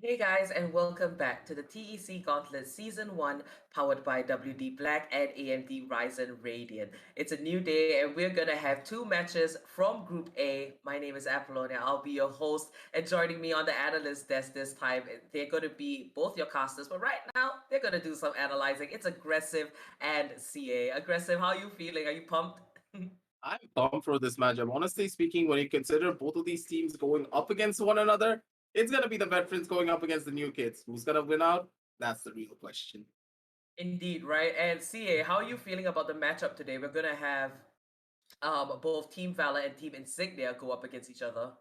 Hey guys, and welcome back to the TEC Gauntlet Season 1, powered by WD Black and AMD Ryzen Radeon. It's a new day, and we're gonna have two matches from Group A. My name is Apollonia, I'll be your host, and joining me on the analyst desk this time, they're gonna be both your casters, but right now, they're gonna do some analyzing. It's Aggressive and CA. Aggressive, how are you feeling? Are you pumped? I'm pumped for this matchup. Honestly speaking, when you consider both of these teams going up against one another, it's gonna be the veterans going up against the new kids. Who's gonna win out? That's the real question. Indeed, right? And CA, how are you feeling about the matchup today? We're gonna have both Team Valor and Team Insignia go up against each other.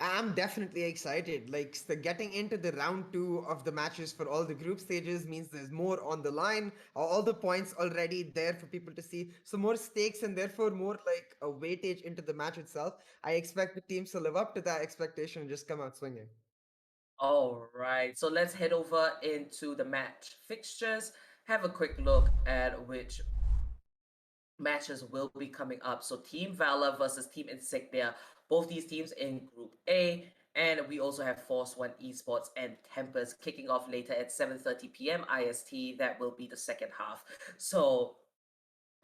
I'm definitely excited. Like getting into the round two of the matches for all the group stages means there's more on the line, all the points already there for people to see. So more stakes and therefore more like a weightage into the match itself. I expect the teams to live up to that expectation and just come out swinging. All right, so let's head over into the match fixtures, have a quick look at which matches will be coming up. So Team Valor versus Team Insignia, both these teams in Group A. And we also have Force One Esports and Tempest kicking off later at 7:30 p.m. IST. That will be the second half. So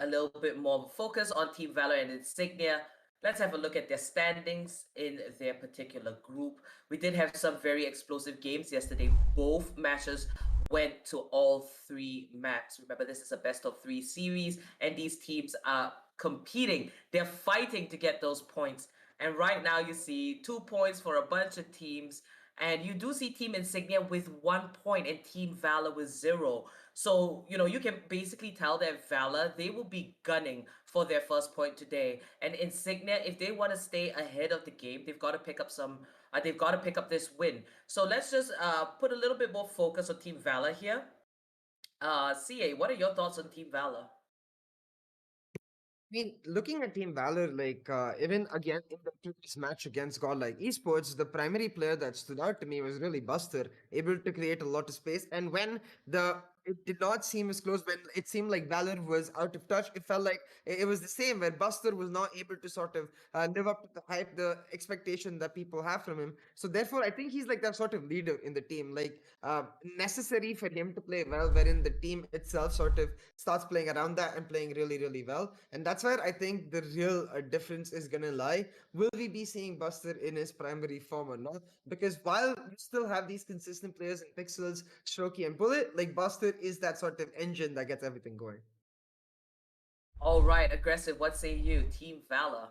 a little bit more focus on Team Valor and Insignia. Let's have a look at their standings in their particular group. We did have some very explosive games yesterday. Both matches went to all three maps. Remember, this is a best of three series, and these teams are competing. They're fighting to get those points. And right now, you see 2 points for a bunch of teams. And you do see Team Insignia with 1 point and Team Valor with 0. So, you can basically tell that Valor, they will be gunning for their first point today. And Insignia, if they want to stay ahead of the game, they've got to pick up this win. So let's just put a little bit more focus on Team Valor here. CA, what are your thoughts on Team Valor? I mean, looking at Team Valor, like even again in the previous match against Godlike Esports, the primary player that stood out to me was really Buster, able to create a lot of space. And when the it did not seem as close, when it seemed like Valor was out of touch, it felt like it was the same, where Buster was not able to sort of live up to the hype, the expectation that people have from him. So therefore, I think he's like that sort of leader in the team, like necessary for him to play well, wherein the team itself sort of starts playing around that and playing really, really well. And that's where I think the real difference is going to lie. Will we be seeing Buster in his primary form or not? Because while you still have these consistent players in Pixels, Strokey, and Bullet, like Buster is that sort of engine that gets everything going. All right, Aggressive, what say you? Team Valor.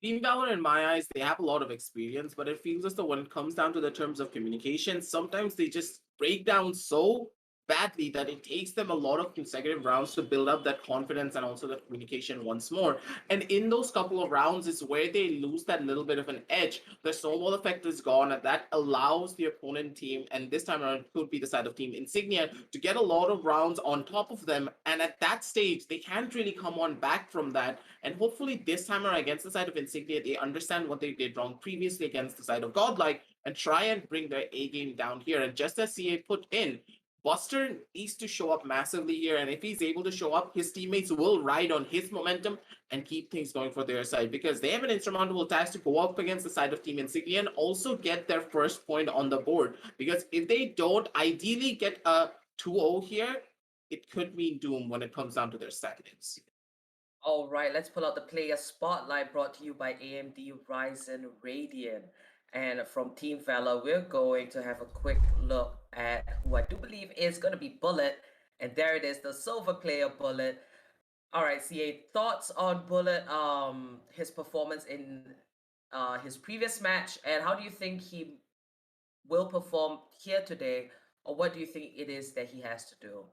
Team Valor, in my eyes, they have a lot of experience, but it feels as though when it comes down to the terms of communication, sometimes they just break down so badly that it takes them a lot of consecutive rounds to build up that confidence and also the communication once more. And in those couple of rounds is where they lose that little bit of an edge. The snowball effect is gone, and that allows the opponent team, and this time around it could be the side of Team Insignia, to get a lot of rounds on top of them. And at that stage, they can't really come on back from that. And hopefully this time around against the side of Insignia, they understand what they did wrong previously against the side of Godlike and try and bring their A game down here. And just as CA put in, Buster needs to show up massively here, and if he's able to show up, his teammates will ride on his momentum and keep things going for their side because they have an insurmountable task to go up against the side of Team Insignia and also get their first point on the board. Because if they don't ideally get a 2-0 here, it could mean doom when it comes down to their seconds. All right, let's pull out the player spotlight brought to you by AMD Ryzen Radeon. And from Team Valor, we're going to have a quick look at who I do believe is going to be Bullet. And there it is, the silver player Bullet. All right, CA, thoughts on Bullet, his performance in his previous match, and how do you think he will perform here today, or what do you think it is that he has to do?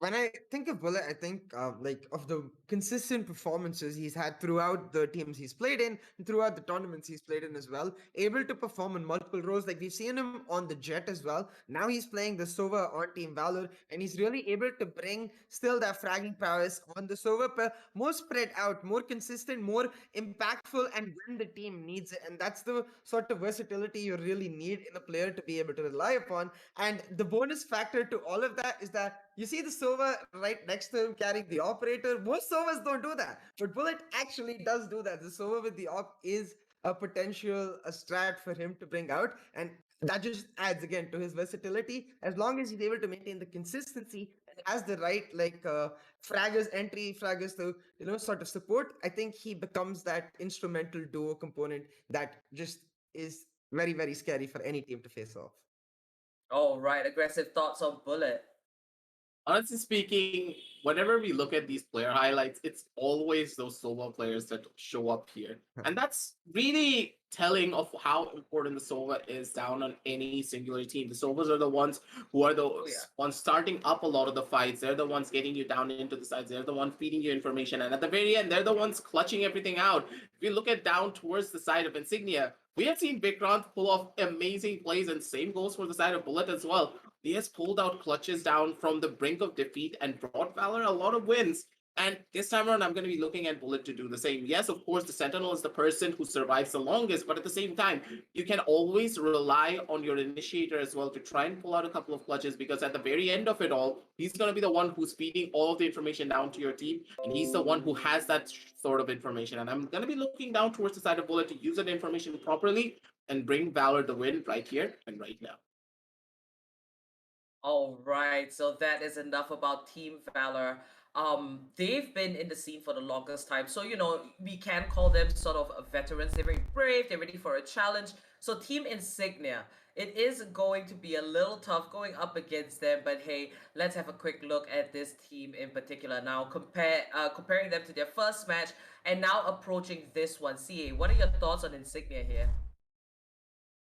When I think of Bullet, I think like of the consistent performances he's had throughout the teams he's played in, and throughout the tournaments he's played in as well. Able to perform in multiple roles. Like we've seen him on the Jet as well. Now he's playing the Sova on Team Valor, and he's really able to bring still that fragging prowess on the Sova, but more spread out, more consistent, more impactful, and when the team needs it. And that's the sort of versatility you really need in a player to be able to rely upon. And the bonus factor to all of that is that you see the Sova right next to him carrying the operator. Most Sovas don't do that, but Bullet actually does do that. The Sova with the op is a potential a strat for him to bring out, and that just adds again to his versatility. As long as he's able to maintain the consistency and has the right fraggers, entry fraggers to sort of support, I think he becomes that instrumental duo component that just is very scary for any team to face off. All right, aggressive thoughts on Bullet. Honestly speaking, whenever we look at these player highlights, it's always those solo players that show up here. And that's really telling of how important the Sova is down on any singular team. The Sovas are the ones who are the ones starting up a lot of the fights. They're the ones getting you down into the sides. They're the ones feeding you information. And at the very end, they're the ones clutching everything out. If you look at down towards the side of Insignia, we have seen Vikrant pull off amazing plays, and same goes for the side of Bullet as well. He has pulled out clutches down from the brink of defeat and brought Valor a lot of wins. And this time around, I'm going to be looking at Bullet to do the same. Yes, of course, the Sentinel is the person who survives the longest, but at the same time, you can always rely on your initiator as well to try and pull out a couple of clutches, because at the very end of it all, he's going to be the one who's feeding all of the information down to your team, and he's the one who has that sort of information. And I'm going to be looking down towards the side of Bullet to use that information properly and bring Valor the win right here and right now. All right, so that is enough about Team Valor. They've been in the scene for the longest time, so we can call them sort of veterans. They're very brave. They're ready for a challenge. So Team Insignia, it is going to be a little tough going up against them. But hey, let's have a quick look at this team in particular now. Comparing them to their first match and now approaching this one. CA, what are your thoughts on Insignia here?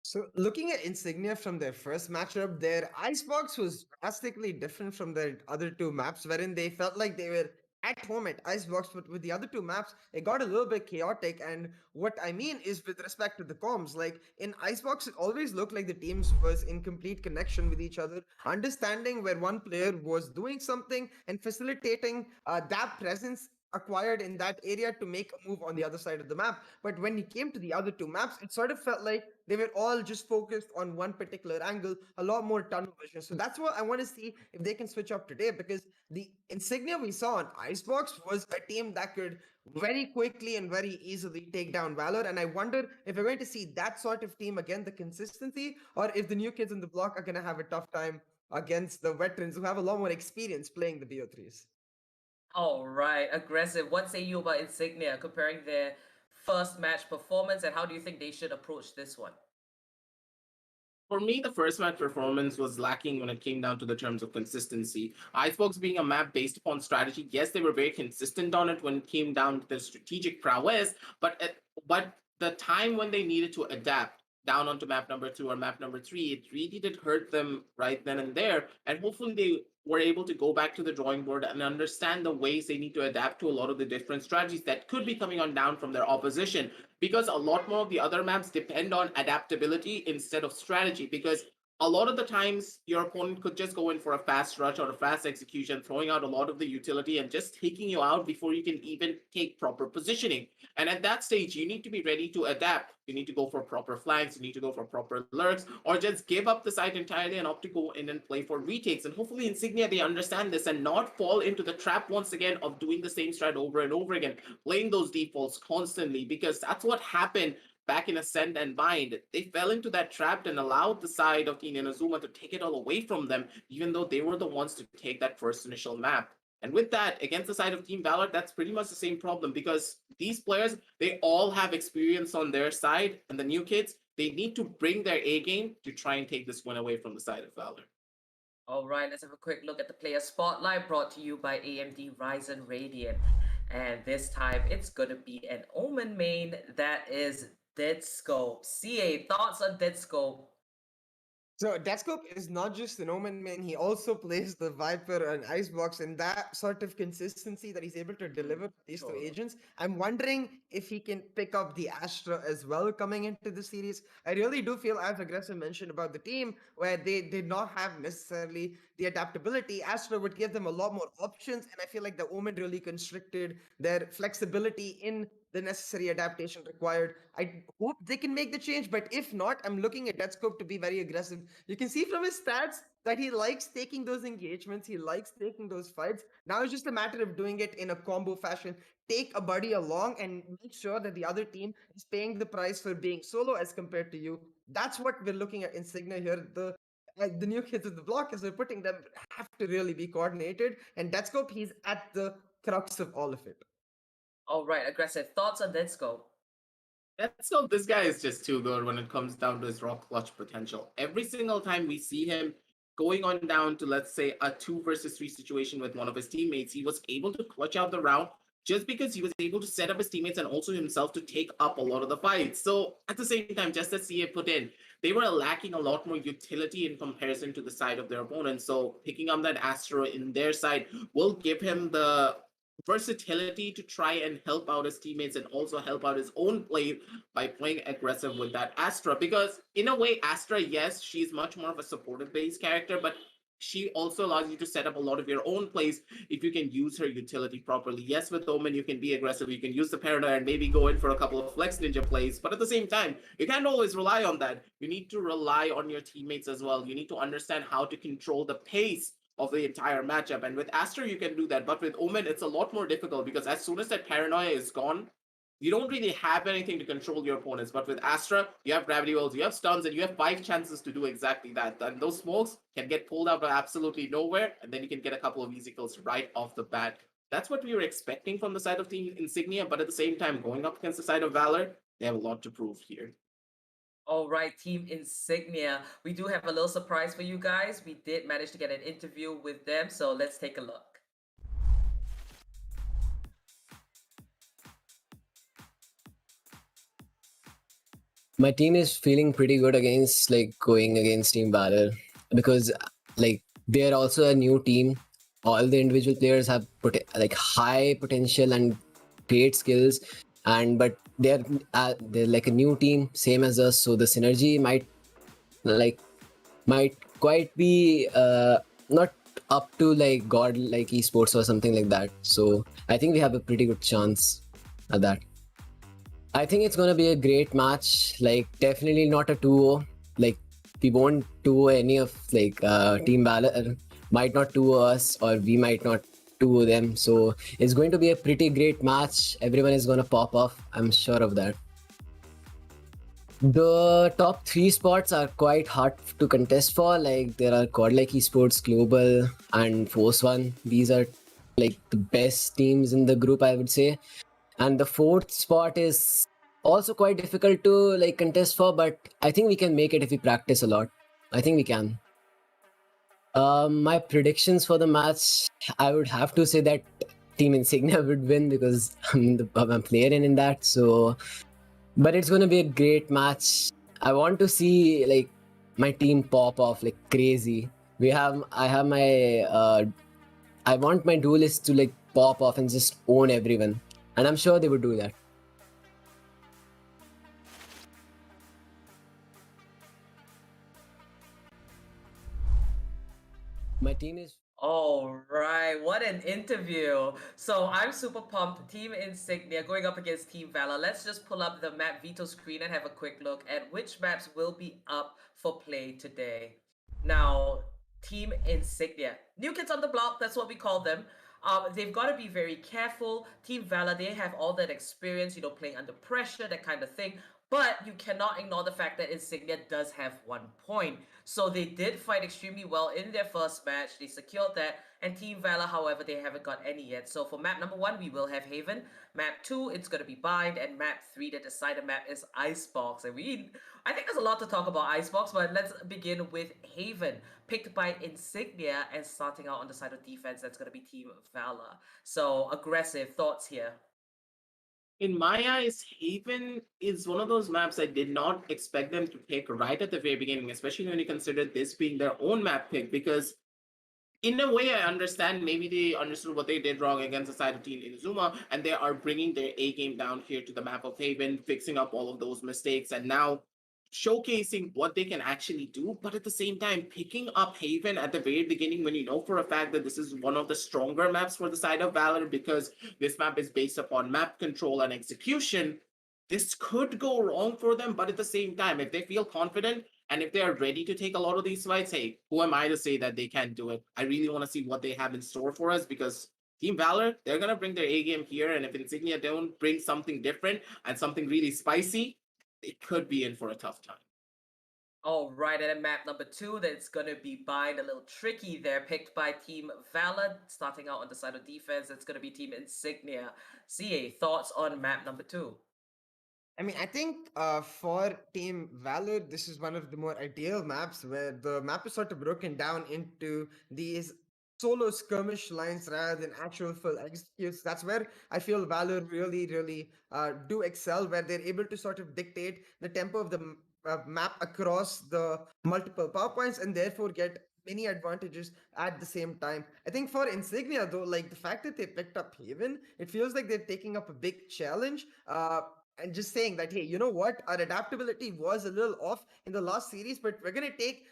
So looking at Insignia from their first matchup, their Icebox was drastically different from their other two maps, wherein they felt like they were at home at Icebox, but with the other two maps, it got a little bit chaotic. And what I mean is with respect to the comms, like in Icebox, it always looked like the teams was in complete connection with each other, understanding where one player was doing something and facilitating that presence acquired in that area to make a move on the other side of the map. But when it came to the other two maps, it sort of felt like they were all just focused on one particular angle, a lot more tunnel vision. So that's what I want to see if they can switch up today, because the Insignia we saw on Icebox was a team that could very quickly and very easily take down Valor. And I wonder if we're going to see that sort of team again, the consistency, or if the new kids in the block are going to have a tough time against the veterans who have a lot more experience playing the BO3s. All right, aggressive. What say you about Insignia comparing their first match performance, and how do you think they should approach this one? For me, the first match performance was lacking when it came down to the terms of consistency. Icebox being a map based upon strategy, yes, they were very consistent on it when it came down to the strategic prowess, but the time when they needed to adapt down onto map number 2 or map number 3, it really did hurt them right then and there. And hopefully they were able to go back to the drawing board and understand the ways they need to adapt to a lot of the different strategies that could be coming on down from their opposition, because a lot more of the other maps depend on adaptability instead of strategy. Because a lot of the times your opponent could just go in for a fast rush or a fast execution, throwing out a lot of the utility and just taking you out before you can even take proper positioning. And at that stage, you need to be ready to adapt. You need to go for proper flanks, you need to go for proper lurks, or just give up the site entirely and opt to go in and play for retakes. And hopefully Insignia, they understand this and not fall into the trap once again of doing the same strat over and over again, playing those defaults constantly, because that's what happened back in Ascend and Bind. They fell into that trap and allowed the side of Team Inazuma to take it all away from them, even though they were the ones to take that first initial map. And with that, against the side of Team Valor, that's pretty much the same problem, because these players, they all have experience on their side, and the new kids, they need to bring their A game to try and take this win away from the side of Valor. All right, let's have a quick look at the player spotlight brought to you by AMD Ryzen Radeon. And this time it's going to be an Omen main that is Dead Scope. CA, thoughts on Dead Scope? So Deathscope is not just an Omen main, he also plays the Viper and Icebox, and that sort of consistency that he's able to deliver to these two Sure. agents. I'm wondering if he can pick up the Astra as well coming into the series. I really do feel, as Aggressive mentioned about the team, where they did not have necessarily the adaptability. Astra would give them a lot more options, and I feel like the Omen really constricted their flexibility in the necessary adaptation required. I hope they can make the change, but if not, I'm looking at Deathscope to be very aggressive. You can see from his stats that he likes taking those engagements, he likes taking those fights. Now it's just a matter of doing it in a combo fashion. Take a buddy along and make sure that the other team is paying the price for being solo as compared to you. That's what we're looking at Insignia here. The new kids of the block, as we're putting them, have to really be coordinated. And Deathscope, he's at the crux of all of it. All right, Aggressive, thoughts on Dead Scope? Let's go. This guy is just too good when it comes down to his raw clutch potential. Every single time we see him going on down to, let's say, a 2 versus 3 situation with one of his teammates, he was able to clutch out the round just because he was able to set up his teammates and also himself to take up a lot of the fights. So at the same time, just as CA put in, they were lacking a lot more utility in comparison to the side of their opponent. So picking up that Astro in their side will give him the versatility to try and help out his teammates and also help out his own play by playing aggressive with that Astra. Because in a way, Astra, yes, she's much more of a supportive based character, but she also allows you to set up a lot of your own plays if you can use her utility properly. Yes, with Omen, you can be aggressive, you can use the paranoia and maybe go in for a couple of flex ninja plays, but at the same time, you can't always rely on that. You need to rely on your teammates as well. You need to understand how to control the pace of the entire matchup. And with Astra, you can do that. But with Omen, it's a lot more difficult because as soon as that paranoia is gone, you don't really have anything to control your opponents. But with Astra, you have gravity wells, you have stuns, and you have 5 chances to do exactly that. And those smokes can get pulled out of absolutely nowhere, and then you can get a couple of easy kills right off the bat. That's what we were expecting from the side of Team Insignia, but at the same time, going up against the side of Valor, they have a lot to prove here. All right, Team Insignia. We do have a little surprise for you guys. We did manage to get an interview with them, so let's take a look. My team is feeling pretty good against going against Team Valor because they are also a new team. All the individual players have high potential and great skills, but they're like a new team, same as us. So the synergy might quite be not up to God Esports or something like that. So I think we have a pretty good chance at that. I think it's gonna be a great match. Definitely not a 2-0. We won't 2-0 any of Team Valor. Might not 2-0 us, or we might not 2-0 them. So it's going to be a pretty great match. Everyone is gonna pop off. I'm sure of that. The top 3 spots are quite hard to contest for. There are Godlike Esports, Global, and Force One. These are the best teams in the group, I would say. And the 4th spot is also quite difficult to contest for, but I think we can make it if we practice a lot. I think we can. My predictions for the match, I would have to say that Team Insignia would win because I'm a player in that. So, but it's going to be a great match. I want to see my team pop off crazy. I want my duelists to pop off and just own everyone. And I'm sure they would do that. My team is All right, what an interview. So I'm super pumped. Team Insignia going up against Team Valor. Let's just pull up the map veto screen and have a quick look at which maps will be up for play today. Now, Team Insignia. New kids on the block, that's what we call them. They've got to be very careful. Team Valor, they have all that experience, playing under pressure, that kind of thing. But you cannot ignore the fact that Insignia does have 1 point. So they did fight extremely well in their first match. They secured that. And Team Valor, however, they haven't got any yet. So for map number 1, we will have Haven. Map 2, it's going to be Bind. And map 3, the decider map, is Icebox. And I think there's a lot to talk about Icebox, but let's begin with Haven, picked by Insignia. And starting out on the side of defense, that's going to be Team Valor. So aggressive thoughts here. In my eyes, Haven is one of those maps I did not expect them to pick right at the very beginning, especially when you consider this being their own map pick, because in a way, I understand maybe they understood what they did wrong against the side of Team Inazuma, and they are bringing their A game down here to the map of Haven, fixing up all of those mistakes, and now showcasing what they can actually do. But at the same time, picking up Haven at the very beginning when you know for a fact that this is one of the stronger maps for the side of Valor because this map is based upon map control and execution. This could go wrong for them, but at the same time, if they feel confident and if they are ready to take a lot of these fights, hey, who am I to say that they can't do it? I really want to see what they have in store for us because Team Valor, they're going to bring their A game here. And if Insignia don't bring something different and something really spicy, it could be in for a tough time. All right, and then map number 2, that's going to be Bind, a little tricky there, picked by Team Valor. Starting out on the side of defense, that's going to be Team Insignia. CA, thoughts on map number 2? I mean, I think for Team Valor, this is one of the more ideal maps where the map is sort of broken down into these solo skirmish lines rather than actual full executes. That's where I feel Valor really, really do excel, where they're able to sort of dictate the tempo of the map across the multiple power points and therefore get many advantages at the same time. I think for Insignia, though, like the fact that they picked up Haven, it feels like they're taking up a big challenge. And just saying that, hey, you know what, our adaptability was a little off in the last series, but we're going to take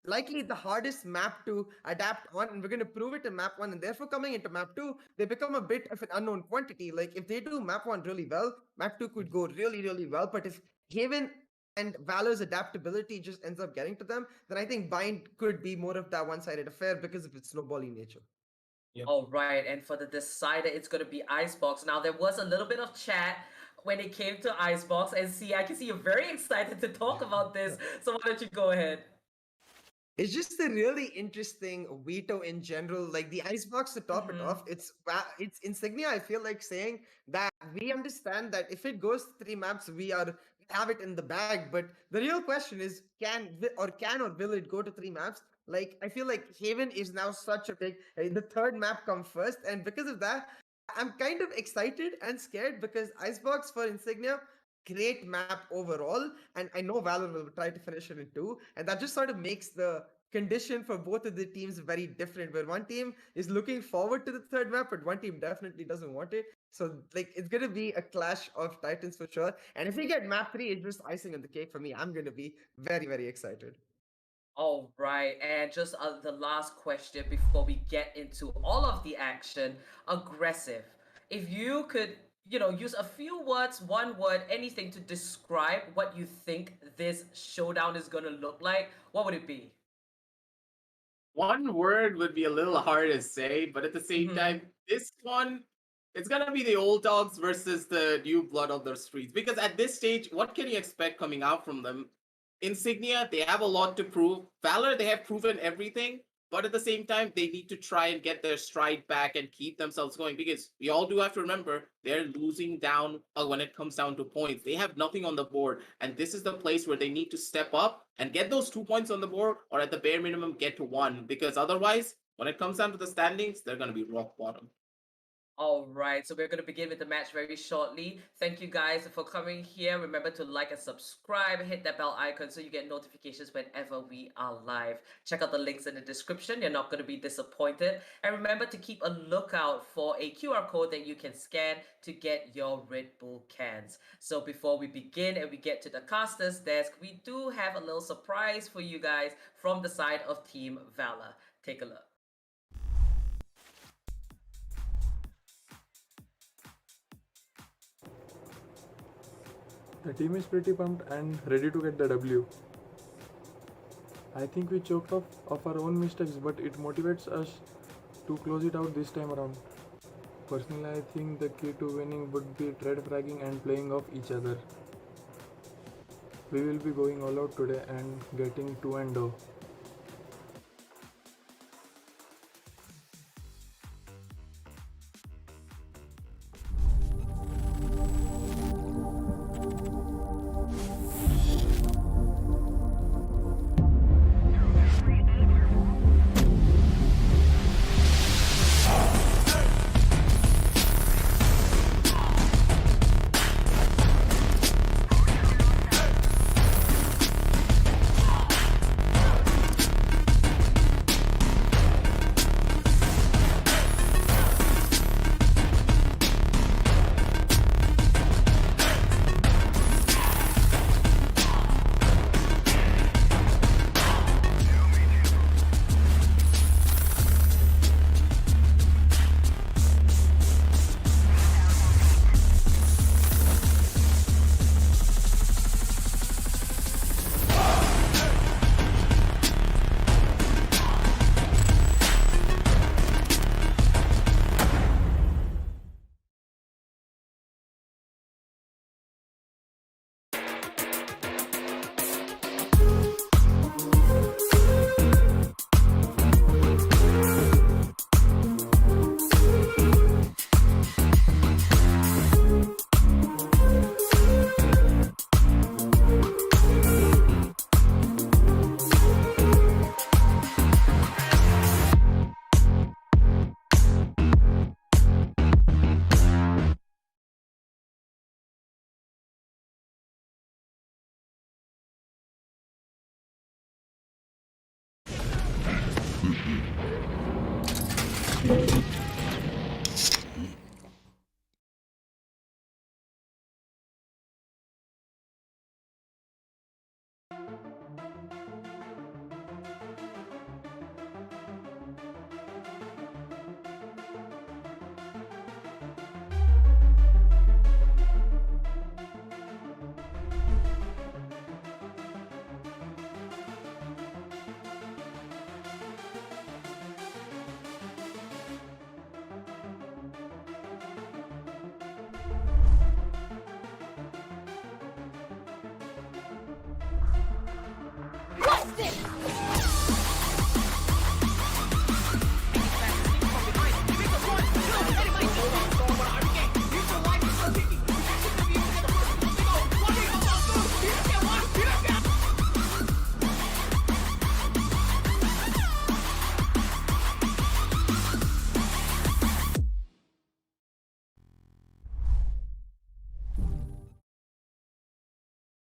likely the hardest map to adapt on, and we're going to prove it in map 1, and therefore coming into map 2 they become a bit of an unknown quantity. Like if they do map 1 really well, map 2 could go really, really well. But if Haven and Valor's adaptability just ends up getting to them, then I think Bind could be more of that one-sided affair because of its snowballing nature. Yep. All right, and for the decider, it's going to be Icebox. Now, there was a little bit of chat when it came to Icebox, and see, I can see you're very excited to talk about this, so why don't you go ahead? It's just a really interesting veto in general. Like the Icebox to top it off, it's Insignia. I feel like saying that we understand that if it goes 3 maps, we have it in the bag. But the real question is, can or will it go to 3 maps? Like I feel like Haven is now such a big. The third map come first, and because of that, I'm kind of excited and scared because Icebox for Insignia, great map overall, and I know Valor will try to finish it in 2, and that just sort of makes the condition for both of the teams very different, where one team is looking forward to the third map, but one team definitely doesn't want it. So like it's gonna be a clash of titans for sure. And if we get map 3, it's just icing on the cake for me. I'm gonna be very, very excited. All right, and just the last question before we get into all of the action. Aggressive. If you could, use a few words, 1 word, anything to describe what you think this showdown is going to look like, what would it be? One word would be a little hard to say, but at the same time, this one, it's gonna be the old dogs versus the new blood of the streets. Because at this stage, what can you expect coming out from them? Insignia, they have a lot to prove. Valor, they have proven everything, but at the same time, they need to try and get their stride back and keep themselves going. Because we all do have to remember, they're losing down when it comes down to points. They have nothing on the board, and this is the place where they need to step up and get those 2 points on the board, or at the bare minimum, get to 1. Because otherwise, when it comes down to the standings, they're going to be rock bottom. All right, so we're going to begin with the match very shortly. Thank you guys for coming here. Remember to like and subscribe, hit that bell icon so you get notifications whenever we are live. Check out the links in the description. You're not going to be disappointed. And remember to keep a lookout for a QR code that you can scan to get your Red Bull cans. So before we begin and we get to the caster's desk, we do have a little surprise for you guys from the side of Team Valor. Take a look. The team is pretty pumped and ready to get the W. I think we choked off of our own mistakes, but it motivates us to close it out this time around. Personally, I think the key to winning would be trade fragging and playing off each other. We will be going all out today and getting 2 and 0.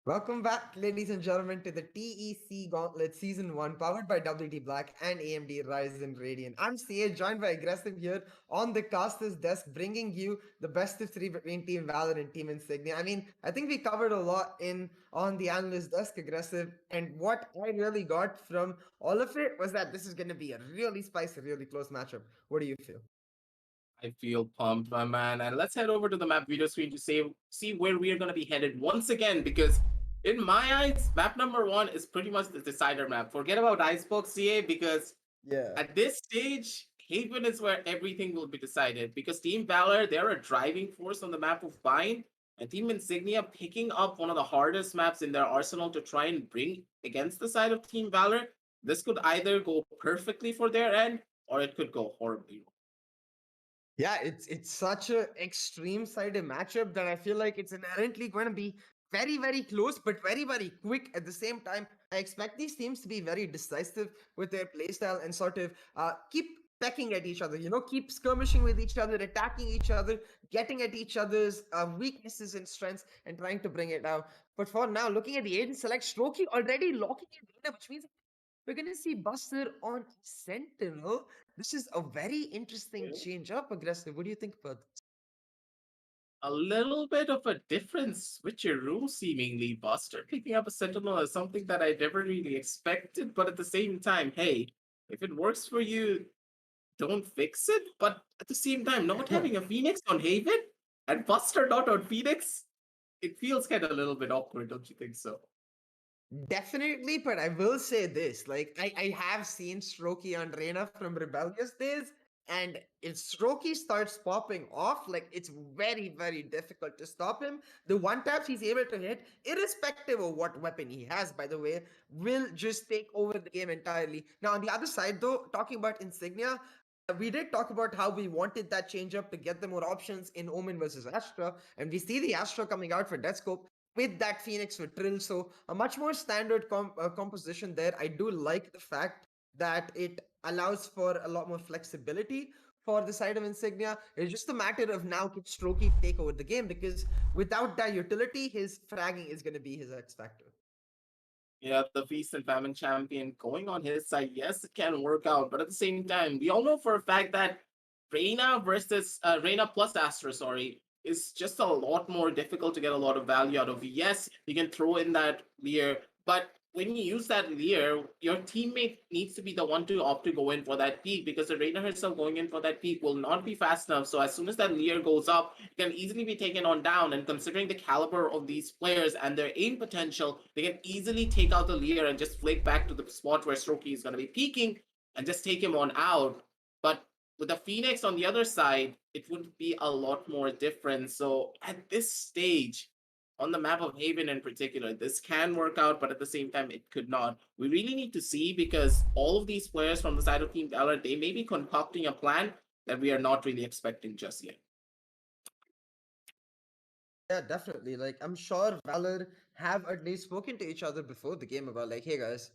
Welcome back, ladies and gentlemen, to the TEC Gauntlet Season 1, powered by WD Black and AMD Ryzen Radeon. I'm CA, joined by Aggressive here on the caster's desk, bringing you the best of 3 between Team Valor and Team Insignia. I mean, I think we covered a lot on the analyst desk, Aggressive, and what I really got from all of it was that this is going to be a really spicy, really close matchup. What do you feel? I feel pumped, my man. And let's head over to the map video screen to see where we are going to be headed once again, because in my eyes, map number 1 is pretty much the decider map. Forget about Icebox CA, because Yeah. at this stage, Haven is where everything will be decided, because Team Valor, they're a driving force on the map of Bind, and Team Insignia picking up one of the hardest maps in their arsenal to try and bring against the side of Team Valor. This could either go perfectly for their end, or it could go horribly wrong. Yeah, it's such a extreme sided matchup that I feel like it's inherently going to be very, very close, but very, very quick at the same time. I expect these teams to be very decisive with their playstyle and sort of keep pecking at each other, keep skirmishing with each other, attacking each other, getting at each other's weaknesses and strengths and trying to bring it down. But for now, looking at the agent select, Strokey already locking it, which means we're going to see Buster on Sentinel. This is a very interesting change up, Aggressive. What do you think about this? A little bit of a different switcheroo, seemingly. Buster picking up a Sentinel is something that I never really expected, but at the same time, hey, If it works for you, don't fix it. But at the same time, not having a Phoenix on Haven and Buster not on Phoenix, it feels kind of a little bit awkward, don't you think so? Definitely, but I will say this: like I have seen Strokey on Reyna from Rebellious days, and if Strokey starts popping off, like it's very difficult to stop him. The one taps he's able to hit, irrespective of what weapon he has, by the way, will just take over the game entirely. Now on the other side, though, talking about Insignia. We did talk about how we wanted that change up to get them more options in Omen versus Astra, and we see the Astra coming out for Deathscope with that Phoenix for Trill. So a much more standard composition there. I do like the fact that it allows for a lot more flexibility for the side of Insignia. It's just a matter of now can Strokey take over the game, because without that utility, his fragging is going to be his X factor. Yeah, the Feast and Famine champion going on his side. Yes, it can work out, but at the same time, we all know for a fact that Reyna versus Reyna plus Astra, sorry, is just a lot more difficult to get a lot of value out of. Yes, you can throw in that Lear, but when you use that Lear, your teammate needs to be the one to opt to go in for that peak, because the Reyna herself going in for that peak will not be fast enough. So as soon as that Lear goes up, it can easily be taken on down. And considering the caliber of these players and their aim potential, they can easily take out the Lear and just flick back to the spot where Strokey is going to be peaking and just take him on out. But with the Phoenix on the other side, it would be a lot more different. So at this stage, on the map of Haven in particular, this can work out, but at the same time, it could not. We really need to see, because all of these players from the side of Team VALOR, they may be concocting a plan that we are not really expecting just yet. Yeah, definitely. Like, I'm sure Valor have at least spoken to each other before the game about, like, hey guys,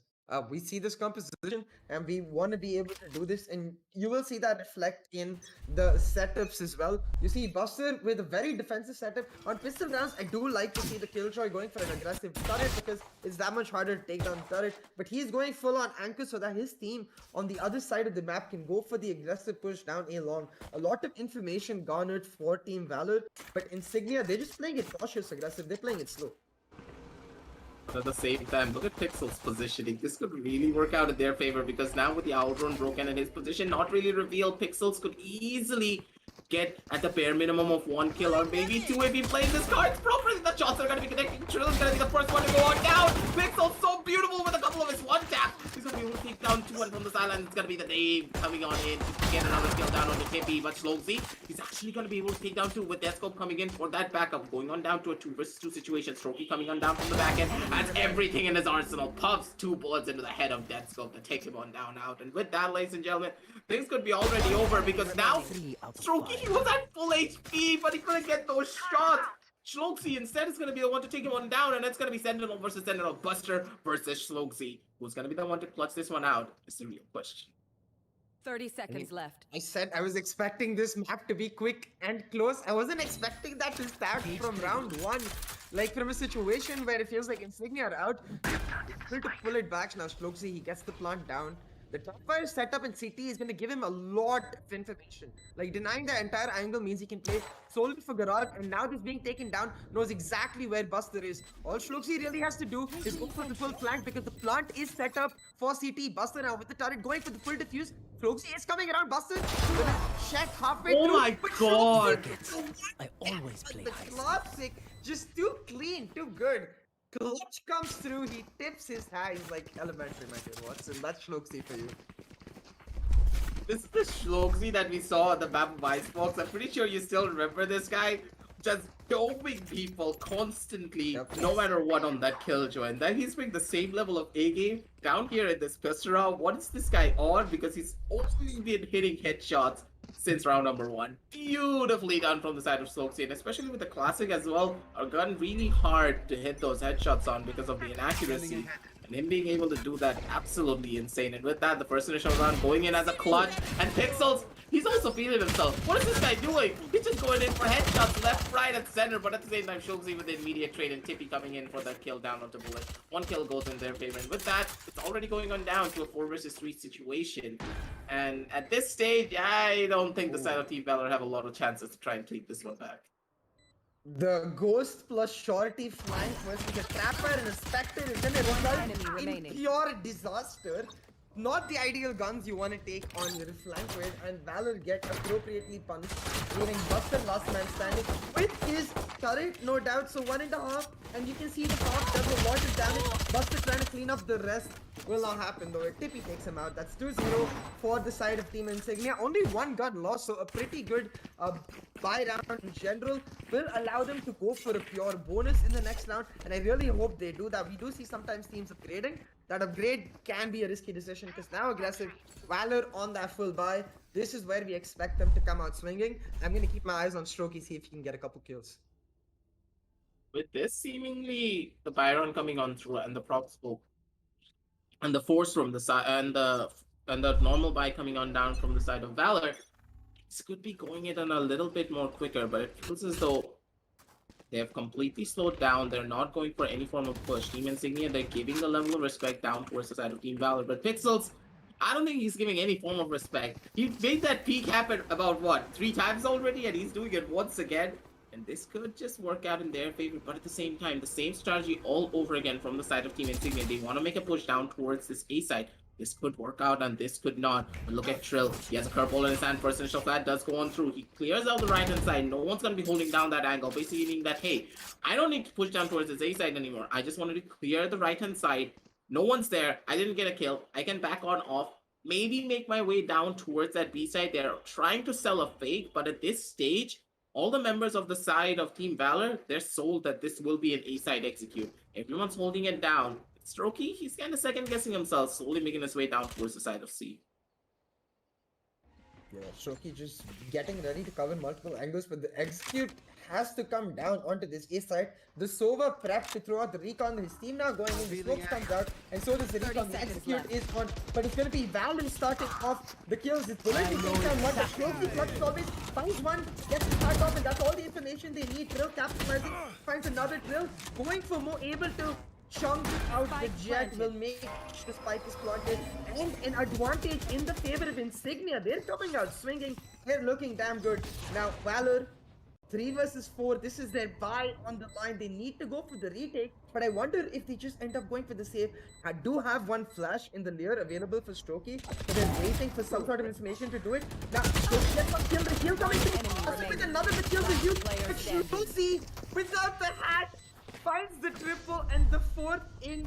we see this composition and we want to be able to do this. And you will see that reflect in the setups as well. You see Buster with a very defensive setup. On pistol rounds, I do like to see the Killjoy going for an aggressive turret, because it's that much harder to take down the turret. But he's going full on anchor so that his team on the other side of the map can go for the aggressive push down A long. A lot of information garnered for Team Valor, but Insignia, they're just playing it cautious aggressive. They're playing it slow. But at the same time, look at Pixel's positioning. This could really work out in their favor, because now with the Outrun broken and his position not really revealed, Pixels could easily get at the bare minimum of 1 kill or maybe 2 if he plays his cards properly. The shots are going to be connecting. Trill is going to be the first one to go on down. Pixel so beautiful with a couple of his one taps. He's going to be able to take down 2-1 from the sideline. It's going to be the Dave coming on in to get another kill down on the Tippy. But Slowzy, he's actually going to be able to take down 2 with Deathscope coming in for that backup. Going on down to a 2 versus 2 situation. Strokey coming on down from the back end. Has everything in his arsenal. Pops 2 bullets into the head of Deathscope to take him on down out. And with that, ladies and gentlemen, things could be already over, because now Strokey, he was at full HP, but he couldn't get those shots. Shloxy instead is going to be the one to take him on down, and it's going to be Sentinel versus Sentinel. Buster versus Shloxy. Who's going to be the one to clutch this one out? Is the real question. 30 seconds left. I said I was expecting this map to be quick and close. I wasn't expecting that to start from round 1. Like, from a situation where it feels like Insignia are out, able to pull it back. Now Shloxy, he gets the plant down. The top fire setup in CT is going to give him a lot of information. Like, denying the entire angle means he can play solely for Garage, and now this being taken down knows exactly where Buster is. All Shloxy really has to do is go for the full flank, because the plant is set up for CT. Buster now with the turret going for the full defuse. Shloxy is coming around. Buster gonna check halfway through. Oh my god! I always play The classic, just too clean, too good. Clutch comes through, he tips his hat. He's like, elementary, my dear Watson. That's Shloxy for you. This is the Shloxy that we saw at the map of Icebox. I'm pretty sure you still remember this guy. Just doping people constantly, no matter what, on that Killjoy. And then he's bringing the same level of A game down here in this pistol round. What is this guy on? Because he's only been hitting headshots since round number 1. Beautifully done from the side of Slokesy, and especially with the classic as well, are gotten really hard to hit those headshots on because of the inaccuracy. And him being able to do that, absolutely insane. And with that, the first initial round going in as a clutch, and Pixels, he's also feeling himself. What is this guy doing? He's just going in for headshots left, right, and center, but at the same time, Shogzi with the immediate trade, and Tippy coming in for that kill down onto Bullet. 1 kill goes in their favor, and with that, it's already going on down to a 4 versus 3 situation. And at this stage, I don't think the side of Team VALOR have a lot of chances to try and take this one back. The Ghost plus Shorty flank versus a Trapper and a Spectre is gonna result in pure disaster. not the ideal guns you want to take on your flank with, and VALOR get appropriately punished, leaving Buster last man standing with his turret, no doubt. So 1.5, and you can see the top does a lot of damage. Buster trying to clean up the rest. Will not happen though. Tippy takes him out. That's 2-0 for the side of Team Insignia. Only one gun lost, so a pretty good buy round in general will allow them to go for a pure bonus in the next round, and I really hope they do that. We do see sometimes teams upgrading. That upgrade can be a risky decision because now aggressive VALOR on that full buy. This is where we expect them to come out swinging. I'm going to keep my eyes on Strokey, see if he can get a couple kills. With this seemingly the Byron coming on through and the prop scope and the force from the side and the normal buy coming on down from the side of VALOR, this could be going it on a little bit more quicker, but it feels as though they have completely slowed down. They're not going for any form of push. Team Insignia, they're giving the level of respect down towards the side of Team VALOR. But Pixels, I don't think he's giving any form of respect. He made that peak happen about, what, 3 times already? And he's doing it once again. And this could just work out in their favor. But at the same time, the same strategy all over again from the side of Team Insignia. They want to make a push down towards this A side. This could work out and this could not. But look at Trill. He has a curveball in his hand. First initial flat does go on through. He clears out the right hand side. No one's going to be holding down that angle. Basically meaning that, hey, I don't need to push down towards this A side anymore. I just wanted to clear the right hand side. No one's there. I didn't get a kill. I can back on off. Maybe make my way down towards that B side. They're trying to sell a fake. But at this stage, all the members of the side of Team VALOR, they're sold that this will be an A side execute. Everyone's holding it down. Strokey, he's kind of second guessing himself, slowly making his way down towards the side of C. Yeah, Strokey just getting ready to cover multiple angles, but the execute has to come down onto this A side. The Sova prep to throw out the recon. His team now going in. The smokes comes out, and so does the recon. The execute is on, but it's going to be VALOR starting off the kills. It's bullet to take down one. The Strokey clutch always finds one, gets the start off, and that's all the information they need. Drill capitalizing, finds another drill, going for more, able to chunk out the jet, will make the spike is planted, and an advantage in the favor of Insignia. They're coming out swinging. They're looking damn good. Now VALOR 3 versus 4, this is their buy on the line. They need to go for the retake, but I wonder if they just end up going for the save. I do have one flash in the layer available for Strokey, but they're waiting for some sort of information to do it. Now, Strokey gets one kill, the kill coming through, with another, the kill is huge, but Strokey, without the hat, finds the triple and the 4th in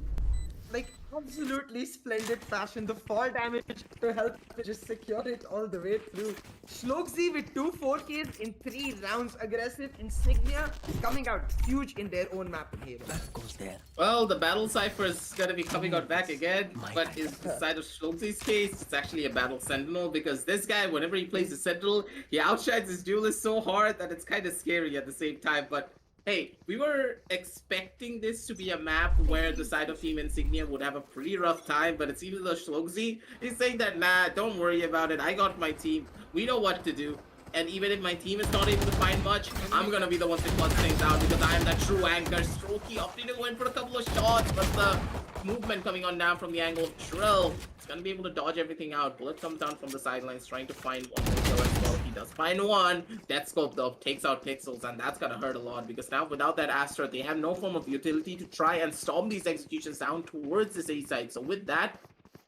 like absolutely splendid fashion. The fall damage to help just secure it all the way through. Shlokzy with 2 4Ks in 3 rounds. Aggressive Insignia coming out huge in their own map in Halo. Well, the battle cipher is gonna be coming out back again, but in the side of Shlokzy's case, it's actually a battle sentinel, because this guy, whenever he plays a sentinel, he outshines his duelist so hard that it's kind of scary at the same time. But hey, we were expecting this to be a map where the side of Team Insignia would have a pretty rough time, but it seems that Shlokzy is saying that, nah, don't worry about it. I got my team. We know what to do. And even if my team is not able to find much, I'm gonna be the one to clutch things out because I am that true anchor. Strokey opting to go in for a couple of shots, but the movement coming on down from the angle of Trill, it's gonna be able to dodge everything out. Bullet comes down from the sidelines trying to find one more kill as well. He does find one. Death Scope though takes out Pixels, and that's gonna hurt a lot because now without that Astra, they have no form of utility to try and storm these executions down towards this A side. So with that,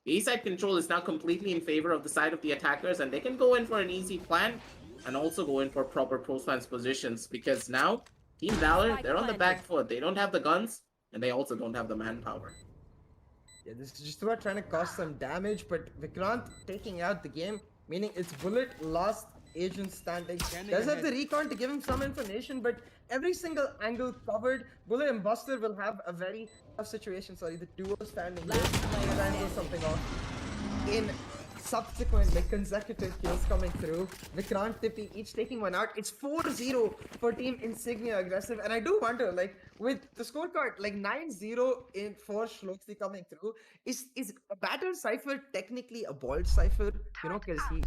the A side control is now completely in favor of the side of the attackers, and they can go in for an easy plan and also go in for proper pro-stance positions, because now Team VALOR, they're on the back foot. They don't have the guns, and they also don't have the manpower. Yeah, this is just about trying to cause some damage, but Vikrant taking out the game, meaning it's Bullet last agent standing. Does have the recon to give him some information, but every single angle covered. Bullet and Buster will have a very tough situation. Sorry, the duo standing here, trying to do something off. In subsequent, like, consecutive kills coming through, Vikrant, Tippy each taking one out. It's 4-0 for Team Insignia aggressive, and I do wonder, like, with the scorecard, like 9-0 in for Shlokzy coming through, is a battle cipher technically a bald cipher? You know, because he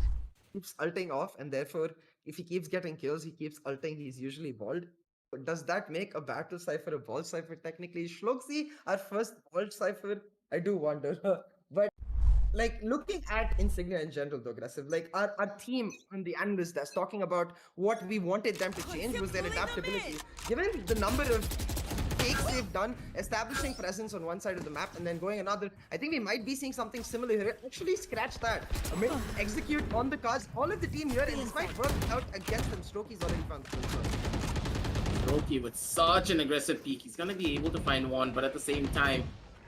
keeps ulting off, and therefore, if he keeps getting kills, he keeps ulting. He's usually bald. But does that make a battle cipher a bald cipher technically? Shlokzy, our first bald cipher, I do wonder. But like, looking at Insignia in general though, aggressive, like our team on the analyst desk talking about what we wanted them to change was their adaptability. Given the number of takes they've done, establishing presence on one side of the map and then going another. I think we might be seeing something similar here. Actually, scratch that. Execute on the cards. All of the team here, and this might work out against them. Strokey's already found the kill. Strokey with such an aggressive peek. He's gonna be able to find one, but at the same time,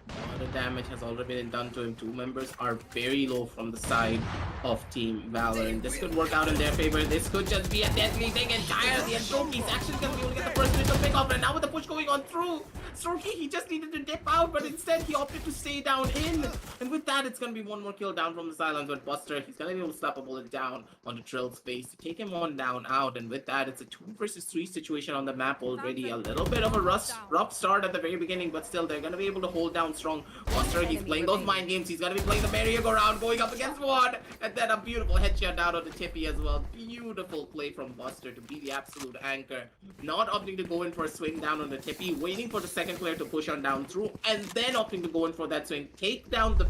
a lot of damage has already been done to him. Two members are very low from the side of Team VALOR, and this could work out in their favor. This could just be a deadly thing entirely, and Strokey's actually gonna be able to get the first initial pick off, and now with the push going on through, Strokey, he just needed to dip out, but instead he opted to stay down in. And with that, it's gonna be one more kill down from the silence, but Buster, he's gonna be able to slap a bullet down onto Trill's face to take him on down out, and with that, it's a 2 versus 3 situation on the map already. A little bit of a rough start at the very beginning, but still, they're gonna be able to hold down strong. Buster, he's playing those mind games. He's gonna be playing the merry-go-round, going up against one, and then a beautiful headshot down on the Tippy as well. Beautiful play from Buster to be the absolute anchor. Not opting to go in for a swing down on the Tippy, waiting for the second player to push on down through, and then opting to go in for that swing. Take down the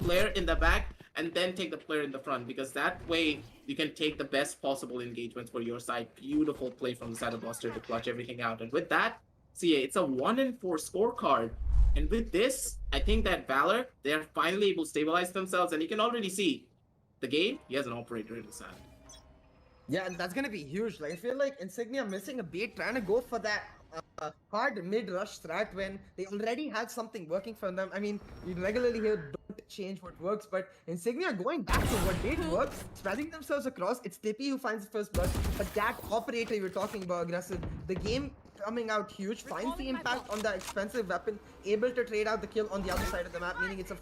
player in the back, and then take the player in the front, because that way you can take the best possible engagements for your side. Beautiful play from the side of Buster to clutch everything out, and with that, see, it's a 1-4 scorecard. And with this, I think that VALOR, they're finally able to stabilize themselves, and you can already see the game, he has an operator in his hand. Yeah, and that's gonna be huge. Like, I feel like Insignia missing a beat, trying to go for that hard mid-rush strat when they already had something working for them. I mean, you regularly hear don't change what works, but Insignia going back to what did work, spreading themselves across. It's Tippy who finds the first blood, but that operator you were talking about, aggressive, the game coming out huge, finds the impact on the expensive weapon, able to trade out the kill on the other side of the map, meaning it's a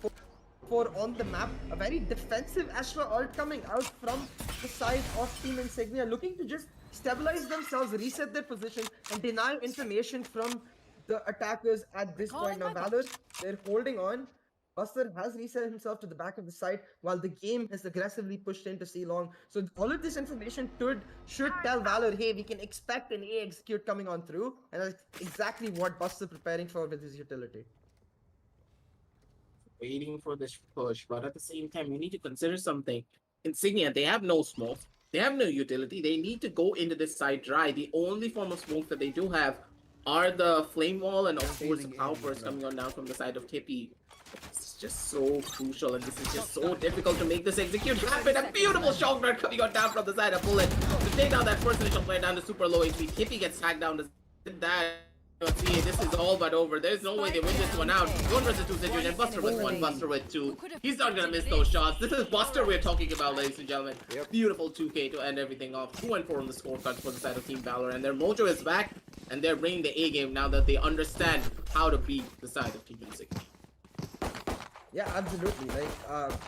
4 on the map. A very defensive Astra ult coming out from the side of Team Insignia, looking to just stabilize themselves, reset their position, and deny information from the attackers at this point. Now VALOR, they're holding on. Buster has reset himself to the back of the site while the game has aggressively pushed into C long. So all of this information should tell VALOR, hey, we can expect an A execute coming on through, and that's exactly what Buster preparing for with his utility. Waiting for this push, but at the same time, you need to consider something. Insignia, they have no smoke, they have no utility, they need to go into this side dry. The only form of smoke that they do have are the flame wall and of course the power burst coming on down from the side of Tippy. It's just so crucial, and this is just so difficult to make this execute happen. A beautiful shock dart coming on down from the side of Bullet to take down that first initial player down to super low HP. Tippy gets tagged down to that. See, this is all but over. There's no way they win this one out. 1 versus 2 situation. Buster with 1, Buster with 2. He's not gonna miss those shots. This is Buster we're talking about, ladies and gentlemen. Yep. Beautiful 2K to end everything off. 2-4 on the scorecard for the side of Team VALOR, and their mojo is back, and they're bringing the A game now that they understand how to beat the side of Team Insignia. Yeah, absolutely. Like,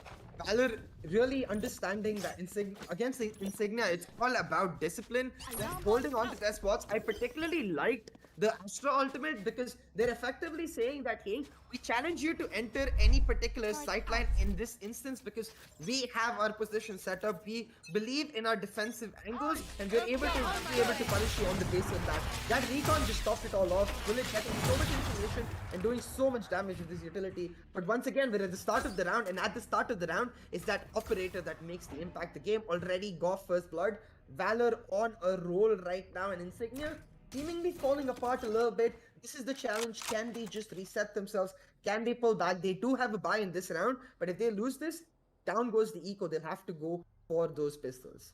VALOR really understanding that against the Insignia, it's all about discipline. They're holding on to their spots. I particularly liked the Astra ultimate because they're effectively saying that, hey, we challenge you to enter any particular sightline in this instance because we have our position set up. We believe in our defensive angles, and we're able to punish you on the basis of that. That recon just stopped it all off. Bullet getting so much information and doing so much damage with this utility. But once again, we're at the start of the round, and at the start of the round is that operator that makes the impact. The game already got first blood. VALOR on a roll right now, and Insignia seemingly falling apart a little bit. This is the challenge. Can they just reset themselves? Can they pull back? They do have a buy in this round, but if they lose this, down goes the eco. They'll have to go for those pistols.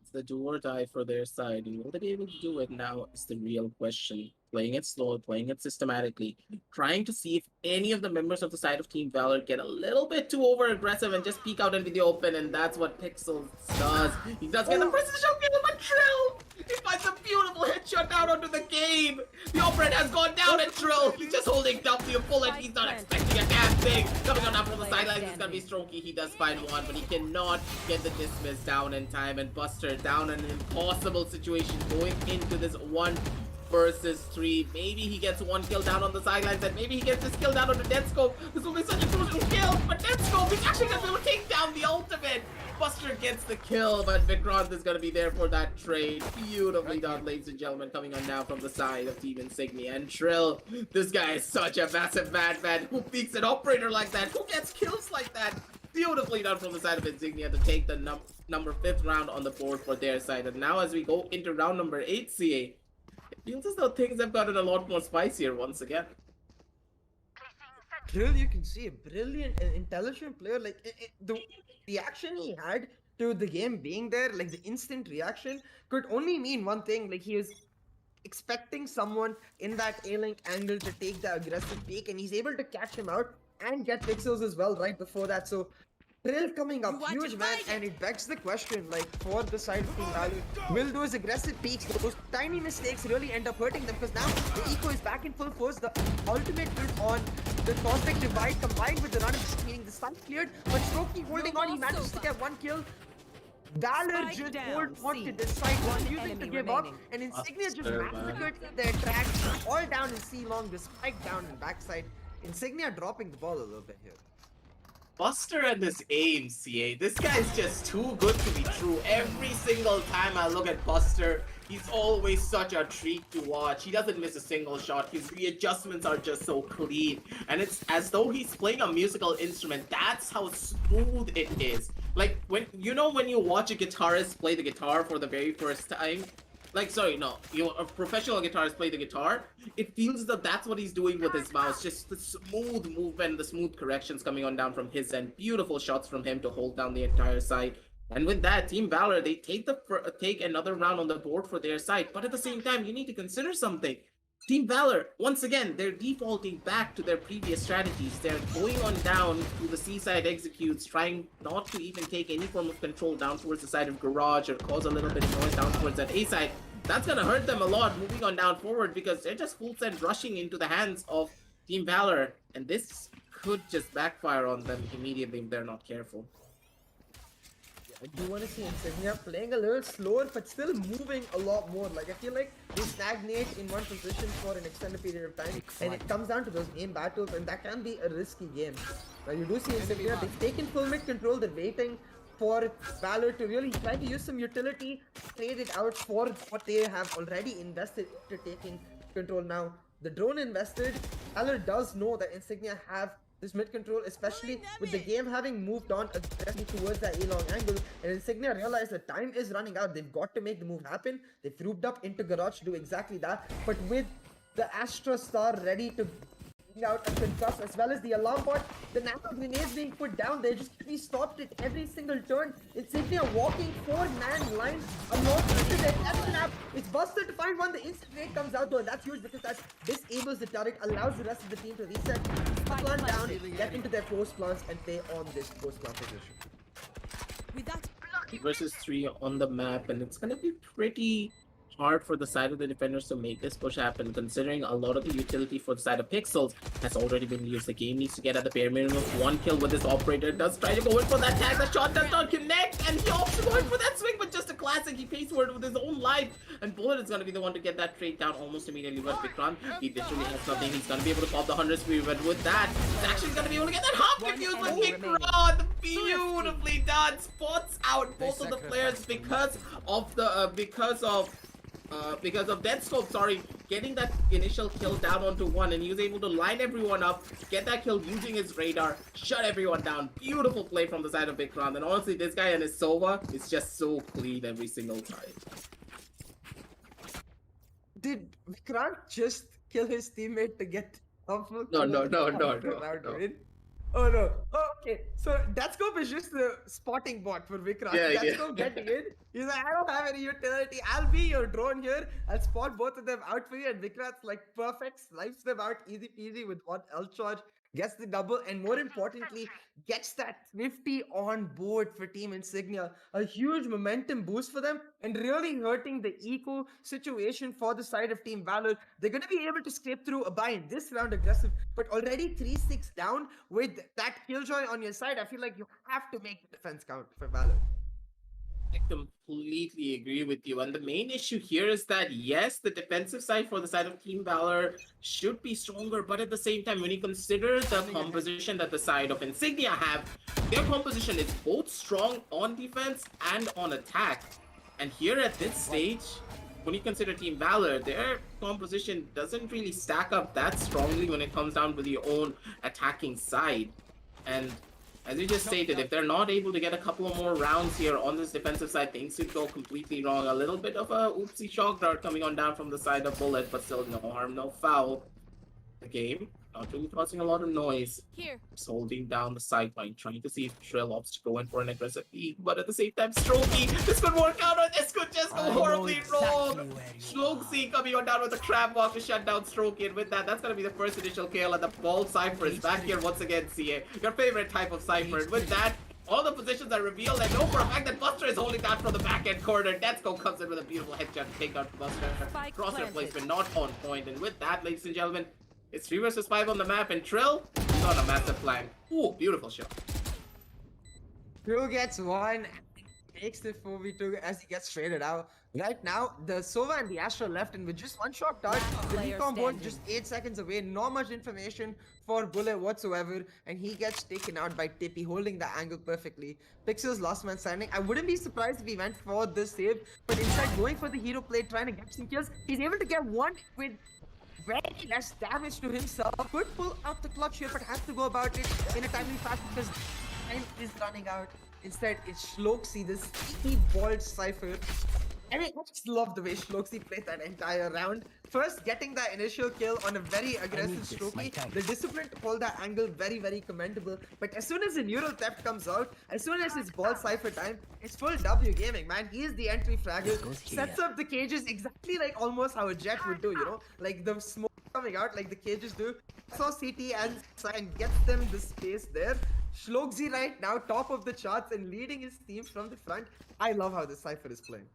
It's the do or die for their side, and will they be able to do it now is the real question. Playing it slow, playing it systematically, trying to see if any of the members of the side of Team VALOR get a little bit too over aggressive and just peek out into the open, and that's what Pixels does. He does get the precision kill, but Trill! He finds a beautiful headshot down onto the game! The operator has gone down, and Trill, he's just holding W bullet. He's not expecting a damn thing. Coming on up from the sidelines, it's gonna be Strokey. He does find one, but he cannot get the dismiss down in time, and Buster down in an impossible situation going into this 1 versus 3. Maybe he gets 1 kill down on the sidelines, and maybe he gets this kill down on the Death Scope. This will be such a crucial kill, but Death Scope is actually gonna be able to take down the ultimate. Buster gets the kill, but Vikrant is gonna be there for that trade. Beautifully done, ladies and gentlemen, coming on now from the side of Team Insignia. And Trill, this guy is such a massive madman. Who peeks an operator like that? Who gets kills like that? Beautifully done from the side of Insignia to take the number 5th round on the board for their side. And now as we go into round number 8, CA, Feels as though things have gotten a lot more spicier once again. Drill, you can see a brilliant and intelligent player. Like the reaction he had to the game being there, like the instant reaction, could only mean one thing. Like he was expecting someone in that A-link angle to take the aggressive peek, and he's able to catch him out and get pixels as well right before that. So Drill coming up huge, man, and it begs the question, like, for the side of Team VALOR, will those aggressive peaks, those tiny mistakes really end up hurting them? Because now the eco is back in full force, the ultimate build on the Cosmic Divide combined with the run of meaning the site cleared, but Strokey holding on, he manages to get one kill. VALOR Spike just down, hold on to C. decide, One refusing to enemy give remaining. up, and Insignia just Fair, man. massacred their tracks all down in C long, the spike down and backside. Insignia dropping the ball a little bit here. Buster and his aim, CA. This guy's just too good to be true. Every single time I look at Buster, he's always such a treat to watch. He doesn't miss a single shot. His readjustments are just so clean. And it's as though he's playing a musical instrument. That's how smooth it is. Like, when you watch a guitarist play the guitar for the very first time, a professional guitarist play the guitar, it feels that that's what he's doing with his mouse. Just the smooth movement, the smooth corrections coming on down from his end. Beautiful shots from him to hold down the entire side. And with that, Team VALOR, they take another round on the board for their side. But at the same time, you need to consider something. Team VALOR, once again, they're defaulting back to their previous strategies. They're going on down to the C-side executes, trying not to even take any form of control down towards the side of Garage or cause a little bit of noise down towards that A-side. That's gonna hurt them a lot moving on down forward because they're just full send rushing into the hands of Team VALOR. And this could just backfire on them immediately if they're not careful. I do want to see Insignia playing a little slower, but still moving a lot more. Like, I feel like they stagnate in one position for an extended period of time, and it comes down to those game battles, and that can be a risky game. Now, you do see Insignia, they've taken full mid control, they're waiting for VALOR to really try to use some utility, trade it out for what they have already invested into taking control. Now, the drone invested, VALOR does know that Insignia have this mid control, especially with the game having moved on aggressively towards that A-long angle, and Insignia realized that time is running out. They've got to make the move happen. They've grouped up into Garage to do exactly that, but with the Astra Star ready to bring out a concuss as well as the alarm bot, the nano grenades being put down, they just be stopped at every single turn. Insignia walking 4-man line along into their left snap. It's Buster to find one. The instant rate comes out though, and that's huge because that disables the turret, allows the rest of the team to reset, plant down, get into their post plants, and play on this post plant position. With that, Versus 3 on the map, and it's gonna be pretty hard for the side of the defenders to make this push happen, considering a lot of the utility for the side of Pixels has already been used. The game needs to get at the bare minimum of 1 kill with this operator. Does try to go in for that tag, the shot does not connect, and he opts to go in for that swing, but just a classic. He pays for it with his own life, and Bullet is going to be the one to get that trade down almost immediately. But Vikram, he literally has something. He's going to be able to pop the 100 speed, but with that, he's actually going to be able to get that hop confused with Vikram. Beautifully done. Spots out both of the players because of the because of Deathscope, sorry, getting that initial kill down onto 1, and he was able to line everyone up, get that kill using his radar, shut everyone down. Beautiful play from the side of Vikram, and honestly, this guy and his Sova is just so clean every single time. Did Vikrant just kill his teammate to get helpful? No. Oh no. Oh, okay. So Deathscope is just the spotting bot for Vikrant. Yeah, Deathscope getting in. He's like, I don't have any utility. I'll be your drone here. I'll spot both of them out for you. And Vikrant's like perfect, snipes them out easy peasy with one L charge. Gets the double, and more importantly, gets that 50 on board for Team Insignia. A huge momentum boost for them, and really hurting the eco situation for the side of Team VALOR. They're going to be able to scrape through a buy in this round aggressive, but already 3-6 down with that Killjoy on your side. I feel like you have to make the defense count for VALOR. I completely agree with you. And the main issue here is that, yes, the defensive side for the side of Team VALOR should be stronger, but at the same time, when you consider the composition that the side of Insignia have, their composition is both strong on defense and on attack. And here at this stage, when you consider Team VALOR, their composition doesn't really stack up that strongly when it comes down to your own attacking side. And As you just stated, if they're not able to get a couple of more rounds here on this defensive side, things could go completely wrong. A little bit of a oopsie shock dart coming on down from the side of Bullet, but still no harm, no foul. The game not really causing a lot of noise. Here. Just holding down the sideline, trying to see if Trill opts to go in for an aggressive peek, but at the same time, Strokey, this could work out, or this could just go horribly wrong. Schloxy coming on down with a crab walk to shut down Strokey, and with that, that's gonna be the first initial kill, and the ball Cypher is back here once again, CA. Your favorite type of Cypher, and with that, all the positions are revealed, and know for a fact that Buster is holding that from the back end corner. Deathsco comes in with a beautiful headshot to take out Buster. Crosshair placement not on point, and with that, ladies and gentlemen, it's 3 versus 5 on the map, and Trill is on a massive flank. Ooh, beautiful shot. Trill gets one, takes the 4v2 as he gets traded out. Right now, the Sova and the Astra left, and with just one shot dart, the recon board just 8 seconds away. Not much information for Bullet whatsoever, and he gets taken out by Tippy, holding the angle perfectly. Pixel's last man standing. I wouldn't be surprised if he went for the save, but instead going for the hero play, trying to get some kills. He's able to get one with very less damage to himself. Could pull out the clutch here, but has to go about it in a timely fashion because time is running out. Instead, it's Schloxy, this sneaky bald Cypher. I mean, I just love the way Schloxy played that entire round. First, getting that initial kill on a very aggressive Strokey. The discipline to hold that angle, very, very commendable. But as soon as the neural theft comes out, as soon as it's ball Cypher time, it's full W gaming, man. He is the entry fragger. Sets up the cages exactly like almost how a Jet would do, you know? Like the smoke coming out like the cages do. Saw CT and gets them the space there. Schloxy right now, top of the charts and leading his team from the front. I love how this Cypher is playing.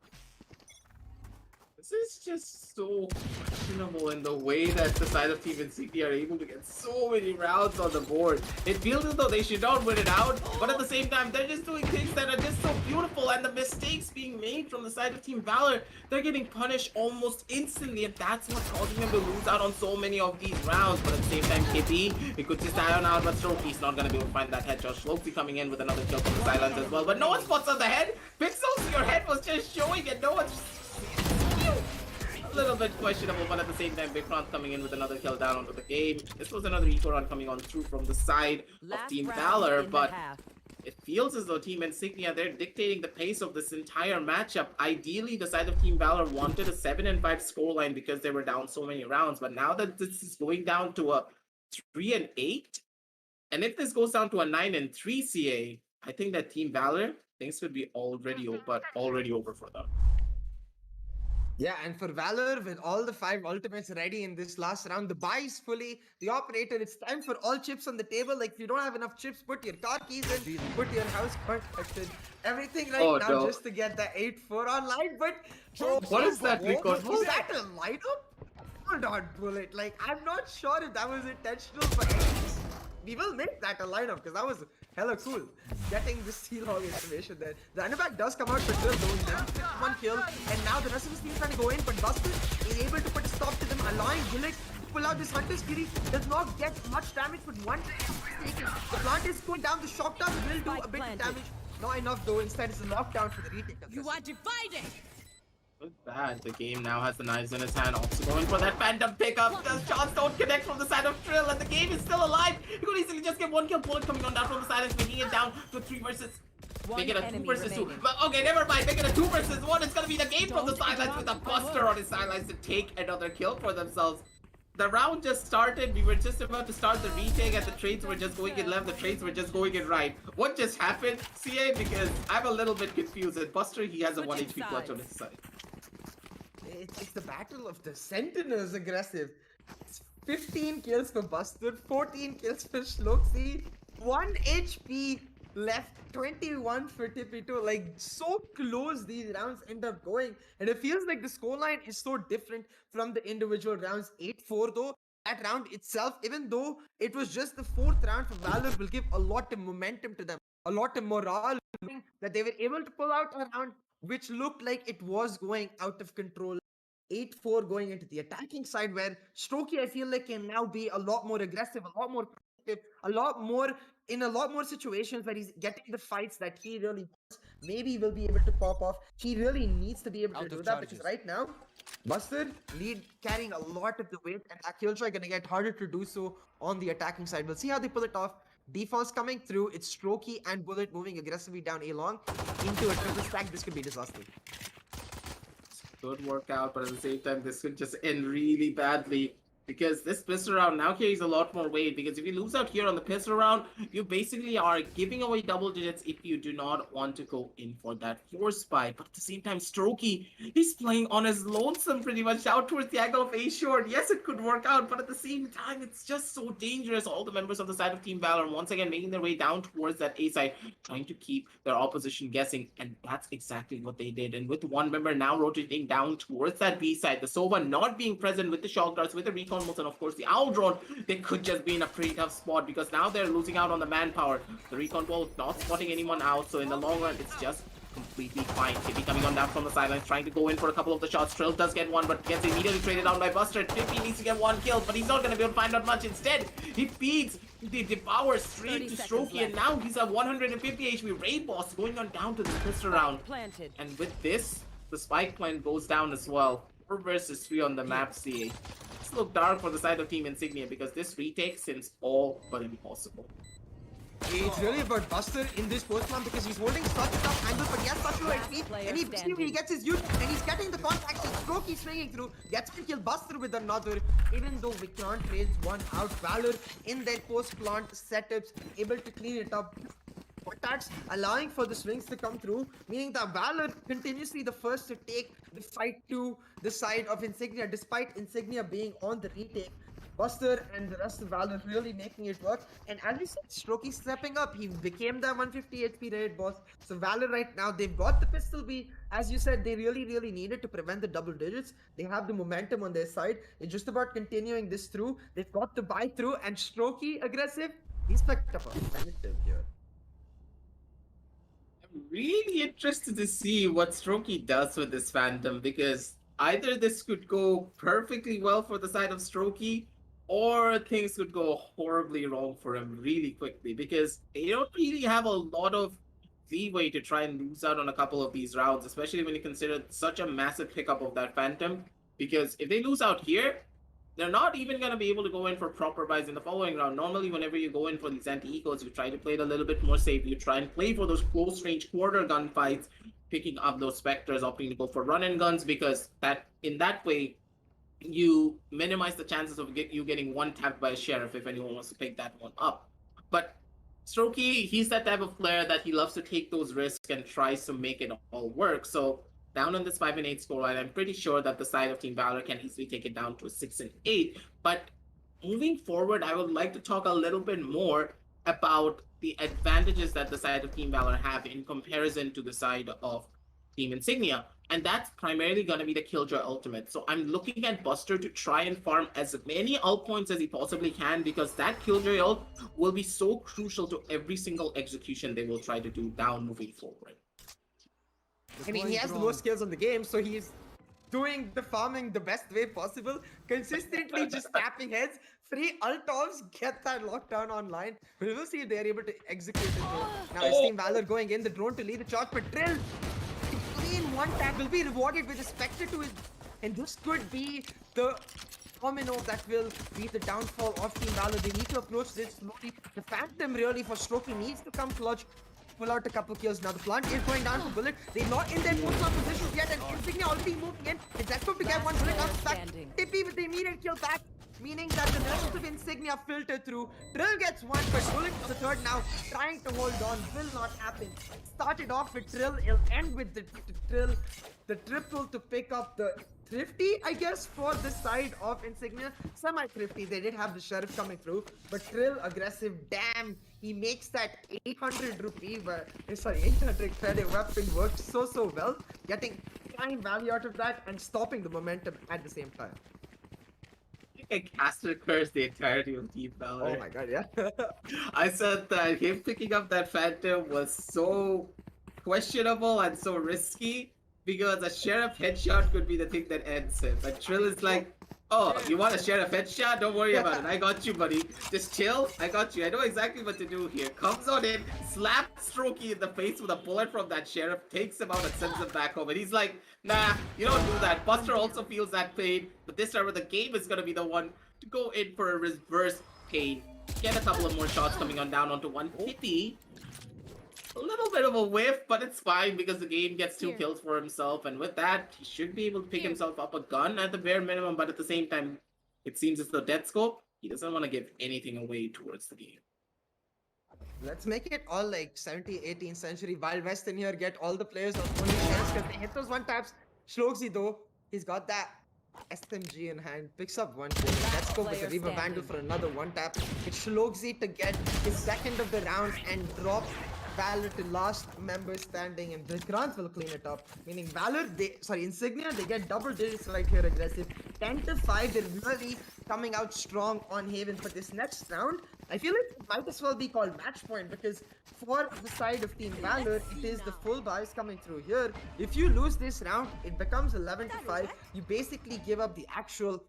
This is just so questionable in the way that the side of Team INSIGNIA are able to get so many rounds on the board. It feels as though they should not win it out, but at the same time, they're just doing things that are just so beautiful, and the mistakes being made from the side of Team VALOR, they're getting punished almost instantly, and that's what's causing them to lose out on so many of these rounds. But at the same time, KP, we could just iron out, but Strokey's not going to be able to find that headshot. Schloxy coming in with another kill from the sidelines as well, but no one spots on the head. Pixels, your head was just showing, and no one's a little bit questionable, but at the same time, Big France coming in with another kill down onto the game. This was another eco run coming on through from the side of Team VALOR, but it feels as though Team INSIGNIA, they're dictating the pace of this entire matchup. Ideally, the side of Team VALOR wanted a 7-5 scoreline because they were down so many rounds, but now that this is going down to a 3-8, and if this goes down to a 9-3 CA, I think that Team VALOR, things could be already over for them. Yeah, and for VALOR, with all the 5 ultimates ready in this last round, the buy is fully, the operator, it's time for all chips on the table. Like, if you don't have enough chips, put your car keys in, put your house contacted, everything right now just to get the 8-4 online. But what is that record? Is that a lineup? Hold on, Bullet. Like, I'm not sure if that was intentional, but we will make that a lineup because that was hella cool. Getting the Steel Hog information there. The underback does come out for Trill, though. One kill, and now the rest of his team trying to go in, but Buster is able to put a stop to them, allowing Bullet to pull out this Hunter's Fury. Does not get much damage, but one taken. The plant is going down. The shock down will do a bit of damage. Not enough, though. Instead, it's a lockdown for the retake. You are divided. With that, the game now has the knives in his hand, also going for that phantom pickup. The shots don't connect from the side of Trill, and the game is still alive. You could easily just get one kill. Bullet coming on down from the side and making it down to 3 versus. Make it a 2 versus 2. But okay, never mind. Make it a 2 versus 1. It's gonna be the game from the sidelines with a Buster on his sidelines to take another kill for themselves. The round just started. We were just about to start the retake, and the trades were just going in left. The trades were just going in right. What just happened, CA? Because I'm a little bit confused. And Buster, he has a 1 HP clutch on his side. It's the battle of the Sentinels aggressive. It's 15 kills for Buster, 14 kills for Schloxy, 1 HP left, 21 for Tippy too. Like, so close these rounds end up going. And it feels like the scoreline is so different from the individual rounds. 8-4 though. That round itself, even though it was just the 4th round for VALOR, will give a lot of momentum to them. A lot of morale that they were able to pull out a round which looked like it was going out of control. 8-4 going into the attacking side, where Strokey, I feel like, can now be a lot more aggressive, a lot more productive, in a lot more situations where he's getting the fights that he really wants. Maybe he will be able to pop off. He really needs to be able to do that, because right now, Buster carrying a lot of the weight, and that kill try gonna get harder to do so on the attacking side. We'll see how they pull it off. Defense coming through. It's Strokey and Bullet moving aggressively down A long into a triple stack. This could be disaster. Good workout, but at the same time, this could just end really badly because this pistol round now carries a lot more weight. Because if you lose out here on the pistol round, you basically are giving away double digits if you do not want to go in for that force spy. But at the same time, Strokey is playing on his lonesome pretty much out towards the angle of A short. Yes, it could work out, but at the same time, it's just so dangerous. All the members of the side of Team Valor once again making their way down towards that A side, trying to keep their opposition guessing, and that's exactly what they did. And with one member now rotating down towards that B side, the Sova not being present with the shock darts, with the recon molds, and of course the owl drone, they could just be in a pretty tough spot because now they're losing out on the manpower. The recon bolt not spotting anyone out, so in the long run, it's just completely fine. Tippy coming on down from the sidelines, trying to go in for a couple of the shots. Trill does get one, but gets immediately traded down by Buster. Tippy needs to get one kill, but he's not going to be able to find out much. Instead, he feeds the devour straight to Strokey, and now he's at 150 HP. Raid Boss going on down to the pistol round. Planted. And with this, the spike plan goes down as well. 4 versus 3 on the map, CA. It's look dark for the side of Team Insignia because this retake seems all but impossible. It's really about Buster in this post round because he's holding such a tough angle, but he has such low HP, and he gets his use, and he's getting the contacts, and Strokey swinging through, gets to kill Buster with another, even though Vikrant trades one out. Valor in their post-plant setups, able to clean it up. Attacks, allowing for the swings to come through, meaning that Valor continuously the first to take the fight to the side of Insignia, despite Insignia being on the retake. Buster and the rest of Valor really making it work. And as we said, Strokey stepping up. He became the 150 HP raid boss. So Valor right now, they've got the pistol B. As you said, they really needed to prevent the double digits. They have the momentum on their side. It's just about continuing this through. They've got the buy through, and Strokey aggressive. He's picked up a phantom here. I'm really interested to see what Strokey does with this Phantom because either this could go perfectly well for the side of Strokey, or things could go horribly wrong for him really quickly because they don't really have a lot of leeway to try and lose out on a couple of these rounds, especially when you consider such a massive pickup of that Phantom. Because if they lose out here, they're not even going to be able to go in for proper buys in the following round. Normally, whenever you go in for these anti-ecos, you try to play it a little bit more safe. You try and play for those close-range quarter gun fights, picking up those Spectres, opting to go for run-and guns, because that in that way, you minimize the chances of you getting one tapped by a sheriff if anyone wants to pick that one up. But Strokey, he's that type of player that he loves to take those risks and tries to make it all work. So down on this 5-8 scoreline, I'm pretty sure that the side of Team Valor can easily take it down to a 6-8. But moving forward, I would like to talk a little bit more about the advantages that the side of Team Valor have in comparison to the side of Team Insignia. And that's primarily going to be the Killjoy ultimate. So I'm looking at Buster to try and farm as many ult points as he possibly can, because that Killjoy ult will be so crucial to every single execution they will try to do down moving forward. I mean, he has the most skills on the game, so he's doing the farming the best way possible, consistently just tapping heads. Free ult offs, get that lockdown online. We will see if they're able to execute it though. Now, it's Team Valor going in, the drone to lead the charge, but Drill, clean one tap, will be rewarded with a Spectre to his... And this could be the domino that will be the downfall of Team Valor. They need to approach this slowly. The Phantom really for Strokey needs to come clutch. Pull out a couple kills. Now the plant is going down for Bullet. They're not in their post positions yet, and Insignia already moving in. It's Echo to get one Bullet out back. Tippy with the immediate kill back, meaning that the rest of Insignia filter through. Drill gets one, but Bullet for the third now, trying to hold on. Will not happen. Started off with Drill. It'll end with the Drill. The triple to pick up the thrifty, I guess, for the side of Insignia. Semi-thrifty, they did have the sheriff coming through, but Trill aggressive, damn, he makes that 800 rupee, 800 credit weapon work so well, getting fine value out of that and stopping the momentum at the same time. I caster curse the entirety of Team Valor. Oh my god, yeah. I said that him picking up that Phantom was so questionable and so risky, because a sheriff headshot could be the thing that ends it. But Trill is like, oh, you want a sheriff headshot? Don't worry about it. I got you, buddy. Just chill. I got you. I know exactly what to do here. Comes on in, slaps Strokey in the face with a bullet from that sheriff, takes him out and sends him back home. And he's like, nah, you don't do that. Buster also feels that pain. But this time the game is going to be the one to go in for a reverse pain Get a couple of more shots coming on down onto one. Tippy. A little bit of a whiff, but it's fine because the game gets 2 kills for himself. And with that, he should be able to pick himself up a gun at the bare minimum. But at the same time, it seems as though Death Scope, he doesn't want to give anything away towards the game. Let's make it all like 17th, 18th century Wild West in here. Get all the players on only chance because they hit those one taps. Shlogsy though, he's got that SMG in hand, picks up one kill. Let's go with the Reaver Vandal for another one tap. It's Shlogsy to get his second of the round and drop Valor to last member standing, and the Grants will clean it up. Meaning Valor, Insignia, they get double digits right here aggressive. 10-5, they're really coming out strong on Haven for this next round. I feel like it might as well be called match point because for the side of Team Valor, it is the full buys coming through here. If you lose this round, it becomes 11-5. You basically give up the actual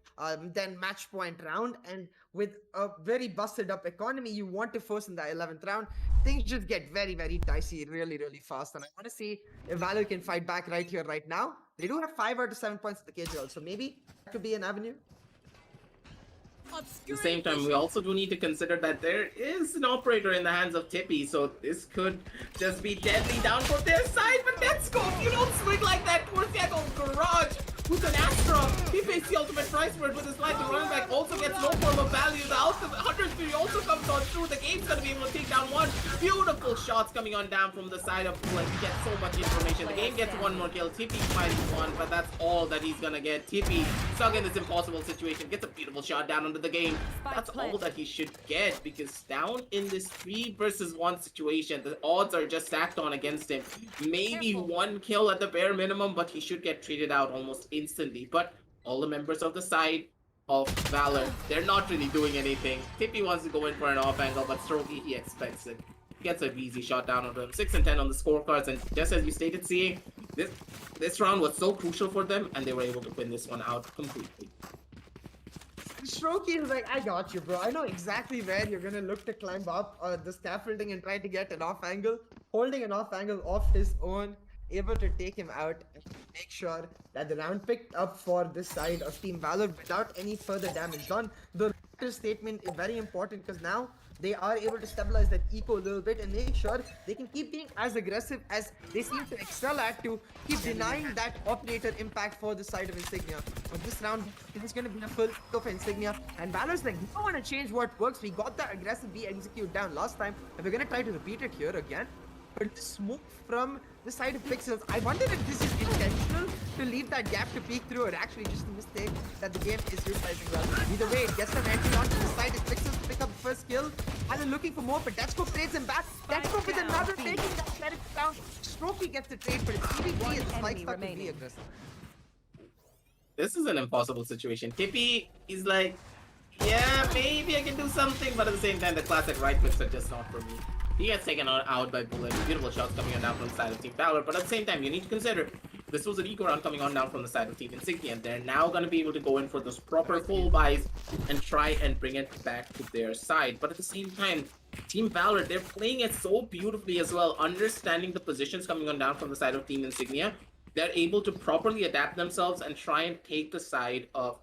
then match point round, and with a very busted up economy, you want to force in the 11th round. Things just get very, very dicey really, really fast, and I want to see if Valor can fight back right here, right now. They do have 5 out of 7 points at the KGL, so maybe that could be an avenue. At the same time, we also do need to consider that there is an operator in the hands of Tippy, so this could just be deadly down for their side. But let's go! You don't swing like that towards the Echo Garage with an Astra. He pays the ultimate price for it with his life. The running back also gets no form of value. The 100 Fury also comes on through. The game's gonna be able to take down one. Beautiful shots coming on down from the side of Bullet. He gets so much information. The game gets one more kill. Tippy finds one, but that's all that he's gonna get. Tippy stuck in this impossible situation. Gets a beautiful shot down onto the game. That's all that he should get, because down in this 3 versus 1 situation, the odds are just stacked on against him. Maybe one kill at the bare minimum, but he should get traded out almost instantly. But all the members of the side of Valor, they're not really doing anything. Tippy wants to go in for an off angle, but Strogi, he expects it. He gets an easy shot down onto him. 6 and 10 on the scorecards, and just as you stated, CA, this round was so crucial for them, and they were able to win this one out completely. Strokey is like, I got you, bro. I know exactly where you're gonna look to climb up the scaffolding and try to get an off angle. Holding an off angle off his own, able to take him out and make sure that the round picked up for this side of Team Valor without any further damage done. The statement is very important because now they are able to stabilize that eco a little bit and make sure they can keep being as aggressive as they seem to excel at, to keep denying that operator impact for the side of Insignia. But this round, it is going to be a full of Insignia, and Valor's like, we don't want to change what works. We got that aggressive B execute down last time, and we're going to try to repeat it here again. But the smoke from the side of Pixels, I wonder if this is intentional to leave that gap to peek through, or actually just a mistake that the game is utilizing well. Either way, it gets an entry onto the side of Pixels to pick up the first kill, and then looking for more, but Deathscope trades him back. Deathscope with another, taking that sheriff down. Strokey gets the trade, but it's PvP and Spike stuck to be aggressive. This is an impossible situation. Tippy is like, yeah, maybe I can do something, but at the same time, the classic right clicks are just not for me. He gets taken out by Bullet. Beautiful shots coming on down from the side of Team Valor, but at the same time, you need to consider this was an eco round coming on down from the side of Team Insignia, and they're now going to be able to go in for those proper full buys and try and bring it back to their side. But at the same time, Team Valor, they're playing it so beautifully as well, understanding the positions coming on down from the side of Team Insignia. They're able to properly adapt themselves and try and take the side of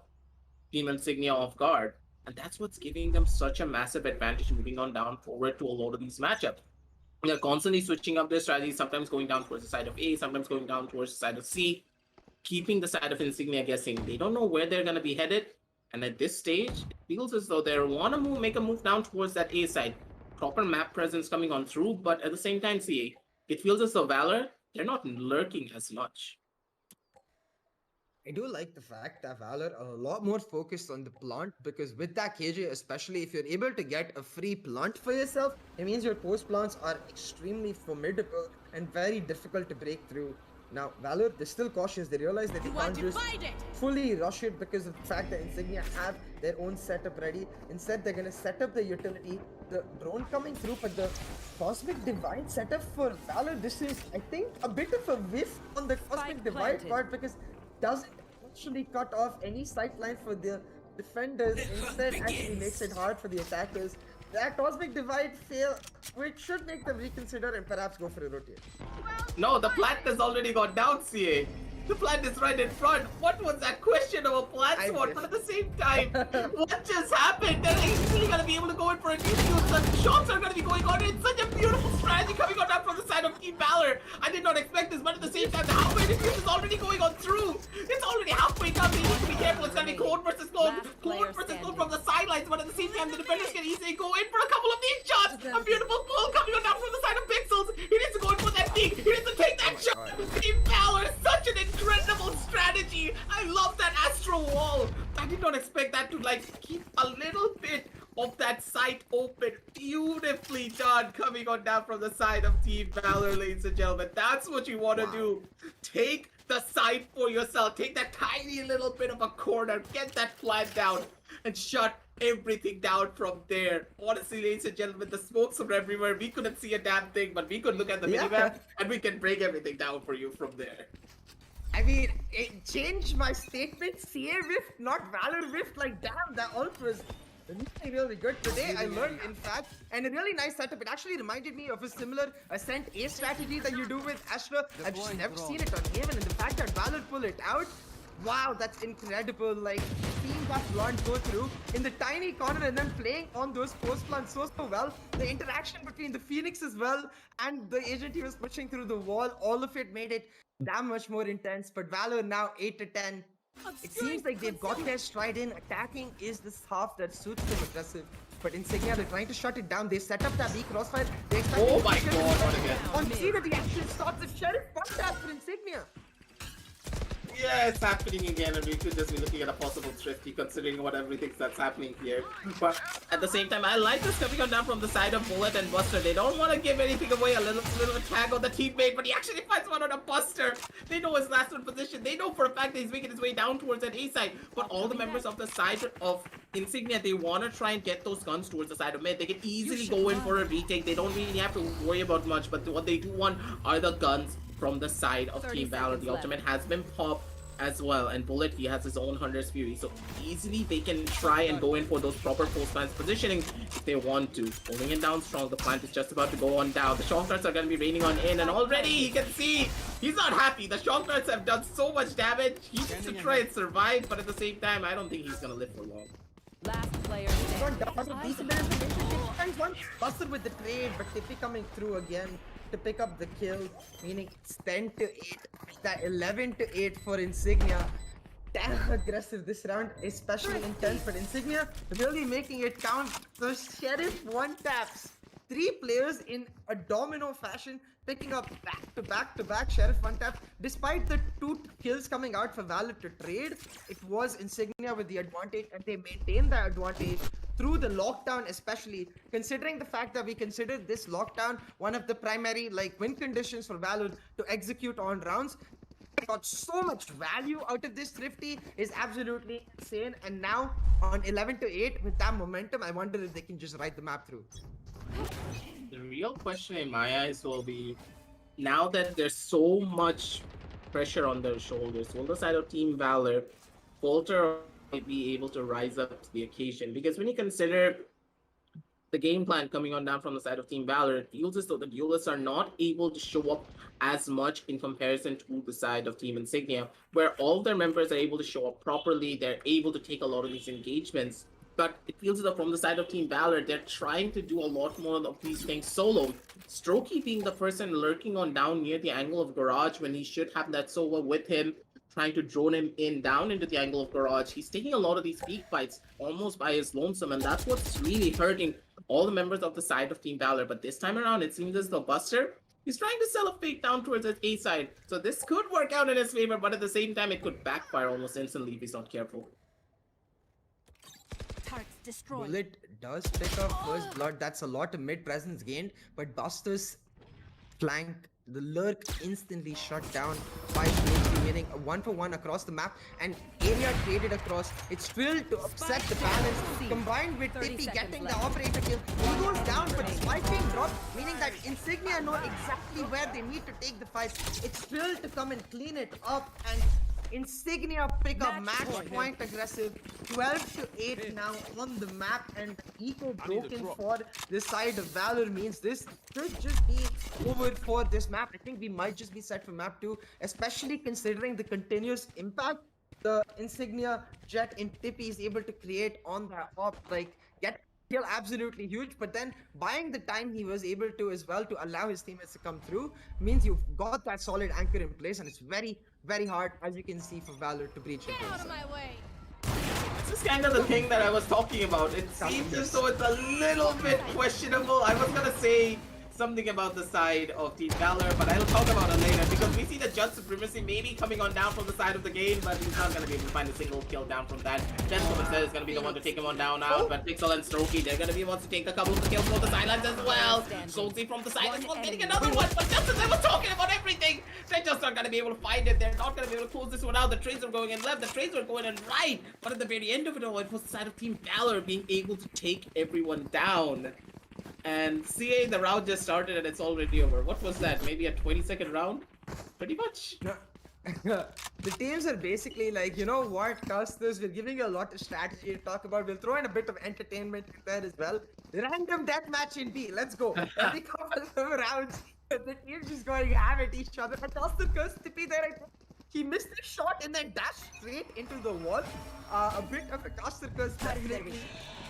Team Insignia off guard. And that's what's giving them such a massive advantage moving on down forward to a lot of these matchups. They're constantly switching up their strategies, sometimes going down towards the side of A, sometimes going down towards the side of C, keeping the side of Insignia guessing. They don't know where they're going to be headed. And at this stage, it feels as though they want to make a move down towards that A side. Proper map presence coming on through, but at the same time, CA, it feels as though Valor, they're not lurking as much. I do like the fact that Valor are a lot more focused on the plant, because with that KJ, especially if you're able to get a free plant for yourself, it means your post plants are extremely formidable and very difficult to break through. Now, Valor, they're still cautious. They realize that they can't just fully rush it because of the fact that Insignia have their own setup ready. Instead, they're going to set up the utility, the drone coming through, but the Cosmic Divide setup for Valor, this is, I think, a bit of a whiff on the Cosmic Divide part, because doesn't actually cut off any sight line for the defenders. Instead, actually makes it hard for the attackers. That Cosmic Divide fail, which should make them reconsider and perhaps go for a rotate. No, the plant has already got down, CA. The plant is right in front. What was that question of a plant I sword? guess. But at the same time, what just happened? They're actually gonna be able to go in for a defuse. The shots are gonna be going on. It's such a beautiful strategy coming on down from the side of Team Valor. I did not expect this, but at the same time, the halfway defuse is already going on through. It's already halfway down. They need to be careful. It's gonna be code versus code. Code versus code from the sidelines, but at the same time, the defenders can easily go in for a couple of these shots. A beautiful pull coming on down from the side of Pixels. He needs to go in for that peek. He needs to take that shot. Team Valor, such an incredible strategy. I love that Astro Wall. I did not expect that to like keep a little bit of that site open. Beautifully done coming on down from the side of Team Valor, ladies and gentlemen. That's what you want to do. Take the site for yourself. Take that tiny little bit of a corner. Get that plant down and shut everything down from there. Honestly, ladies and gentlemen, the smokes were everywhere. We couldn't see a damn thing, but we could look at the minimap and we can break everything down for you from there. I mean, it changed my statement. CA Rift, not Valor Rift. Like, damn, that ult was really, really good. Today, I learned, in fact, and a really nice setup. It actually reminded me of a similar Ascent A strategy that you do with Astra. I've just never seen it on Haven, and the fact that Valor pull it out, wow, that's incredible. Like, seeing that blonde go through in the tiny corner and then playing on those post plants so well. The interaction between the Phoenix as well and the agent he was pushing through the wall, all of it made it that much more intense. But Valor now 8 to 10. It seems like they've got their stride in. Attacking is this half that suits them aggressive. But Insignia, they're trying to shut it down. They set up that B crossfire. They expect Oh my god, not again. on C that the action starts. The Sheriff one tap for Insignia. Yeah, it's happening again, and we could just be looking at a possible thrifty considering what everything that's happening here. But at the same time, I like this coming on down from the side of Bullet and Buster. They don't want to give anything away, a little tag on the teammate, but he actually finds one on a Buster. They know his last one position. They know for a fact that he's making his way down towards that A side. But all the members of the side of Insignia, they want to try and get those guns towards the side of mid. They can easily go in for a retake. They don't really have to worry about much, but what they do want are the guns from the side of Team Valor. The ultimate has been popped as well, and Bullet, he has his own Hunter's Fury, so easily they can try and go in for those proper post plants positioning if they want to. Holding it down strong, the plant is just about to go on down. The shock darts are going to be raining on in, and already you can see he's not happy. The shock darts have done so much damage. He needs to try and survive, but at the same time, I don't think he's going to live for long. Last player Gone down. standing. Decent information. Takes one. Busted with the trade, but Tippy coming through again to pick up the kill, meaning it's 10 to 8. That 11 to 8 for Insignia. Damn aggressive this round, especially intense, but Insignia really making it count. The Sheriff one taps 3 players in a domino fashion, picking up back to back Sheriff one tap. Despite the 2 kills coming out for Valor to trade, it was Insignia with the advantage, and they maintained that advantage through the lockdown, especially considering the fact that we consider this lockdown one of the primary win conditions for Valor to execute on rounds. Got so much value out of this thrifty is absolutely insane, and now on 11 to 8 with that momentum, I wonder if they can just ride the map through. The real question in my eyes will be, now that there's so much pressure on their shoulders, will the side of Team Valor falter might be able to rise up to the occasion? Because when you consider the game plan coming on down from the side of Team Valor, it feels as though the duelists are not able to show up as much in comparison to the side of Team Insignia, where all their members are able to show up properly. They're able to take a lot of these engagements. But it feels as though from the side of Team Valor, they're trying to do a lot more of these things solo. Strokey being the person lurking on down near the angle of Garage when he should have that Sova with him, trying to drone him in down into the angle of Garage. He's taking a lot of these peak fights almost by his lonesome, and that's what's really hurting all the members of the side of Team Valor. But this time around, it seems as though Buster, he's trying to sell a fake down towards his A side. So this could work out in his favor, but at the same time, it could backfire almost instantly if he's not careful. Turrets destroyed. Bullet does pick up first blood. That's a lot of mid presence gained, but Buster's flank, the lurk instantly shut down by Strokey, meaning a 1-for-1 across the map, and area traded across. It's still to upset the balance, combined with Tippy getting the operator kill. He goes down, but spike being dropped, meaning that Insignia know exactly where they need to take the fight. It's still to come and clean it up, and Insignia pick up Match match point aggressive. 12-8 now on the map, and eco broken for this side of Valor means this could just be over for this map. I think we might just be set for map 2, especially considering the continuous impact the Insignia Jet in Tippy is able to create on that op. Like, get kill absolutely huge, but then buying the time he was able to as well to allow his teammates to come through means you've got that solid anchor in place, and it's very, very hard, as you can see, for Valor to breach into Out this of my way. This is kind of the thing that I was talking about. It seems as though it's a little bit questionable. I was gonna say something about the side of Team Valor, but I'll talk about it later because we see the Judge Supremacy maybe coming on down from the side of the game, but he's not gonna be able to find a single kill down from that. Gentleman said is gonna be the one to take him on down out, but Pixel and Strokey, they're gonna be the ones to take a couple of the kills from the sidelines as well. Solzy from the sidelines was getting another one, but just as I was talking about everything, they're just not gonna be able to find it. They're not gonna be able to close this one out. The trades are going in left, the trades are going in right, but at the very end of it all, it was the side of Team Valor being able to take everyone down. And CA, the round just started and it's already over. What was that? Maybe a 20-second round? Pretty much. The teams are basically like, you know what, Custos, we're giving you a lot of strategy to talk about. We'll throw in a bit of entertainment in there as well. Random deathmatch in B. Let's go. Every couple of rounds, the teams just going to have at each other. And Custos, Tippy there, I think he missed the shot and then dashed straight into the wall. A bit of a Custos definitely.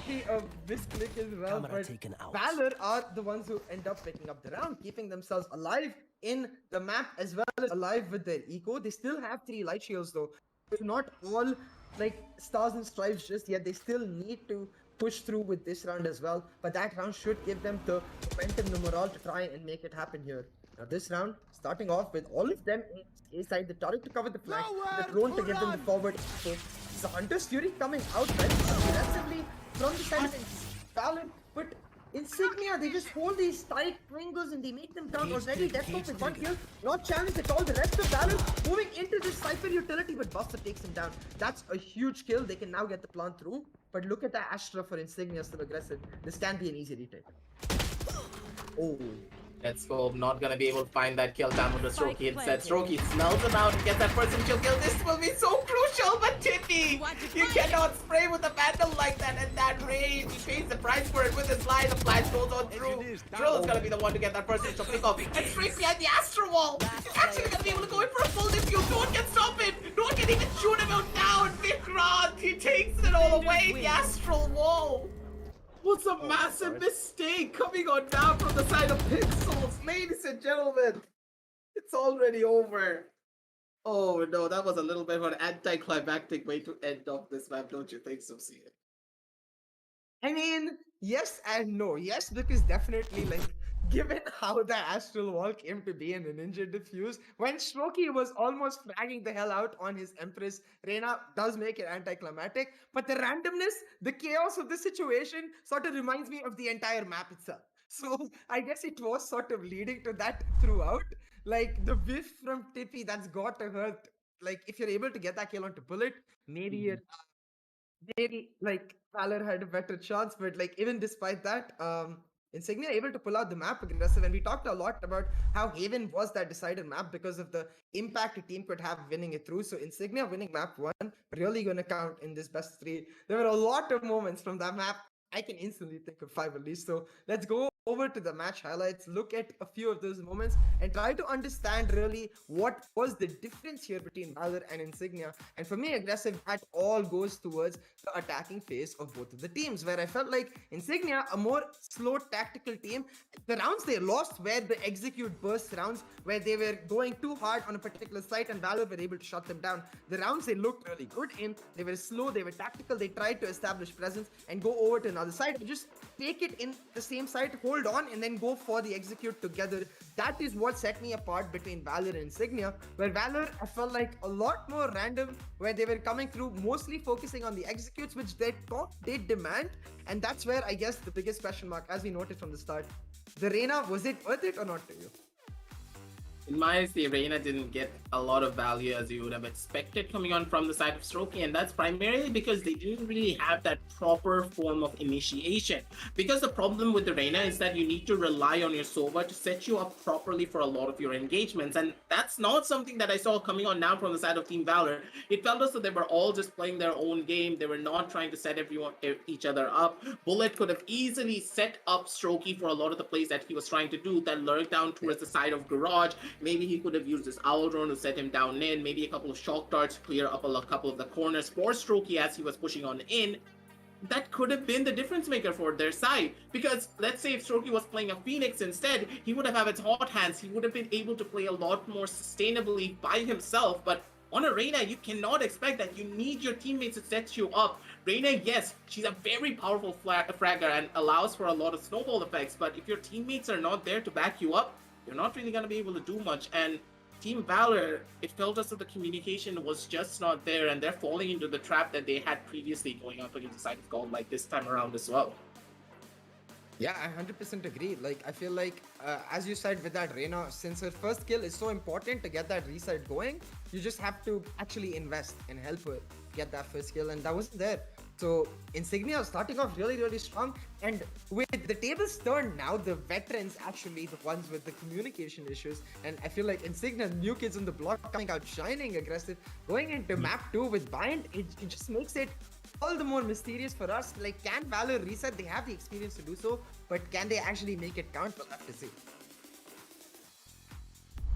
A misclick as well, but Valor are the ones who end up picking up the round, keeping themselves alive in the map as well as alive with their eco. They still have 3 light shields though. It's not all like stars and stripes just yet. They still need to push through with this round as well, but that round should give them the momentum, the morale to try and make it happen here. Now this round, starting off with all of them inside the turret to cover the flank, the drone to give them the forward. So the Hunter's Fury coming out very aggressively from the side of Valor, but Insignia, they just hold these tight triangles and they make them count. Already Deathstroke with 1 kill, not challenged at all. The rest of Valor moving into this Cypher utility, but Buster takes him down. That's a huge kill. They can now get the plant through, but look at the Astra for Insignia, still aggressive. This can be an easy retake. Oh. Let's go. Not gonna be able to find that kill down with the Strokey instead. Strokey smells him out and gets that first initial kill. This will be so crucial, but Tippy, you cannot spray with a Vandal like that at that range. He pays the price for it with his line. The flash goes on through. Drill is gonna be the one to get that first initial pick off. And straight behind the Astro Wall. He's actually gonna be able to go in for a full defuse. No one can stop him. No one can even shoot him out down. Vikram, he takes it all away. The Astral Wall was a massive mistake coming on down from the side of Pixels. Ladies and gentlemen, it's already over. Oh no, that was a little bit of an anticlimactic way to end off this map, don't you think so, CA? I mean, yes and no. Yes, because definitely, like, given how the Astral Wall came to be in a Ninja Diffuse, when Strokey was almost fragging the hell out on his Empress, Reyna does make it anticlimactic, but the randomness, the chaos of the situation sort of reminds me of the entire map itself. So I guess it was sort of leading to that throughout. Like, the whiff from Tippy, that's got to hurt. Like, if you're able to get that kill onto Bullet, maybe like Valor had a better chance, but like even despite that, Insignia able to pull out the map aggressive, and we talked a lot about how Haven was that decided map because of the impact a team could have winning it through. So Insignia winning map 1 really gonna count in this best 3. There were a lot of moments from that map. I can instantly think of 5 at least. So let's go over to the match highlights, look at a few of those moments, and try to understand really what was the difference here between Valor and Insignia. And for me, aggressive, that all goes towards the attacking phase of both of the teams, where I felt like Insignia, a more slow tactical team, the rounds they lost were the execute burst rounds, where they were going too hard on a particular site and Valor were able to shut them down. The rounds they looked really good in, they were slow, they were tactical, they tried to establish presence and go over to another side and just take it in the same side, hold on, and then go for the execute together. That is what set me apart between Valor and Insignia, where Valor, I felt like a lot more random, where they were coming through mostly focusing on the executes, which their top did demand, and that's where I guess the biggest question mark, as we noted from the start. The Reyna, was it worth it or not to you? In my eyes, the Reina didn't get a lot of value as you would have expected coming on from the side of Strokey, and that's primarily because they didn't really have that proper form of initiation. Because the problem with the Reina is that you need to rely on your Sova to set you up properly for a lot of your engagements, and that's not something that I saw coming on now from the side of Team Valor. It felt as though they were all just playing their own game. They were not trying to set each other up. Bullet could have easily set up Strokey for a lot of the plays that he was trying to do, that lurk down towards the side of Garage. Maybe he could have used his owl drone to set him down in, maybe a couple of shock darts to clear up a couple of the corners for Strokey as he was pushing on in. That could have been the difference maker for their side. Because let's say if Strokey was playing a Phoenix instead, he would have his hot hands. He would have been able to play a lot more sustainably by himself. But on a Reina, you cannot expect that. You need your teammates to set you up. Reina, yes, she's a very powerful fragger and allows for a lot of snowball effects. But if your teammates are not there to back you up, you're not really going to be able to do much. And Team Valor, it felt as though the communication was just not there, and they're falling into the trap that they had previously going up against the side of Gold like this time around as well. Yeah, I 100% agree. Like, I feel like, as you said with that Reina, since her first kill is so important to get that reset going, you just have to actually invest and help her get that first kill, and that wasn't there. So Insignia is starting off really, really strong, and with the tables turned now, the veterans actually the ones with the communication issues, and I feel like Insignia, new kids on the block coming out shining, aggressive, going into map 2 with Bind, it just makes it all the more mysterious for us. Like, can Valor reset? They have the experience to do so, but can they actually make it count? We'll have to see.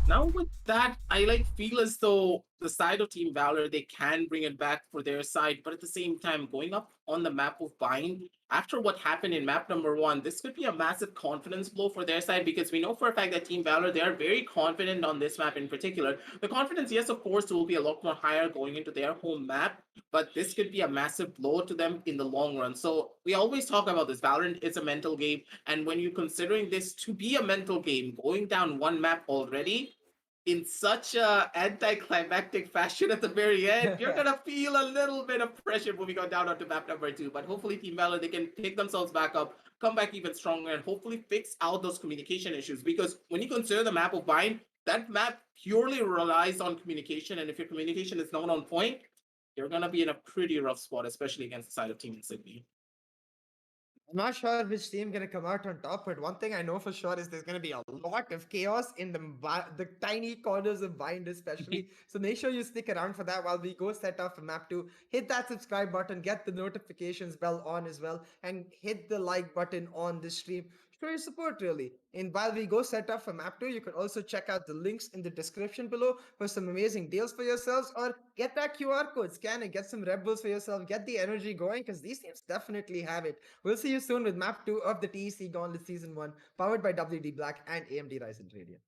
Now with that, I feel as though the side of Team Valor, they can bring it back for their side, but at the same time, going up on the map of Bind, after what happened in map number 1, this could be a massive confidence blow for their side, because we know for a fact that Team Valor, they are very confident on this map in particular. The confidence, yes, of course, will be a lot more higher going into their home map, but this could be a massive blow to them in the long run. So we always talk about this. Valorant is a mental game, and when you're considering this to be a mental game, going down one map already, in such a anticlimactic fashion at the very end, you're gonna feel a little bit of pressure moving on down onto map number 2. But hopefully Team Valor, they can pick themselves back up, come back even stronger, and hopefully fix out those communication issues. Because when you consider the map of Bind, that map purely relies on communication, and if your communication is not on point, you're gonna be in a pretty rough spot, especially against the side of Team Insignia. I'm not sure which team gonna come out on top, but one thing I know for sure is there's gonna be a lot of chaos in the tiny corners of Bind, especially. So make sure you stick around for that while we go set off a map 2. Hit that subscribe button, get the notifications bell on as well, and hit the like button on the stream. Show your support really. And while we go set up for map 2, you can also check out the links in the description below for some amazing deals for yourselves, or get that QR code, scan it, get some Red Bulls for yourself, get the energy going, because these teams definitely have it. We'll see you soon with map 2 of the TEC Gauntlet Season 1, powered by WD Black and AMD Ryzen Radeon.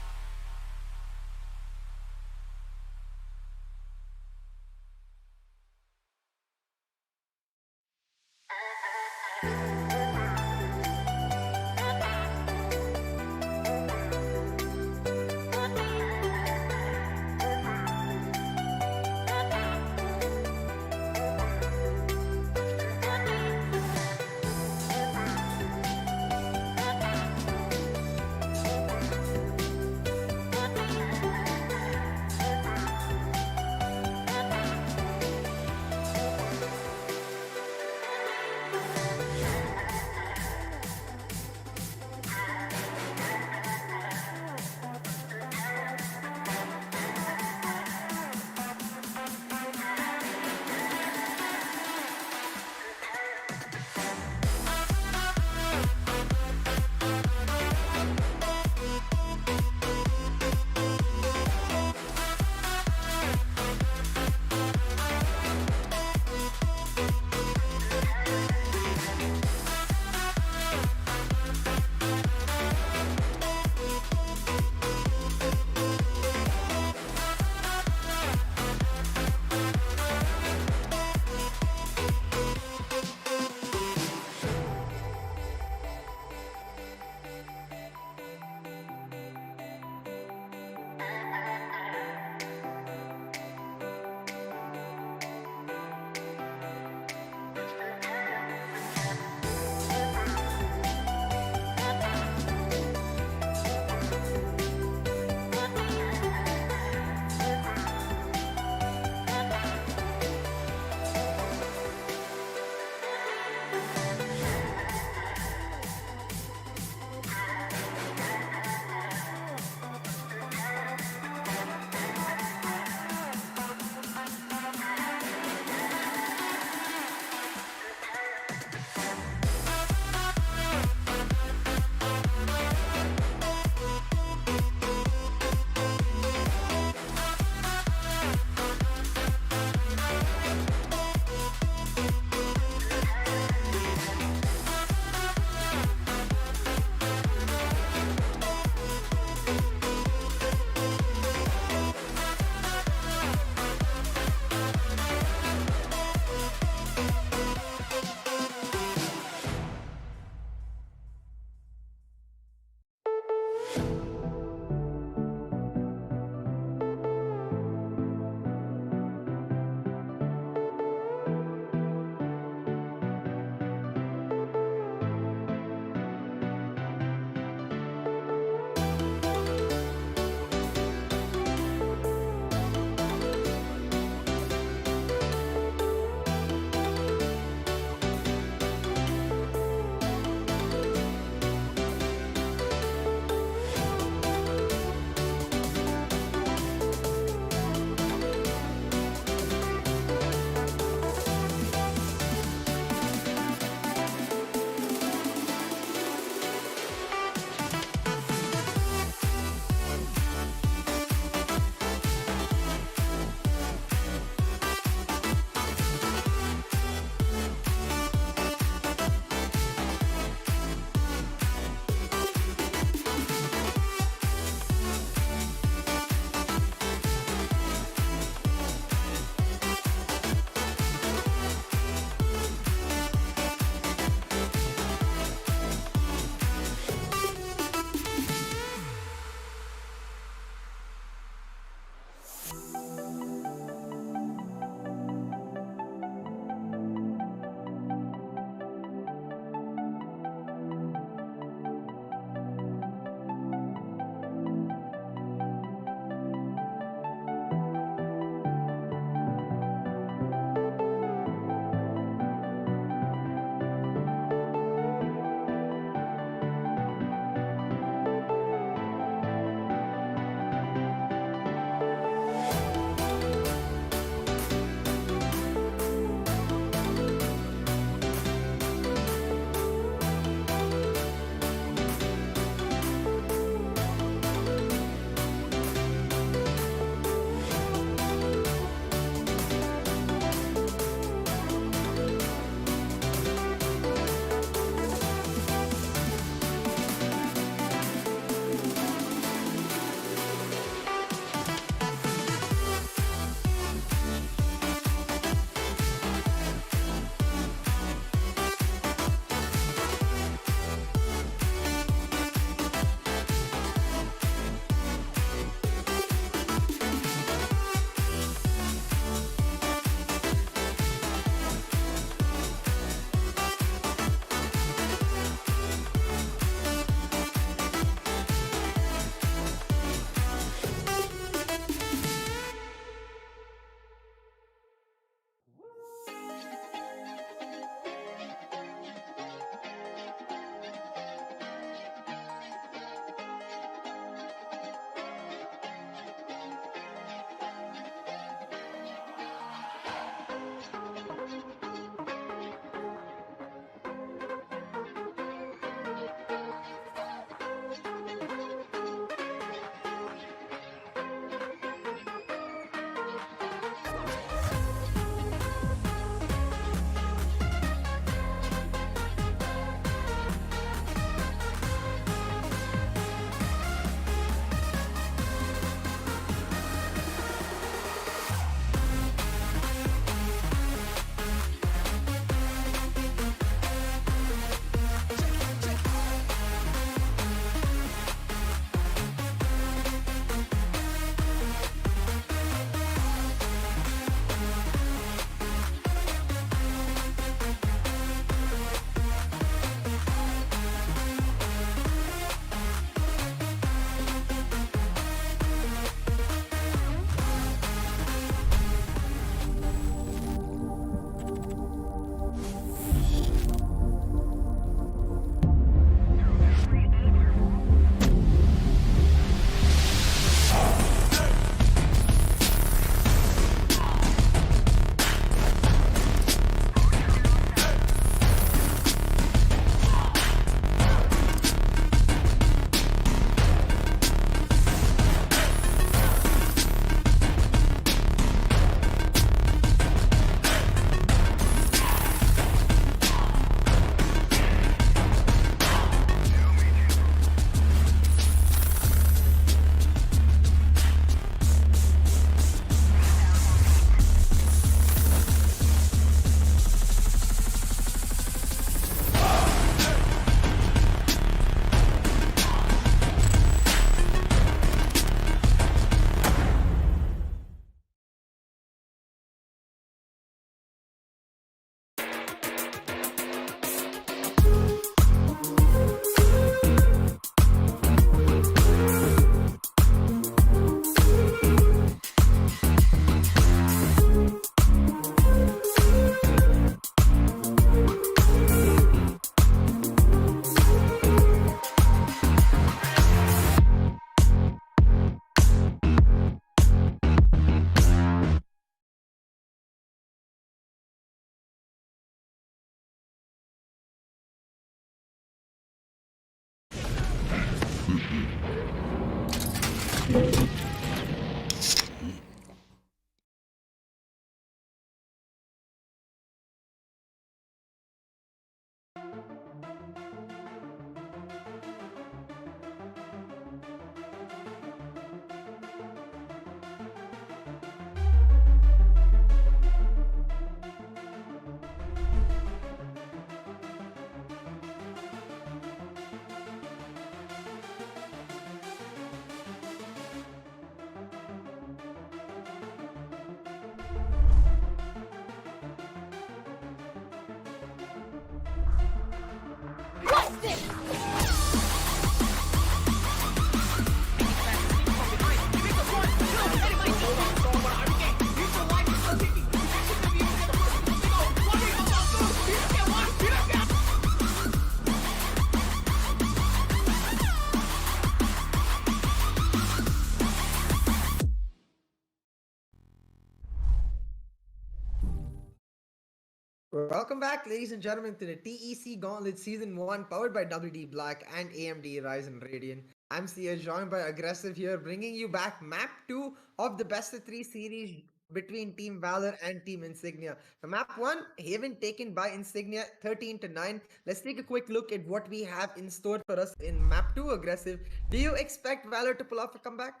Welcome back, ladies and gentlemen, to the TEC Gauntlet Season 1, powered by WD Black and AMD Ryzen Radeon. I'm Sia, joined by Aggressive here, bringing you back Map 2 of the Best of 3 series between Team Valor and Team Insignia. For Map 1, Haven taken by Insignia 13 to 9. Let's take a quick look at what we have in store for us in Map 2, Aggressive. Do you expect Valor to pull off a comeback?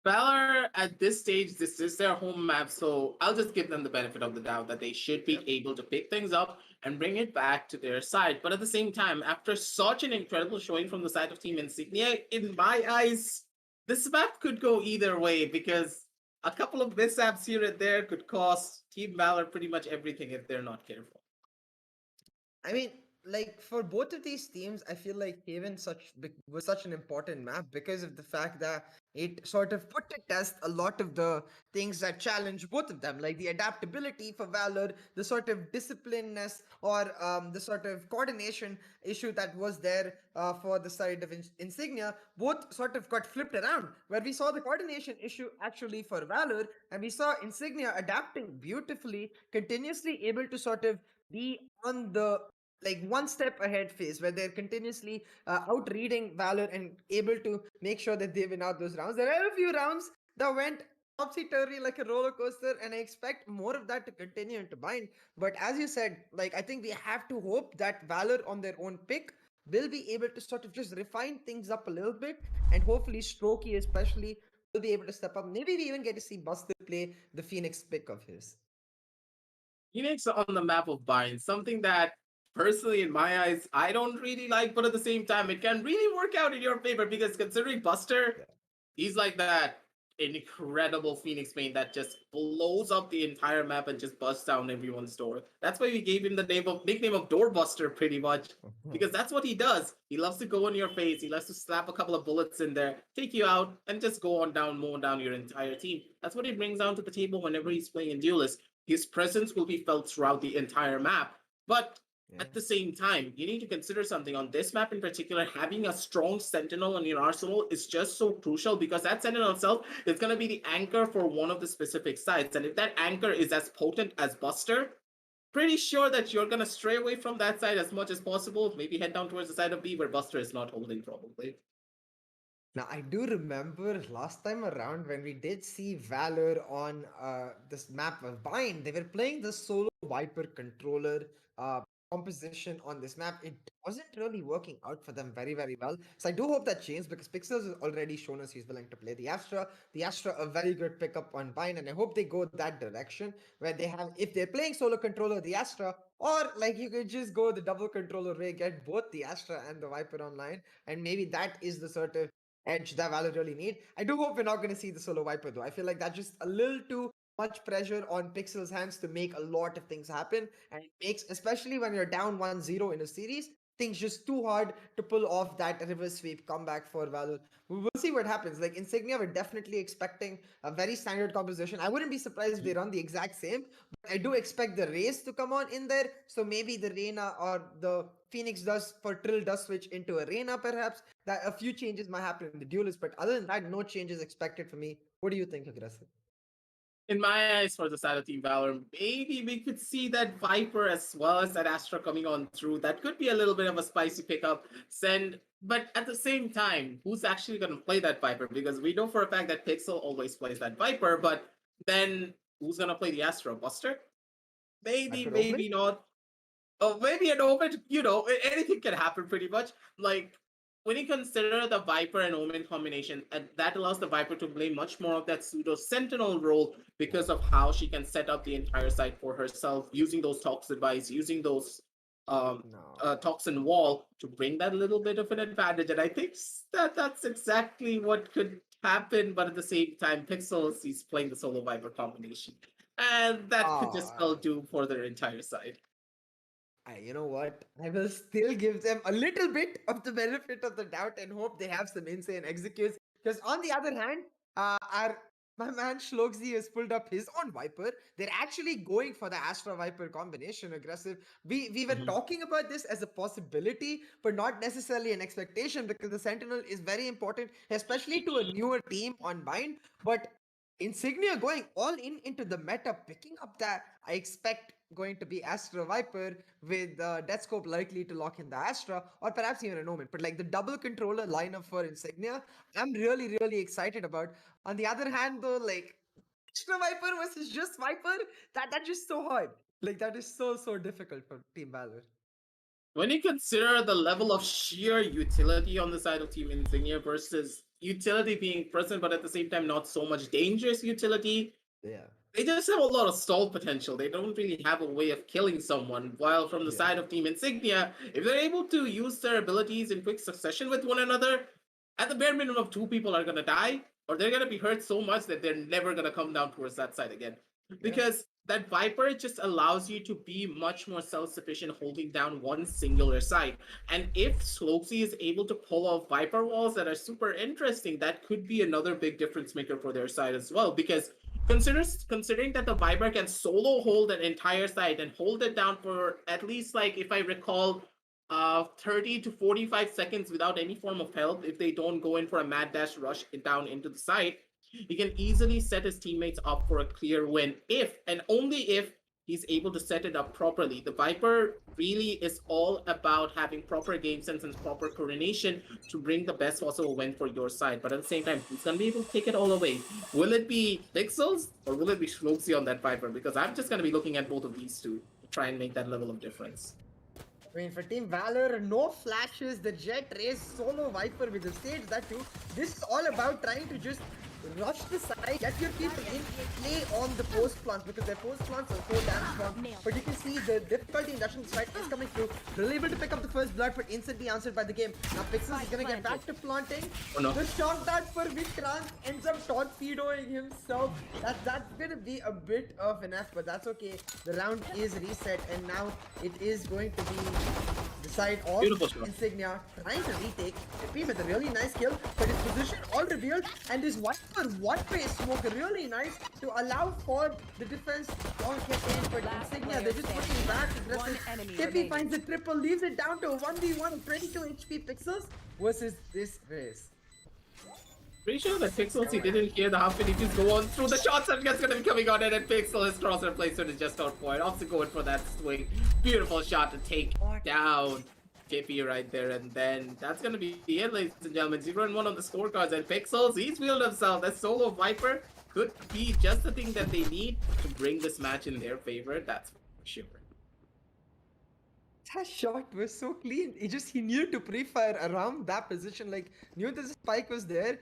Valor at this stage, this is their home map, so I'll just give them the benefit of the doubt that they should be able to pick things up and bring it back to their side. But at the same time, after such an incredible showing from the side of Team Insignia, in my eyes, this map could go either way because a couple of mishaps here and there could cost Team Valor pretty much everything if they're not careful. I mean, like for both of these teams, I feel like Haven was such an important map because of the fact that it sort of put to test a lot of the things that challenge both of them, like the adaptability for Valor, the sort of disciplineness or the sort of coordination issue that was there for the side of Insignia. Both sort of got flipped around, where we saw the coordination issue actually for Valor, and we saw Insignia adapting beautifully, continuously able to sort of be on the like one step ahead phase where they're continuously out reading Valor and able to make sure that they win out those rounds. There are a few rounds that went topsy-turvy like a roller coaster, and I expect more of that to continue into Bind. But as you said, like I think we have to hope that Valor on their own pick will be able to sort of just refine things up a little bit, and hopefully Strokey especially will be able to step up. Maybe we even get to see Buster play the Phoenix pick of his. Phoenix on the map of Bind, something that personally in my eyes I don't really like, but at the same time it can really work out in your favor because considering Buster, he's like that incredible Phoenix main that just blows up the entire map and just busts down everyone's door. That's why we gave him the nickname of Doorbuster pretty much. Because that's what he does. He loves to go in your face. He loves to slap a couple of bullets in there, take you out, and just go on down, mow down your entire team. That's what he brings down to the table whenever he's playing in Duelist. His presence will be felt throughout the entire map. But at the same time, you need to consider something on this map in particular. Having a strong sentinel in your arsenal is just so crucial because that sentinel itself is going to be the anchor for one of the specific sites. And if that anchor is as potent as Buster, pretty sure that you're going to stray away from that side as much as possible. Maybe head down towards the side of B where Buster is not holding, probably. Now, I do remember last time around when we did see Valor on this map of Bind, they were playing the solo Viper controller composition on this map. It wasn't really working out for them very, very well. So I do hope that changes because Pixels has already shown us he's willing to play the Astra. The Astra, a very good pickup on Bind, and I hope they go that direction where they have, if they're playing solo controller, the Astra, or like you could just go the double controller way, get both the Astra and the Viper online, and maybe that is the sort of edge that Valor really need. I do hope we're not going to see the solo Viper though. I feel like that's just a little too much pressure on Pixel's hands to make a lot of things happen. And it makes, especially when you're down 1-0 in a series, things just too hard to pull off that reverse sweep comeback for Valor. We will see what happens. Like Insignia, we're definitely expecting a very standard composition. I wouldn't be surprised if they run the exact same, but I do expect the race to come on in there. So maybe the Reyna or the Phoenix does for Trill does switch into a Reyna perhaps. That a few changes might happen in the duelist, but other than that, no changes expected for me. What do you think, Aggressive? In my eyes, for the side of Team Valor, maybe we could see that Viper as well as that Astra coming on through. That could be a little bit of a spicy pickup. Send, but at the same time, who's actually going to play that Viper? Because we know for a fact that Pixel always plays that Viper, but then who's going to play the Astra? Buster? Maybe, Viper maybe not. Oh, maybe an Omen, anything can happen pretty much. Like, when you consider the Viper and Omen combination, and that allows the Viper to play much more of that pseudo sentinel role because of how she can set up the entire site for herself, using those toxin device, using those No. toxin wall to bring that little bit of an advantage. And I think that's exactly what could happen, but at the same time, Pixels is playing the solo Viper combination. And that could just spell doom for their entire side. You know what? I will still give them a little bit of the benefit of the doubt and hope they have some insane executes. Because on the other hand, our my man Shloxy has pulled up his own Viper. They're actually going for the Astra Viper combination aggressive. We were talking about this as a possibility, but not necessarily an expectation because the Sentinel is very important, especially to a newer team on Bind. But Insignia going all in into the meta, picking up that I expect going to be Astra Viper with Deathscope likely to lock in the Astra or perhaps even an Omen. But like the double controller lineup for Insignia, I'm really excited about. On the other hand, though, like Astra Viper versus just Viper, that's just so hard. Like that is so difficult for Team Valor. When you consider the level of sheer utility on the side of Team Insignia versus utility being present, but at the same time not so much dangerous utility, Yeah. they just have a lot of stall potential. They don't really have a way of killing someone. While from the Yeah. side of Team Insignia, if they're able to use their abilities in quick succession with one another, at the bare minimum, two people are going to die, or they're going to be hurt so much that they're never going to come down towards that side again. Because that Viper just allows you to be much more self-sufficient holding down one singular side. And if Sloxy is able to pull off Viper walls that are super interesting, that could be another big difference maker for their side as well. Because considering that the Viper can solo hold an entire site and hold it down for at least, like, if I recall, 30 to 45 seconds without any form of help, if they don't go in for a mad dash rush down into the site, he can easily set his teammates up for a clear win if and only if he's able to set it up properly. The Viper really is all about having proper game sense and proper coordination to bring the best possible win for your side. But at the same time, who's going to be able to take it all away? Will it be Pixels or will it be Shloxy on that Viper? Because I'm just going to be looking at both of these two to try and make that level of difference. I mean, for Team Valor, no flashes, the Jet Race, solo Viper with the stage, that too. This is all about trying to just rush the side, get your people in, play on the post plants because their post plants are so damn strong. But you can see the difficulty in rushing the side is coming through. Really able to pick up the first blood, but instantly answered by the game. Now Pixel is gonna get back to planting. Oh, no. The shot that for Vikrant ends up torpedoing himself. That's gonna be a bit of an F, but that's okay. The round is reset, and now it is going to be the side of Insignia trying to retake. Epi with a really nice kill, but his position all revealed, and his Viper one-way smoke really nice to allow for the defense on campaign. But Insignia, they're just pushing back aggressive. Epi finds the triple, leaves it down to a 1v1, 22 HP Pixels versus this race. Pretty sure that Pixels, he didn't hear the half just go on through the shots and just gonna be coming on in, and Pixel, his crosshair placement is just on point. Also going for that swing. Beautiful shot to take down KP right there, and then that's gonna be it, ladies and gentlemen. 0-1 on the scorecards, and Pixels, he's wheeled himself. That solo Viper could be just the thing that they need to bring this match in their favor, that's for sure. That shot was so clean. He knew to pre-fire around that position, like knew the spike was there.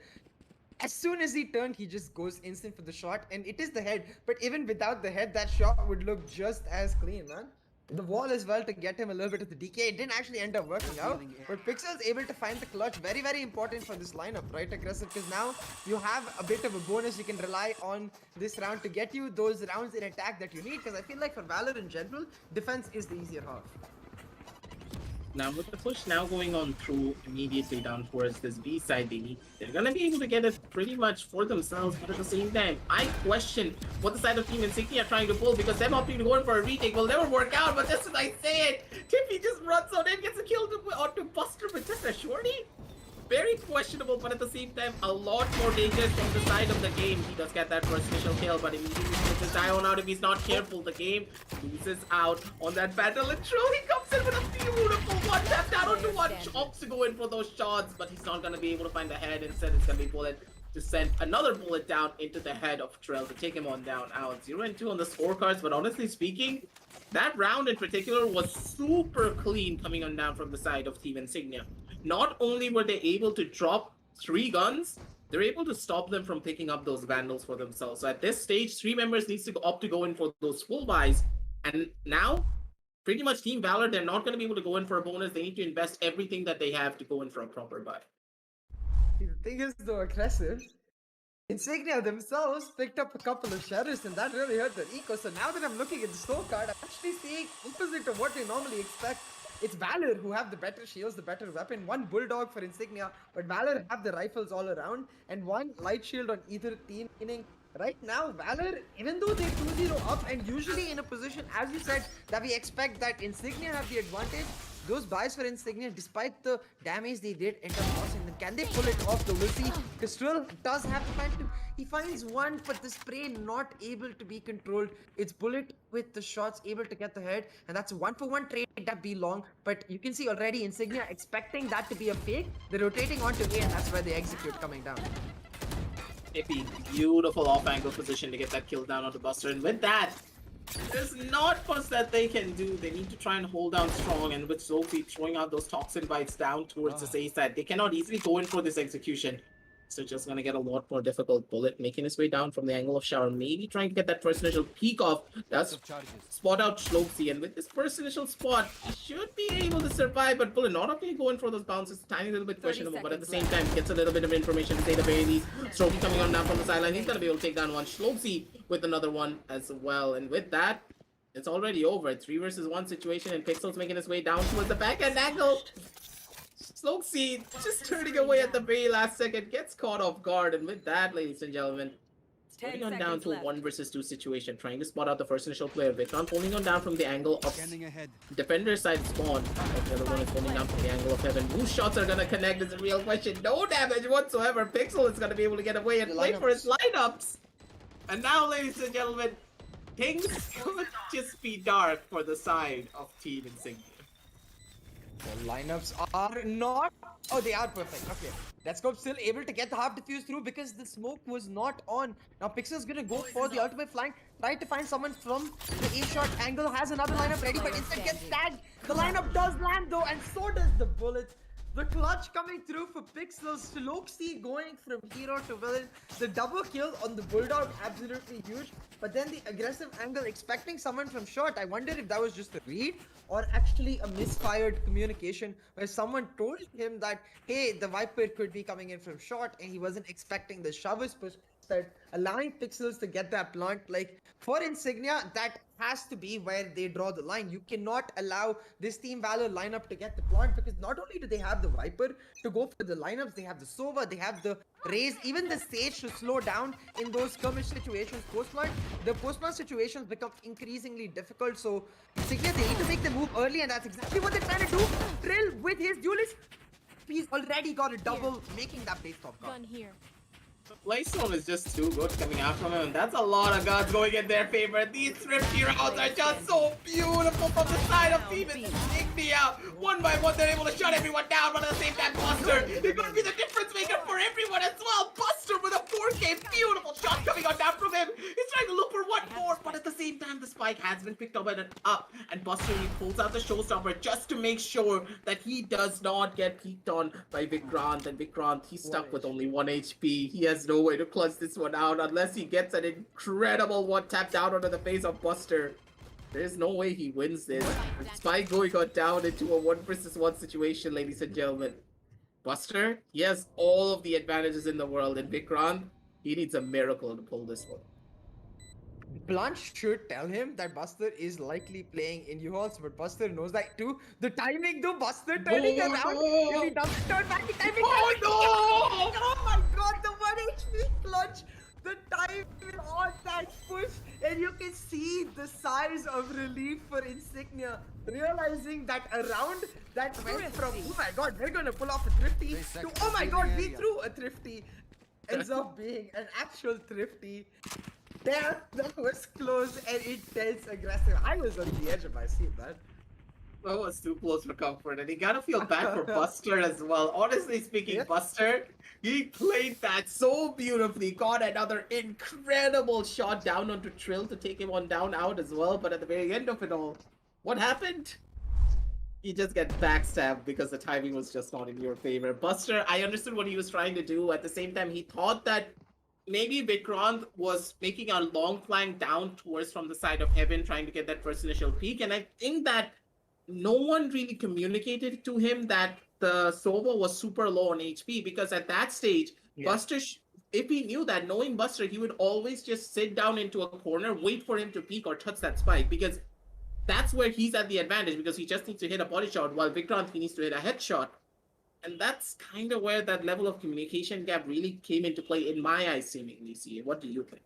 As soon as he turned, he just goes instant for the shot, and it is the head. But even without the head, that shot would look just as clean, man. The wall as well to get him a little bit of the DK. It didn't actually end up working out, but Pixel is able to find the clutch. Very important for this lineup, right? Aggressive, because now you have a bit of a bonus. You can rely on this round to get you those rounds in attack that you need, because I feel like for Valor in general, defense is the easier half. Now with the push now going on through immediately down towards this B side, they're gonna be able to get it pretty much for themselves, but at the same time, I question what the side of Team Insignia are trying to pull, because them opting to go in for a retake will never work out, but just as I say it, Tippy just runs on in, gets a kill onto Buster with just a shorty. very questionable, but at the same time, a lot more dangerous from the side of the game. He does get that first initial kill, but immediately switches down out if he's not careful. The game loses out on that battle, and truly comes in with a beautiful one tap down onto one. Opts to go in for those shots, but he's not going to be able to find the head. Instead, it's going to be Bullet to send another bullet down into the head of Trill to take him on down. Out 0-2 on the scorecards, but honestly speaking, that round in particular was super clean coming on down from the side of Team Insignia. Not only were they able to drop 3 guns, they're able to stop them from picking up those Vandals for themselves. So at this stage, 3 members needs to opt to go in for those full buys. And now, pretty much Team Valor, they're not going to be able to go in for a bonus. They need to invest everything that they have to go in for a proper buy. The thing is, though, aggressive. Insignia themselves picked up a couple of shadows, and that really hurt their eco. So now that I'm looking at the scorecard, I'm actually seeing opposite of what we normally expect. It's Valor who have the better shields, the better weapon. One Bulldog for Insignia, but Valor have the rifles all around, and one light shield on either team. Meaning, right now, Valor, even though they're 2-0 up, and usually in a position, as you said, that we expect that Insignia have the advantage, those buys for Insignia, despite the damage they did, end up losing them. Can they pull it off, though? We'll see. Because Trill does have to find two. He finds one, but the spray not able to be controlled. It's Bullet with the shots able to get the head, and that's a 1-for-1 trade that be long. But you can see already Insignia expecting that to be a fake. They're rotating onto A, and that's where they execute coming down. Ippy, beautiful off-angle position to get that kill down onto Buster, and with that, there's not much that they can do. They need to try and hold down strong, and with Sophie throwing out those toxin bites down towards the A side, they cannot easily go in for this execution. So just gonna get a lot more difficult. Bullet making his way down from the angle of Shower, maybe trying to get that first initial peek off. That's spot out Shlopsy, and with this first initial spot, he should be able to survive, but Bullet not only going for those bounces, tiny little bit questionable, but at the same time gets a little bit of information to say the very least. Strokey coming on down from the sideline, he's gonna be able to take down one. Shlopsy with another one as well, and with that, it's already over. 3 versus 1 situation, and Pixel's making his way down towards the backhand angle. Slokesy just turning away at the very last second, gets caught off guard, and with that, ladies and gentlemen, moving on down to a 1 versus 2 situation, trying to spot out the first initial player. Vikram pulling on down from the angle of defender side spawn. The other one is pulling down from the angle of heaven. Whose shots are gonna connect is a real question. No damage whatsoever. Pixel is gonna be able to get away and play for his lineups. And now, ladies and gentlemen, things could just be dark for the side of Team Insignia. The lineups are not... Oh, they are perfect. Okay. Let's go. Still able to get the half diffuse through because the smoke was not on. Now Pixel's gonna go for the ultimate flank. Try to find someone from the A-shot angle. Has another lineup ready, but instead gets tagged. The lineup does land though, and so does the bullet. The clutch coming through for Pixels. Sloxy going from hero to villain. The double kill on the Bulldog, absolutely huge. But then the aggressive angle, expecting someone from short. I wonder if that was just a read or actually a misfired communication where someone told him that, hey, the Viper could be coming in from short, and he wasn't expecting the shovers push. Allowing Pixels to get that plant. Like for Insignia, that has to be where they draw the line. You cannot allow this Team Valor lineup to get the plant, because not only do they have the Viper to go for the lineups, they have the Sova, they have the Raze, even the Sage to slow down in those skirmish situations. Post-plant, the post-plant situations become increasingly difficult. So Insignia, they need to make the move early, and that's exactly what they're trying to do. Trill with his duelist, he's already got a double, making that base top gun. here. The playstone is just too good coming out from him, and that's a lot of guns going in their favor. These thrifty rounds are just so beautiful from the side of Team Insignia. One by one, they're able to shut everyone down, but at the same time, Buster is going to be the difference maker for everyone as well. Buster with a 4K, beautiful shot coming on down from him. He's trying to look for one more, but at the same time, the spike has been picked up and Buster, he pulls out the showstopper just to make sure that he does not get peeked on by Vikrant, and Vikrant, he's stuck with only 1 HP. He has no way to clutch this one out unless he gets an incredible one tapped out onto the face of Buster. There's no way he wins this. Spike going on down into a 1 versus 1 situation, ladies and gentlemen. Buster, he has all of the advantages in the world, and Vikrant, he needs a miracle to pull this one. Blanche should tell him that Buster is likely playing in U-Halls, but Buster knows that too. The timing though, Buster turning around. If he doesn't turn back, the timing. Oh no! Oh my god, the 1 HP clutch. the timing on that push, and you can see the size of relief for Insignia, realizing that around that went from, oh my god, we're gonna pull off a thrifty, to oh my god, we threw a thrifty, ends up being an actual thrifty. Damn, that was close and intense aggressive. I was on the edge of my seat, man. That was too close for comfort, and you gotta feel bad for Buster as well. Honestly speaking, Yeah. Buster, he played that so beautifully. Got another incredible shot down onto Trill to take him on down out as well. But at the very end of it all, what happened? You just get backstabbed because the timing was just not in your favor. Buster, I understood what he was trying to do. At the same time, he thought that maybe Vikrant was making a long flank down towards from the side of Heaven, trying to get that first initial peek. And I think that no one really communicated to him that the Sova was super low on HP, because at that stage, Yeah. Buster, if he knew that, knowing Buster, he would always just sit down into a corner, wait for him to peek or touch that spike, because that's where he's at the advantage, because he just needs to hit a body shot, while Vikrant, he needs to hit a headshot. And that's kind of where that level of communication gap really came into play in my eyes, seemingly. See, what do you think?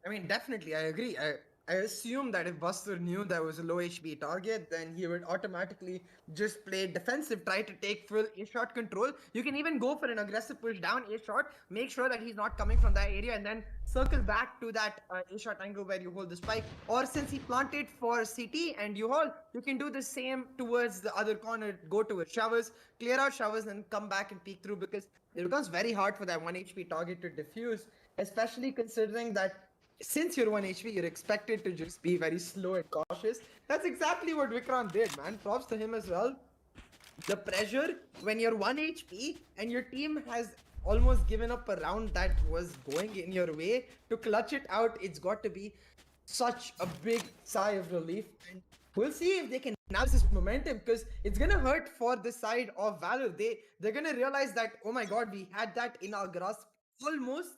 I mean, definitely, I agree. I assume that if Buster knew there was a low HP target, then he would automatically just play defensive, try to take full A-shot control. You can even go for an aggressive push down A-shot, make sure that he's not coming from that area, and then circle back to that A-shot angle where you hold the spike. Or since he planted for CT and you hold, you can do the same towards the other corner, go towards showers, clear out showers, and come back and peek through, because it becomes very hard for that 1 HP target to defuse, especially considering that since you're 1 HP, you're expected to just be very slow and cautious. That's exactly what Vikrant did, man. Props to him as well. The pressure when you're 1 HP and your team has almost given up a round that was going in your way, to clutch it out, it's got to be such a big sigh of relief. And we'll see if they can nab this momentum, because it's gonna hurt for the side of Valor. They're gonna realize that, oh my god, we had that in our grasp almost,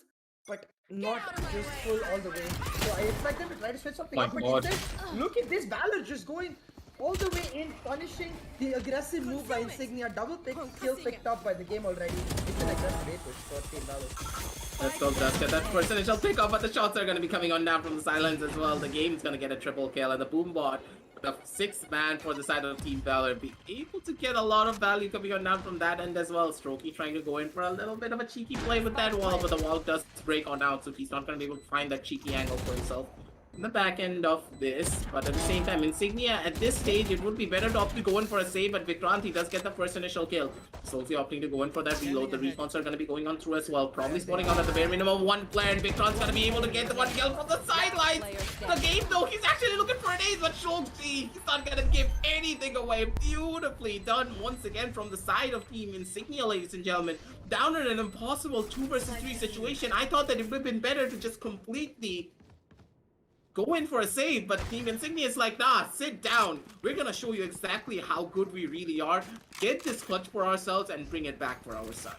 but not just full all the way. So I expect them to try to switch something My up, but God. instead, look at this Valor just going all the way in, punishing the aggressive move by Insignia. Double pick, kill picked up by the game already. It's an aggressive rate push for Team Valor. Let's go, Dusk. That first initial pick up, but the shots are going to be coming on down from the silence as well. The game's going to get a triple kill, and the boom bot, the 6th man for the side of Team Valor, be able to get a lot of value coming on down from that end as well. Strokey trying to go in for a little bit of a cheeky play with that wall, but the wall does break on out, so he's not going to be able to find that cheeky angle for himself in the back end of this. But at the same time, Insignia, at this stage, it would be better to opt to go in for a save, but Vikrant, he does get the first initial kill. Sophie opting to go in for that reload. The respawns are going to be going on through as well. Probably spawning out at the bare minimum 1 player, and Vikrant's going to be able to get the 1 kill from the sidelines. The game, though, he's actually looking for an ace, but Shogzi, he's not going to give anything away. Beautifully done once again from the side of Team Insignia, ladies and gentlemen. Down in an impossible 2 versus 3 situation. I thought that it would have been better to just completely go in for a save, but Team Insignia is like, nah, sit down. We're gonna show you exactly how good we really are. Get this clutch for ourselves and bring it back for our side.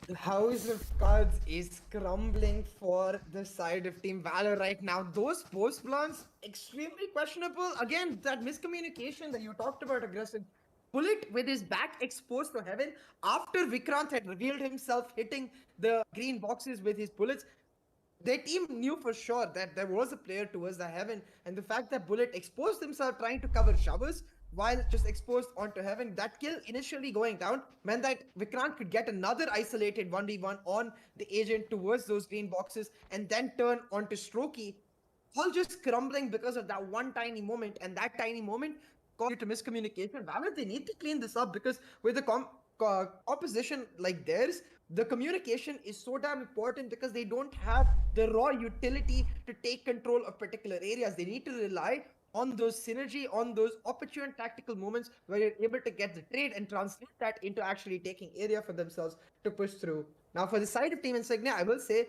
The House of Cards is crumbling for the side of Team Valor right now. Those post plans, extremely questionable. Again, that miscommunication that you talked about, aggressive. Bullet with his back exposed to Heaven after Vikrant had revealed himself hitting the green boxes with his bullets. Their team knew for sure that there was a player towards the Heaven, and the fact that Bullet exposed himself trying to cover showers while just exposed onto Heaven, that kill initially going down meant that Vikrant could get another isolated 1v1 on the agent towards those green boxes and then turn onto Strokey, all just crumbling because of that one tiny moment, and that tiny moment caused to miscommunication. Valor, they need to clean this up, because with a opposition like theirs, the communication is so damn important, because they don't have the raw utility to take control of particular areas. They need to rely on those synergy, on those opportune tactical moments where you're able to get the trade and translate that into actually taking area for themselves to push through. Now, for the side of Team Insignia, I will say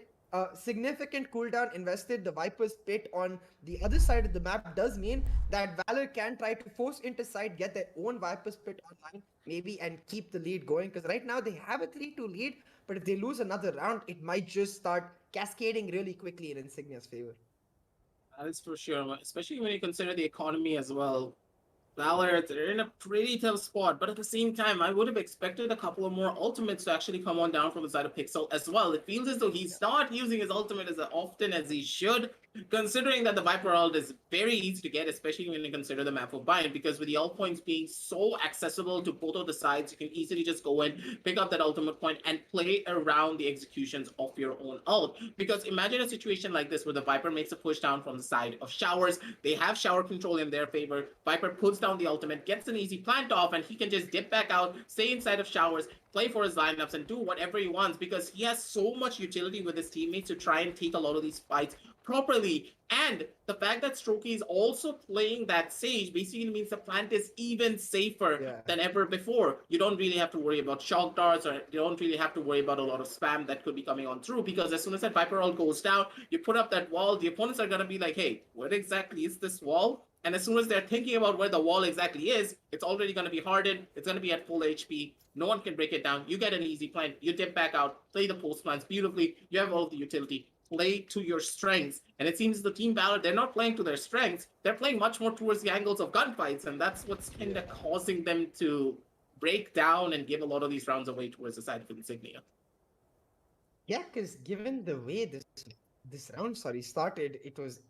significant cooldown invested. The Viper's Pit on the other side of the map does mean that Valor can try to force into side, get their own Viper's Pit online, maybe, and keep the lead going. Because right now they have a 3-2 lead, but if they lose another round, it might just start cascading really quickly in Insignia's favor. That is for sure, especially when you consider the economy as well. Valor, they're in a pretty tough spot, but at the same time, I would have expected a couple of more ultimates to actually come on down from the side of Pixel as well. It feels as though he's not using his ultimate as often as he should, considering that the Viper ult is very easy to get, especially when you consider the map of Bind, because with the ult points being so accessible to both of the sides, you can easily just go in, pick up that ultimate point, and play around the executions of your own ult. Because imagine a situation like this where the Viper makes a push down from the side of Showers, they have shower control in their favor, Viper puts down the ultimate, gets an easy plant off, and he can just dip back out, stay inside of Showers, play for his lineups, and do whatever he wants because he has so much utility with his teammates to try and take a lot of these fights properly. And the fact that Strokey is also playing that Sage basically means the plant is even safer than ever before. You don't really have to worry about shock darts, or you don't really have to worry about a lot of spam that could be coming on through, because as soon as that Viper ult goes down, you put up that wall, the opponents are going to be like, hey, what exactly is this wall? And as soon as they're thinking about where the wall exactly is, it's already going to be hardened, it's going to be at full HP, no one can break it down, you get an easy plant, you dip back out, play the post plants beautifully, you have all of the utility, play to your strengths. And it seems the Team Valor, they're not playing to their strengths, they're playing much more towards the angles of gunfights, and that's what's kind of causing them to break down and give a lot of these rounds away towards the side of Insignia. Yeah, because given the way this round started, it was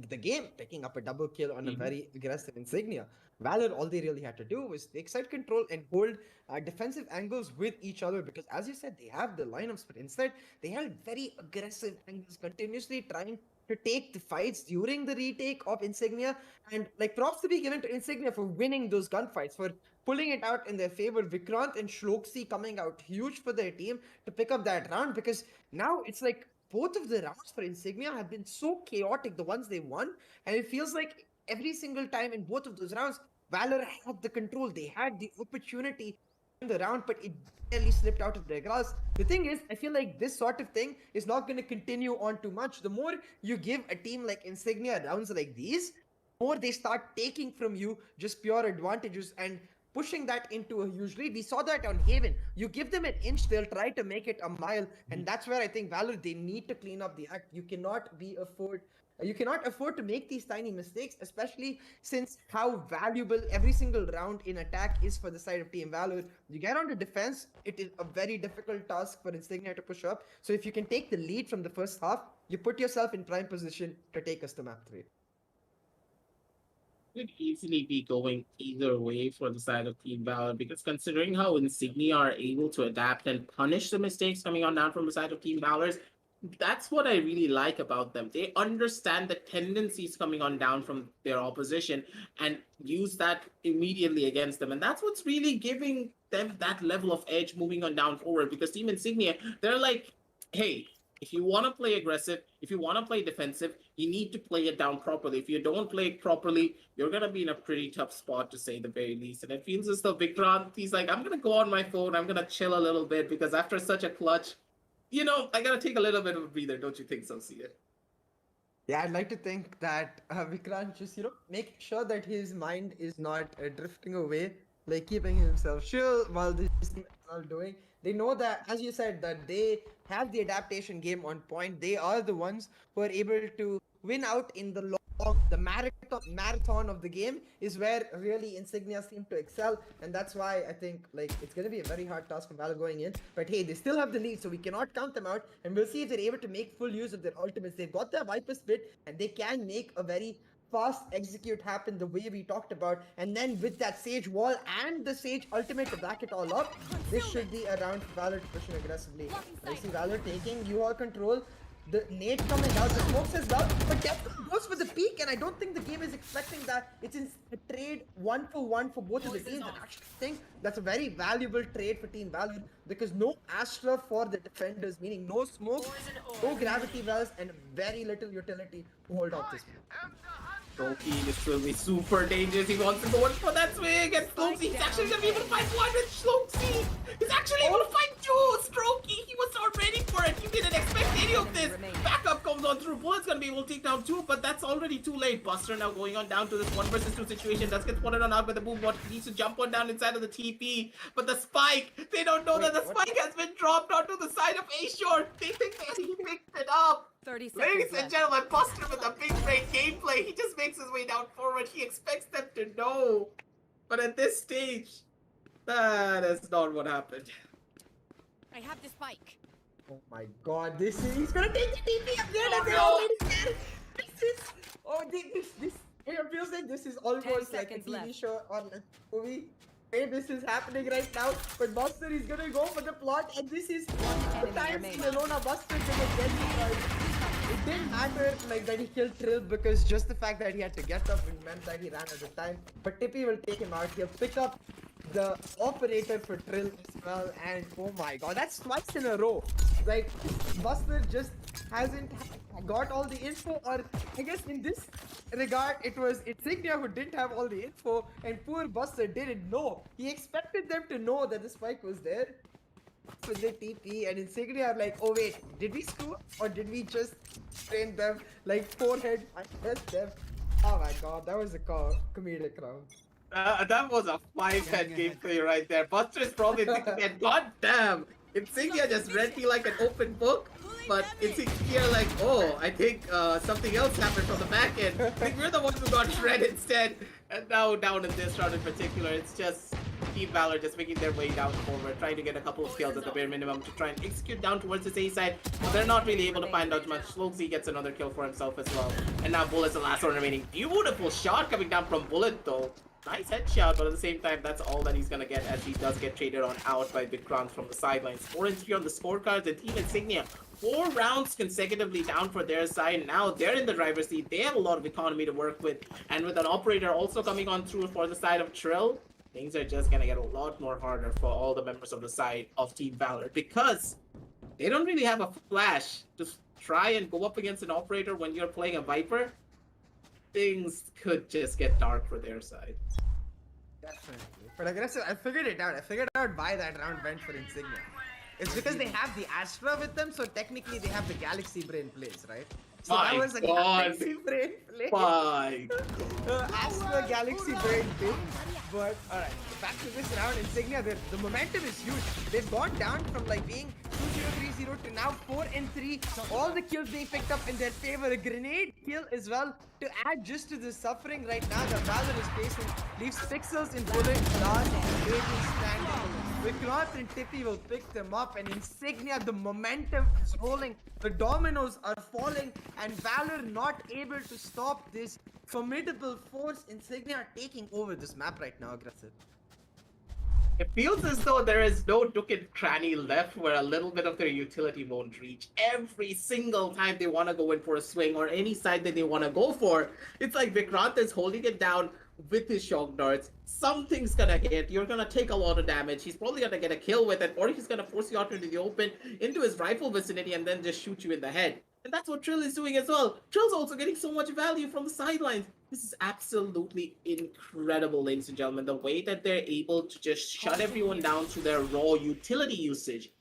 the game picking up a double kill on a very aggressive Insignia. Valor, all they really had to do was take side control and hold defensive angles with each other, because as you said, they have the lineups, but instead they held very aggressive angles, continuously trying to take the fights during the retake of Insignia. And like, props to be given to Insignia for winning those gunfights, for pulling it out in their favor. Vikrant and Shloksi coming out huge for their team to pick up that round, because now it's like both of the rounds for Insignia have been so chaotic, the ones they won, and it feels like every single time in both of those rounds, Valor had the control, they had the opportunity in the round, but it barely slipped out of their grasp. The thing is, I feel like this sort of thing is not going to continue on too much. The more you give a team like Insignia rounds like these, the more they start taking from you just pure advantages and pushing that into a huge lead. We saw that on Haven. You give them an inch, they'll try to make it a mile, and that's where I think Valor, they need to clean up the act. You cannot afford to make these tiny mistakes, especially since how valuable every single round in attack is for the side of Team Valor. You get on to defense, it is a very difficult task for Insignia to push up. So if you can take the lead from the first half, you put yourself in prime position to take us to map 3. Could easily be going either way for the side of Team Valor, because considering how Insignia are able to adapt and punish the mistakes coming on down from the side of Team Valor's, that's what I really like about them. They understand the tendencies coming on down from their opposition and use that immediately against them. And that's what's really giving them that level of edge moving on down forward, because Team Insignia, they're like, hey, if you want to play aggressive, if you want to play defensive, you need to play it down properly. If you don't play it properly, you're going to be in a pretty tough spot, to say the very least. And it feels as though Vikrant, he's like, I'm going to go on my phone, I'm going to chill a little bit, because after such a clutch, you know, I got to take a little bit of a breather. Don't you think so, Sia? Yeah, I'd like to think that Vikrant just, make sure that his mind is not drifting away, like keeping himself chill while this team is all doing. They know that, as you said, that they have the adaptation game on point. They are the ones who are able to win out in the the marathon of the game is where really Insignia seem to excel, and that's why I think like it's going to be a very hard task for Valor going in. But hey, they still have the lead, so we cannot count them out, and we'll see if they're able to make full use of their ultimates. They've got their Viper Spit, and they can make a very fast execute happen the way we talked about, and then with that Sage wall and the Sage ultimate to back it all up, this should be a round for Valor to push in aggressively. I see Valor taking UR control, the nade coming out, the smokes as well, but Defcon goes for the peak, and I don't think the game is expecting that. It's in a trade 1-for-1 for both of the teams. I actually think that's a very valuable trade for Team Valor, because no Astra for the defenders, meaning no smoke, no gravity wells, and very little utility to hold off this move. Strokey is really super dangerous. He wants to go in for that swing, and Slopsy, he's actually gonna be able to find one with Slopsy. He's actually able to find two. Strokey, he was not ready for it. He didn't expect any of this. Backup comes on through. Bullet's gonna be able to take down two, but that's already too late. Buster now going on down to this 1 versus 2 situation. Does get spotted on out by the boom bot. He needs to jump on down inside of the TP, but the spike, they don't know that the spike has been dropped onto the side of A-Shore. They think that he picked it up. 30 seconds Ladies and left. gentlemen, Buster with a big brain gameplay. He just makes his way down forward. He expects them to know But at this stage, that is not what happened. I have the spike. Oh my god, this is he's gonna take the TP again and they're no. already there. This is this it feels like this is almost like a seconds TV left. show or like a movie. Hey, this is happening right now, but Buster is gonna go for the plot, and this is the enemy time remaining. Lelona Buster gonna get destroyed. It didn't matter like that he killed Trill because just the fact that he had to get up it meant that he ran out of time. But Tippy will take him out. He'll pick up the operator for Trill as well, and oh my god, that's twice in a row. Like Buster just hasn't got all the info, or I guess in this regard it was Insignia who didn't have all the info, and poor Buster didn't know. He expected them to know that the spike was there with the TP, and Insignia are like, oh wait, did we screw up or did we just train them like forehead and test them? Oh my god, that was a comedic round. That was a 5-head gameplay right there. Buster's probably thinking that, god damn, Insignia just read me like an open book. But Insignia like, oh, I think something else happened from the back end. I think we're the ones who got shredded instead. And now down in this round in particular, it's just Team VALOR just making their way down forward, trying to get a couple of kills at the bare minimum to try and execute down towards his A side. But they're not really able to find out much. Slogsy gets another kill for himself as well. And now Bullet's the last one remaining. Beautiful shot coming down from Bullet though. Nice headshot, but at the same time, that's all that he's gonna get as he does get traded on out by Vikrant from the sidelines. 4-3 on the scorecards, and Team Insignia 4 rounds consecutively down for their side. Now they're in the driver's seat. They have a lot of economy to work with, and with an operator also coming on through for the side of Trill, things are just gonna get a lot more harder for all the members of the side of Team VALOR because they don't really have a flash to try and go up against an operator when you're playing a Viper. Things could just get dark for their side. Definitely. But aggressive, I figured it out. I figured out why that round went for Insignia. It's because they have the Astra with them, so technically they have the Galaxy Brain plays, right? So My that was a God. Galaxy Brain play. Bye. Astra Galaxy Brain pick. But alright, back to this round, Insignia, the momentum is huge. They've gone down from like being 2-0, 3-0 to now 4-3. All the kills they picked up in their favor. A grenade kill as well to add just to the suffering right now that VALOR is facing. Leaves Pixels in Bullet, last, waiting, standing. Vikrant and Tippy will pick them up, and Insignia, the momentum is rolling. The dominoes are falling, and VALOR not able to stop this formidable force. Insignia are taking over this map right now, aggressive. It feels as though there is no nook and cranny left where a little bit of their utility won't reach. Every single time they want to go in for a swing or any side that they want to go for, it's like Vikrant is holding it down with his shock darts. Something's gonna hit. You're gonna take a lot of damage. He's probably gonna get a kill with it, or he's gonna force you out into the open, into his rifle vicinity, and then just shoot you in the head. And that's what Trill is doing as well. Trill's also getting so much value from the sidelines. This is absolutely incredible, ladies and gentlemen. The way that they're able to just shut everyone down to their raw utility usage.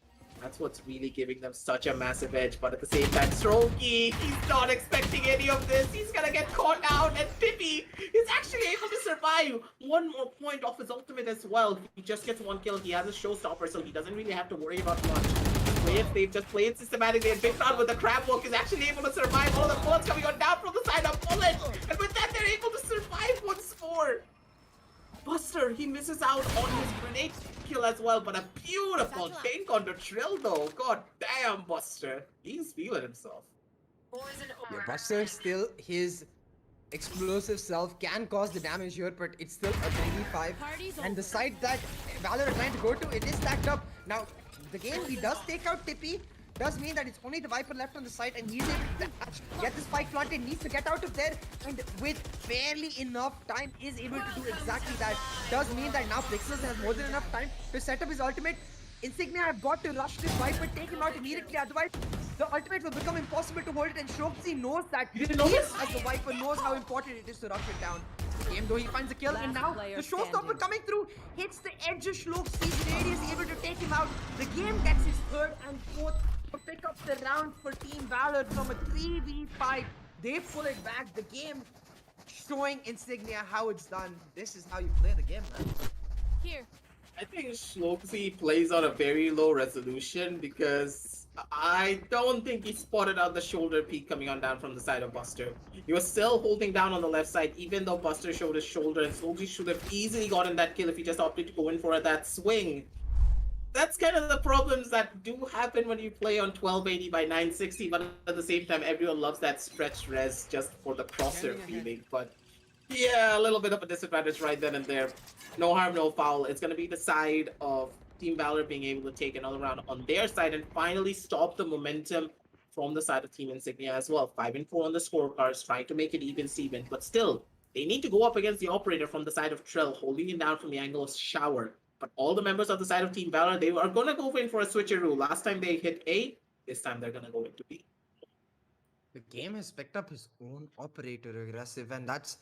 That's what's really giving them such a massive edge. But at the same time, Strokey, he's not expecting any of this. He's gonna get caught out, and Tippy is actually able to survive. One more point off his ultimate as well. He just gets one kill. He has a showstopper, so he doesn't really have to worry about much. Play it safe, just play it systematically, and Vikrant with the crab walk is actually able to survive. All of the bullets coming on down from the side of Bullet, and with that, they're able to survive once more. Buster, he misses out on his grenade kill as well, but a beautiful tank on the Trill though. God damn, Buster. He's feeling himself. Yeah, Buster still, his explosive self can cause the damage here, but it's still a 3v5. And the side that VALOR are trying to go to, it is stacked up. Now, the game, he does take out Tippy. Does mean that it's only the Viper left on the side, and he's able to get this spike planted, needs to get out of there, and with barely enough time is able to do exactly that. Does mean that now Pixels has more than enough time to set up his ultimate. Insignia have got to rush this Viper, take him out immediately, otherwise the ultimate will become impossible to hold it, and Shoxi knows that. He as the Viper knows how important it is to rush it down. Game though, he finds a kill, and now the showstopper coming through hits the edge of Shoxi. Radius able to take him out. The game gets his third and fourth to pick up the round for Team VALOR from a 3v5. They pull it back. The game showing Insignia how it's done. This is how you play the game, man. Here. I think Shloxy plays on a very low resolution because I don't think he spotted out the shoulder peak coming on down from the side of Buster. He was still holding down on the left side, even though Buster showed his shoulder, and Slogi should have easily gotten that kill if he just opted to go in for that swing. That's kind of the problems that do happen when you play on 1280 by 960, but at the same time, everyone loves that stretch res just for the crosshair feeling. But yeah, a little bit of a disadvantage right then and there. No harm, no foul. It's going to be the side of Team Valor being able to take another round on their side and finally stop the momentum from the side of Team Insignia as well. 5 and 4 on the scorecards, trying to make it even Steven, but still, they need to go up against the operator from the side of Trill, holding him down from the angle of Shower. But all the members of the side of Team Valor, they are going to go in for a switcheroo. Last time they hit A, this time they're going to go into B. The game has picked up his own operator aggressive, and that's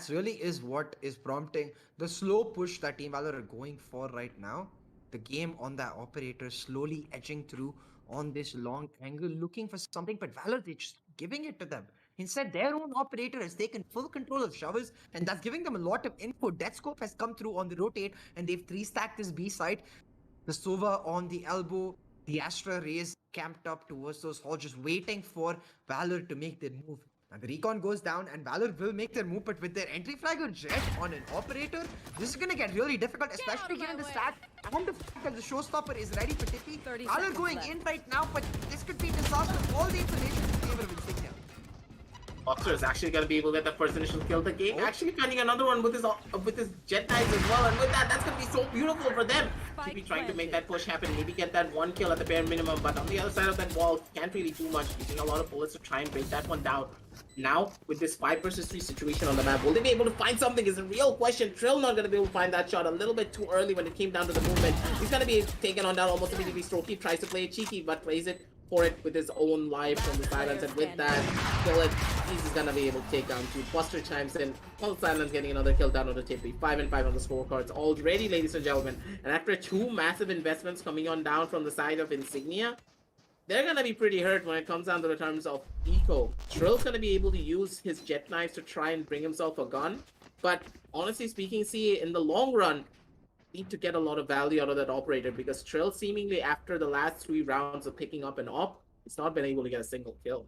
really is what is prompting the slow push that Team Valor are going for right now. The game on that operator slowly edging through on this long angle, looking for something, but Valor they just giving it to them. Instead, their own operator has taken full control of Showers, and that's giving them a lot of info. Deathscope has come through on the rotate, and they've 3-stacked this B side. The Sova on the elbow, the Astra Rays camped up towards those halls, just waiting for Valor to make their move. Now the recon goes down and Valor will make their move, but with their entry flagger Jet on an operator, this is gonna get really difficult, especially given the stat and the fact that the showstopper is ready for Tippy. Valor going in right now, but this could be disaster. All the information in favor of Insignia. Boxer is actually going to be able to get the first initial kill. The game actually finding another one with his jet knives as well, and with that, that's going to be so beautiful for them. To be trying to make that push happen, maybe get that one kill at the bare minimum, but on the other side of that wall, can't really do much. Using a lot of bullets to try and break that one down. Now, with this 5 versus 3 situation on the map, will they be able to find something is a real question. Trill not going to be able to find that shot a little bit too early when it came down to the movement. He's going to be taken on down almost immediately. Strokey tries to play it cheeky, but plays it for it with his own life from the silence, and with that kill it, he's gonna be able to take down 2. Buster chimes in, while silence getting another kill down on the Tippy. 5 and 5 on the scorecards already, ladies and gentlemen. And after 2 massive investments coming on down from the side of Insignia, they're gonna be pretty hurt when it comes down to the terms of eco. Trill's gonna be able to use his jet knives to try and bring himself a gun, but honestly speaking, see, in the long run, need to get a lot of value out of that operator, because Trill seemingly after the last 3 rounds of picking up an op, it's not been able to get a single kill.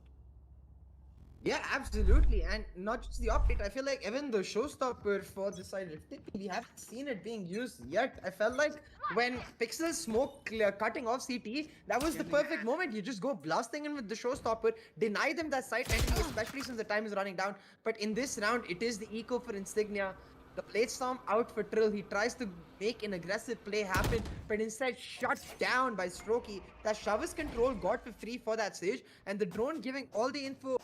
Yeah, absolutely, and not just the operator. I feel like even the showstopper for the side of Tippy, we haven't seen it being used yet. I felt like when Pixel smoke cutting off CT, that was the perfect moment. You just go blasting in with the showstopper, deny them that side entry, especially since the time is running down. But in this round, it is the eco for Insignia. The plate storm out for Trill. He tries to make an aggressive play happen, but instead shut down by Strokey. That Showers control got for free for that stage, and the drone giving all the info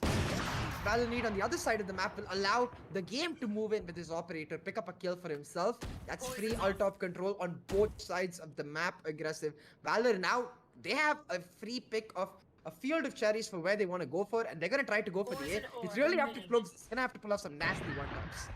Valor need on the other side of the map will allow the game to move in with his operator, pick up a kill for himself. That's free alt-top control on both sides of the map. Aggressive Valor now, they have a free pick of a field of cherries for where they want to go for, and they're gonna try to go for the A. It's really have to gonna have to pull off some nasty one-ups.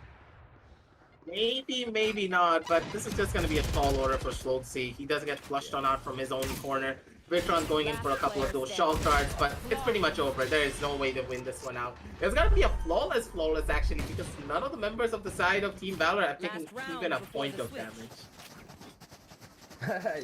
Maybe, maybe not, but this is just going to be a tall order for Slogsy. He does get flushed on out from his own corner. Vitron going in for a couple of those shell cards, but it's pretty much over. There is no way to win this one out. It's going to be a flawless actually, because none of the members of the side of Team Valor have taken even a point of damage.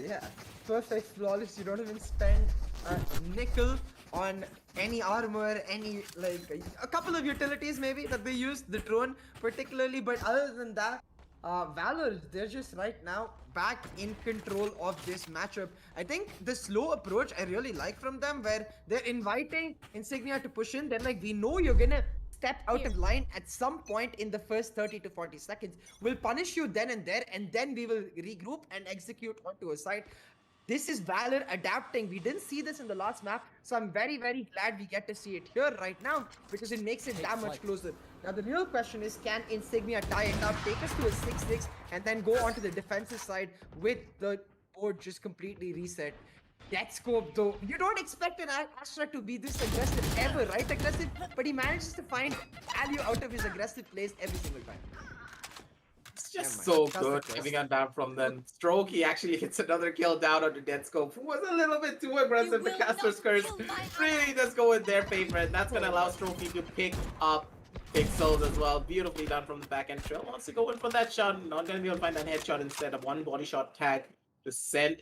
Yeah, perfect, flawless. You don't even spend a nickel on any armor, any like a couple of utilities maybe that they use, the drone particularly, but other than that, Valor, they're just right now back in control of this matchup. I think the slow approach I really like from them, where they're inviting Insignia to push in. They're like, we know you're gonna step out of line at some point in the first 30 to 40 seconds. We'll punish you then and there, and then we will regroup and execute onto a side. This is Valor adapting. We didn't see this in the last map, so I'm very, very glad we get to see it here right now, because it makes it that much closer. Now, the real question is, can Insignia tie it up, take us to a 6-6, and then go onto the defensive side with the board just completely reset? Deathscope, though, you don't expect an Astra to be this aggressive ever, right? Aggressive, but he manages to find value out of his aggressive plays every single time. It's just so good giving on down from them. Strokey actually hits another kill down on the Deathscope, who was a little bit too aggressive. The Caster's Curse really does go in their favor, and that's going to allow Strokey to pick up Pixels as well. Beautifully done from the back end. Trill wants to go in for that shot. Not going to be able to find that headshot, instead of one body shot tag to send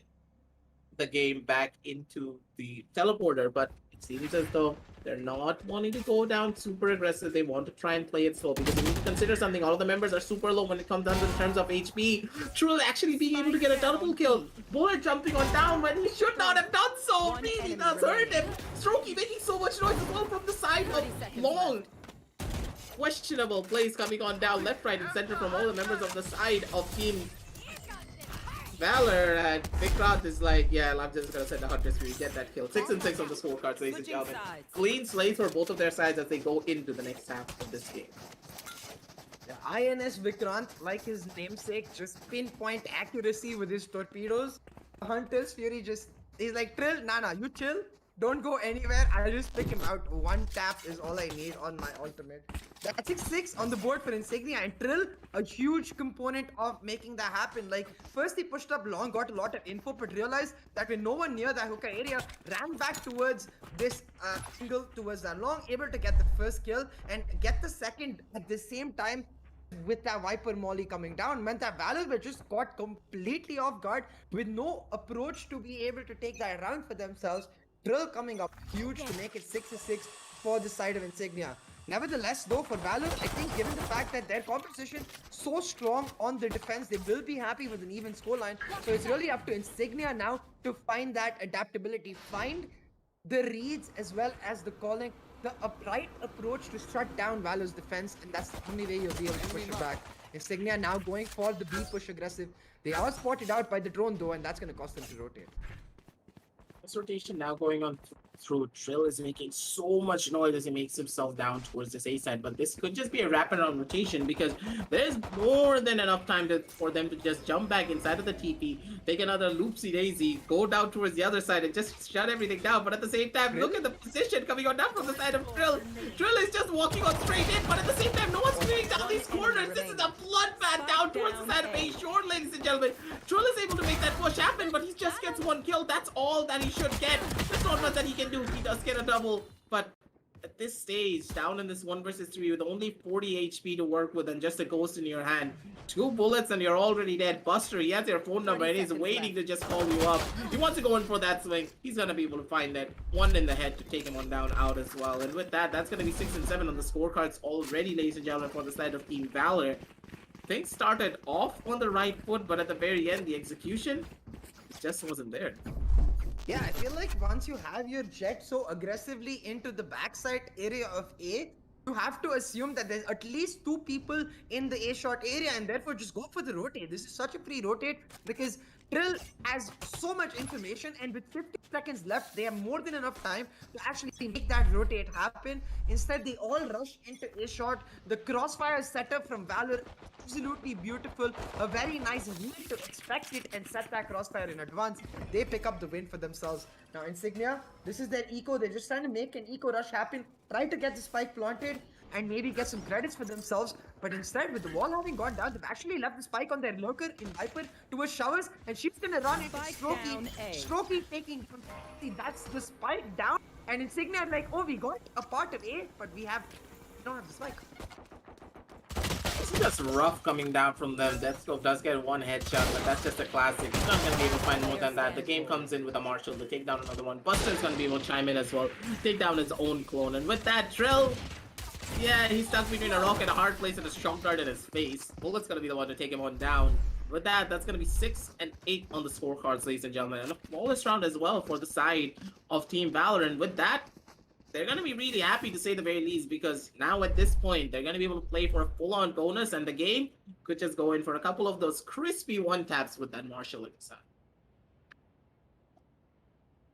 the game back into the teleporter, but it seems as though they're not wanting to go down super aggressive. They want to try and play it slow because you need to consider something. All of the members are super low when it comes down to the terms of HP. Trill actually being able to get a double kill. Bullet jumping on down when he should not have done so. Really does hurt him. Strokey making so much noise as well from the side of Long. Questionable plays coming on down left, right, and center from all the members of the side of Team Valor, and Vikrant is like, yeah, I'm just gonna send the Hunter Spree, get that kill. 6 and 6 on the scorecards, ladies and gentlemen. Clean slate for both of their sides as they go into the next half of this game. The INS Vikrant, like his namesake, just pinpoint accuracy with his torpedoes. Hunter's Fury just, he's like, Trill, nah, you chill. Don't go anywhere. I'll just pick him out. One tap is all I need on my ultimate. That's 6-6 on the board for Insignia, and Trill, a huge component of making that happen. Like, first he pushed up long, got a lot of info, but realized that with no one near that hookah area, ran back towards this angle, towards that long, able to get the first kill and get the second at the same time. With that Viper Molly coming down, meant that Valor were just caught completely off guard with no approach to be able to take that round for themselves. Drill coming up huge to make it 6-6 for the side of Insignia. Nevertheless, though, for Valor, I think given the fact that their composition so strong on the defense, they will be happy with an even scoreline. So it's really up to Insignia now to find that adaptability, find the reads as well as the calling, the upright approach to shut down Valor's defense, and that's the only way you'll be able to push it back. Insignia now going for the B push aggressive. They are spotted out by the drone though, and that's going to cost them to rotate. This rotation now going on through. Trill is making so much noise as he makes himself down towards this A side, but this could just be a rapid on rotation because there's more than enough time for them to just jump back inside of the TP, take another loopsy daisy, go down towards the other side and just shut everything down. But at the same time, look at the position coming on down from the side of Trill. Trill is just walking on straight in, but at the same time, no one's clearing down these corners. This is a bloodbath down towards the side of A short, ladies and gentlemen. Trill is able to make that push happen, but he just gets one kill. That's all that he should get. There's not much that he can do. He does get a double, but at this stage, down in this 1 versus 3 with only 40 HP to work with and just a ghost in your hand, 2 bullets and you're already dead. Buster, he has your phone number and he's waiting to just call you up. He wants to go in for that swing. He's gonna be able to find that one in the head to take him on down out as well. And with that, that's gonna be 6 and 7 on the scorecards already, ladies and gentlemen, for the side of Team Valor. Things started off on the right foot, but at the very end, the execution just wasn't there. Yeah, I feel like once you have your jet so aggressively into the backside area of A, you have to assume that there's at least 2 people in the A short area, and therefore just go for the rotate. This is such a free rotate because Trill has so much information, and with 50 seconds left, they have more than enough time to actually make that rotate happen. Instead, they all rush into A short. The crossfire setup from Valor, absolutely beautiful. A very nice read to expect it and set that crossfire in advance. They pick up the win for themselves. Now, Insignia, this is their eco. They're just trying to make an eco rush happen, try to get the spike planted, and maybe get some credits for themselves. But instead, with the wall having gone down, they've actually left the spike on their lurker in Viper towards Showers, and she's gonna run into Strokey. Strokey taking, that's the spike down, and Insignia like, oh, we got a part of A, but we don't have the spike. This is just rough coming down from them. Deathscope does get one headshot, but that's just a classic. He's not going to be able to find more than that. The game comes in with a Marshall to take down another one. Buster's going to be able to chime in as well, take down his own clone. And with that, Trill, yeah, he's stuck between a rock and a hard place and a shock dart in his face. Bullet's going to be the one to take him on down. With that, that's going to be 6 and 8 on the scorecards, ladies and gentlemen. And a flawless round as well for the side of Team Valor. And with that, they're going to be really happy to say the very least, because now at this point, they're going to be able to play for a full-on bonus, and the game could just go in for a couple of those crispy one-taps with that Marshall inside.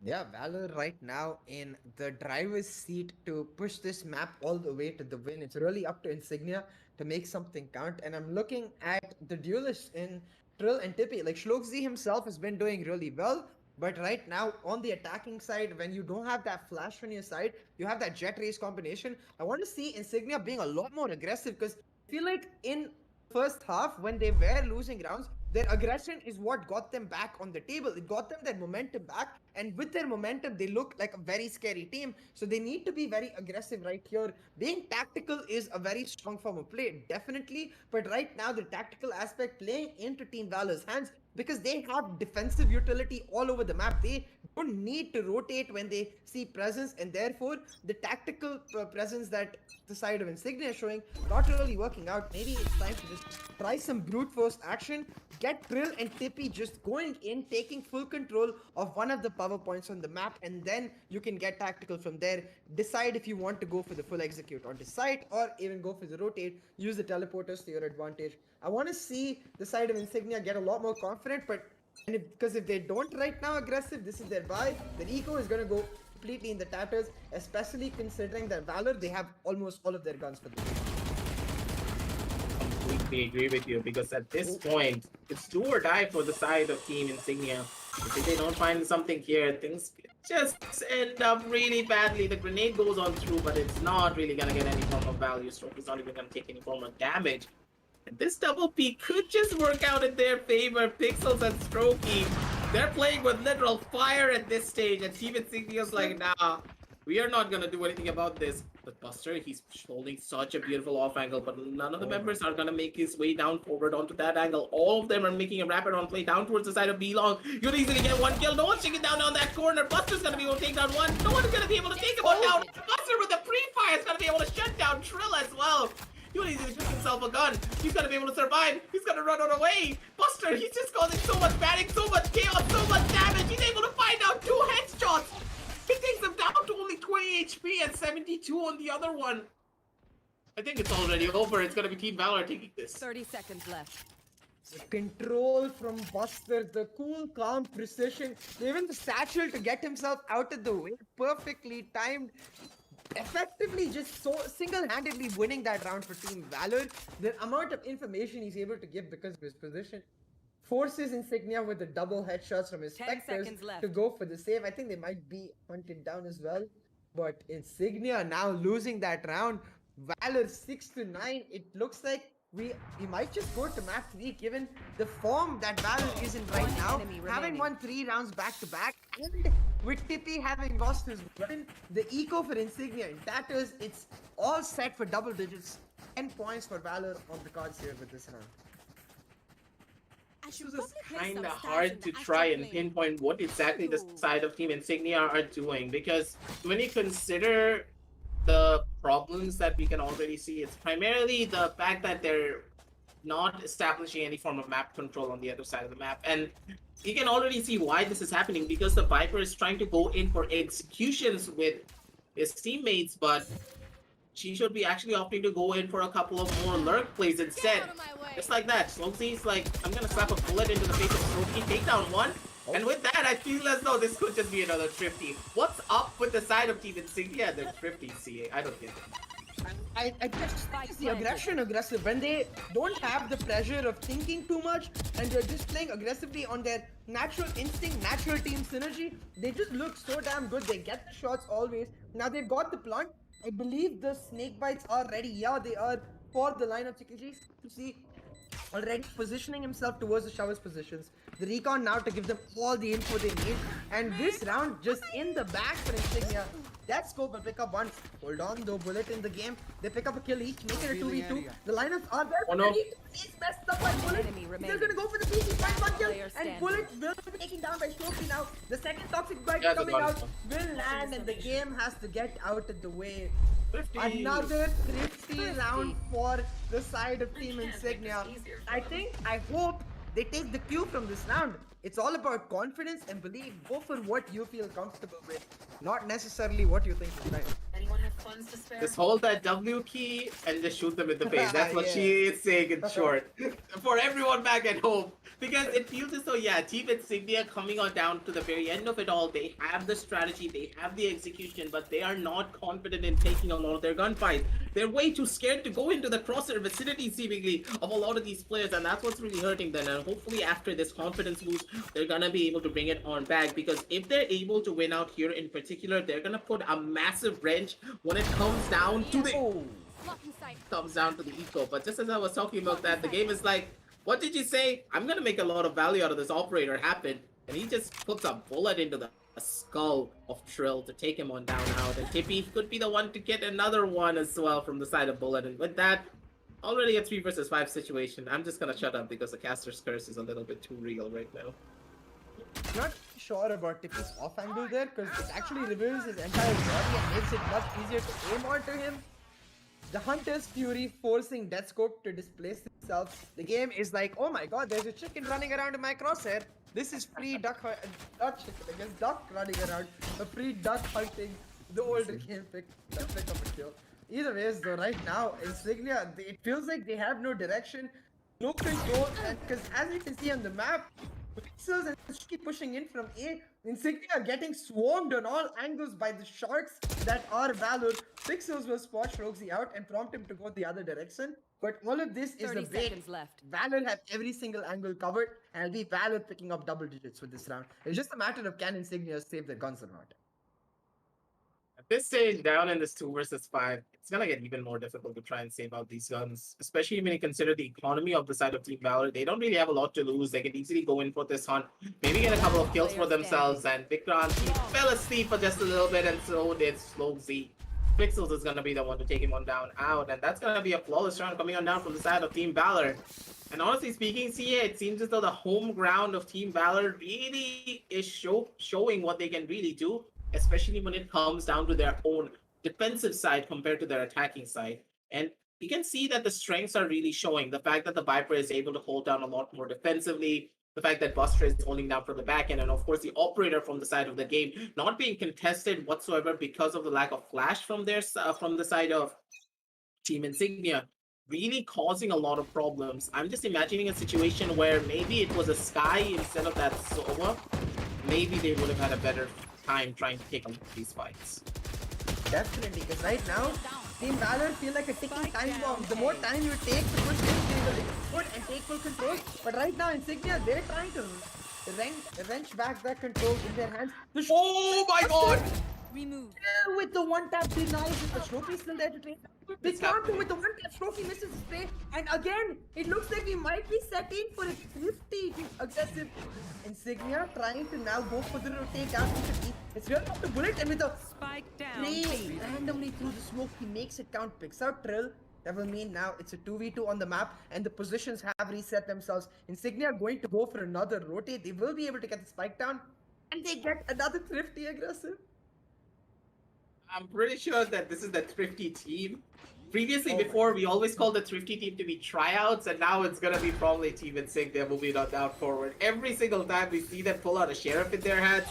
Yeah, Valor right now in the driver's seat to push this map all the way to the win. It's really up to Insignia to make something count. And I'm looking at the duelists in Trill and Tippy. Like, Shlokzi himself has been doing really well. But right now, on the attacking side, when you don't have that flash on your side, you have that jet race combination. I want to see Insignia being a lot more aggressive, because I feel like in first half, when they were losing rounds, their aggression is what got them back on the table. It got them their momentum back, and with their momentum, they look like a very scary team. So they need to be very aggressive right here. Being tactical is a very strong form of play, definitely. But right now, the tactical aspect playing into Team Valor's hands, because they have defensive utility all over the map. They don't need to rotate when they see presence, and therefore the tactical presence that the side of Insignia is showing not really working out. Maybe it's time to just try some brute force action, get Trill and Tippy just going in, taking full control of one of the power points on the map, and then you can get tactical from there. Decide if you want to go for the full execute on the site or even go for the rotate. Use the teleporters to your advantage. I want to see the side of Insignia get a lot more confident, but because if they don't right now aggressive, this is their buy, then Eco is going to go completely in the tatters, especially considering that VALOR, they have almost all of their guns for the game. Completely agree with you, because at this point, it's do or die for the side of Team Insignia. If they don't find something here, things just end up really badly. The grenade goes on through, but it's not really going to get any form of value. Stroke is not even going to take any form of damage. And this double peak could just work out in their favor. Pixels and Strokey, they're playing with literal fire at this stage, and Team Insignia's like, nah, we are not gonna do anything about this. But Buster, he's holding such a beautiful off angle, but none of the members are gonna make his way down forward onto that angle. All of them are making a rapid on play down towards the side of B-Long. You'll easily get one kill. No one's taking down on that corner. Buster's gonna be able to take down one. No one's gonna be able to take him on down. Buster with the pre-fire is gonna be able to shut down Trill as well. He would easily pick himself a gun. He's gonna be able to survive. He's gonna run on away. Buster, he's just causing so much panic, so much chaos, so much damage. He's able to find out 2 headshots. He takes him down to only 20 HP and 72 on the other one. I think it's already over. It's gonna be Team VALOR taking this. 30 seconds left. The control from Buster, the cool, calm precision, even the satchel to get himself out of the way, perfectly timed. Effectively just so single-handedly winning that round for Team VALOR. The amount of information he's able to give because of his position forces Insignia with the double headshots from his 10 specters seconds left. to go for the save. I think they might be hunted down as well, but Insignia now losing that round. VALOR 6-9. It looks like we might just go to map 3 given the form that VALOR is in right now, having won 3 rounds back to back, and with Tippy having lost his weapon, the eco for Insignia in tatters. It's all set for double digits. 10 points for VALOR on the cards here with this round. This is kind of hard to try and pinpoint what exactly the side of Team Insignia are doing, because when you consider the problems that we can already see, it's primarily the fact that they're not establishing any form of map control on the other side of the map. And you can already see why this is happening, because the Viper is trying to go in for executions with his teammates, but she should be actually opting to go in for a couple of more lurk plays instead. Just like that. Slowsy's like, I'm gonna slap a bullet into the face of Slowsy, take down one. And with that, I feel as though this could just be another Thrifty. What's up with the side of Team Insignia? They're Thrifty, CA. I don't get it. I just think it's the aggression aggressive. When they don't have the pressure of thinking too much and they're just playing aggressively on their natural instinct, natural team synergy, they just look so damn good. They get the shots always. Now they've got the plant. I believe the snake bites are ready. Yeah, they are for the line of TKGs. You see, already positioning himself towards the showers positions. The recon now to give them all the info they need. And this round just in the back for Insignia. That scope will pick up one. Hold on though, Bullet in the game. They pick up a kill each, make it a 2v2. The lineups are there. Oh no. He's messed up by Bullet. They're gonna go for the PC, find one kill. And Bullet will be taken down by Strokey now. The second toxic bite coming out will land, and the game has to get out of the way. 50. Another thrifty round for the side of Team Insignia. I hope they take the cue from this round. It's all about confidence and belief. Go for what you feel comfortable with, not necessarily what you think is right. Anyone have funds to spare? Just hold that W key and just shoot them in the face. That's what she is saying in short. For everyone back at home. Because it feels as though, yeah, Team Insignia coming on down to the very end of it all, they have the strategy, they have the execution, but they are not confident in taking a lot of their gunfights. They're way too scared to go into the crosshair vicinity, seemingly, of a lot of these players, and that's what's really hurting them. And hopefully after this confidence boost, they're gonna be able to bring it on back, because if they're able to win out here in particular, they're gonna put a massive wrench when it comes down to the eco. But just as I was talking about that, the game is like, what did you say? I'm gonna make a lot of value out of this operator happen. And he just puts a bullet into the skull of Trill to take him on down out. And Tippy could be the one to get another one as well from the side of Bullet. And with that, Already a 3 versus 5 situation. I'm just gonna shut up because the caster's curse is a little bit too real right now. Not sure about Tippy's off angle there because it actually reveals his entire body and makes it much easier to aim onto him. The Hunter's Fury forcing Deathscope to displace himself. The game is like, oh my god, there's a chicken running around in my crosshair. This is free duck, not chicken, I guess duck running around. A free duck hunting. The older game pick up a kill. Either ways though, right now, Insignia, it feels like they have no direction, no control, and because as you can see on the map, Pixels and keep pushing in from A. Insignia getting swarmed on all angles by the sharks that are Valor. Pixels will spot Roxy out and prompt him to go the other direction. But all of this is 30 the bait. seconds left. Valor have every single angle covered, and it'll be Valor picking up double digits with this round. It's just a matter of can Insignia save their guns or not. At this stage, down in this 2 versus 5, it's gonna get even more difficult to try and save out these guns, especially when you consider the economy of the side of Team Valor. They don't really have a lot to lose. They can easily go in for this hunt, maybe get a couple of kills for themselves, and Vikram, he fell asleep for just a little bit, and so did Slogsy. Pixels is gonna be the one to take him on down out, and that's gonna be a flawless round coming on down from the side of Team Valor. And honestly speaking, CA, it seems as though the home ground of Team Valor really is showing what they can really do, especially when it comes down to their own defensive side compared to their attacking side. And you can see that the strengths are really showing. The fact that the Viper is able to hold down a lot more defensively, the fact that Buster is holding down from the back end, and of course the operator from the side of the game not being contested whatsoever because of the lack of flash from the side of Team Insignia, really causing a lot of problems. I'm just imagining a situation where maybe it was a Sky instead of that Sova. Maybe they would have had a better time trying to take on these fights. Definitely, because right now, Team Valor feel like a ticking time bomb. The more time you take to push in, they will explode and take full control. But right now, Insignia, they're trying to wrench back that control in their hands. Oh my god! Remove. With the one-tap denies, the trophy still there to take. They can't do with the one-tap trophy misses his play. And again, it looks like we might be set in for a thrifty aggressive Insignia trying to now go for the rotate down to the It's really off the bullet and with a Spike down. play randomly through the smoke, he makes it count, picks out Trill. That will mean now it's a 2v2 on the map and the positions have reset themselves. Insignia are going to go for another rotate. They will be able to get the spike down and they get another thrifty aggressive. I'm pretty sure that this is the thrifty team. Previously, before, we always called the thrifty team to be tryouts, and now it's gonna be probably Team Insignia moving on down forward. Every single time we see them pull out a sheriff in their hands,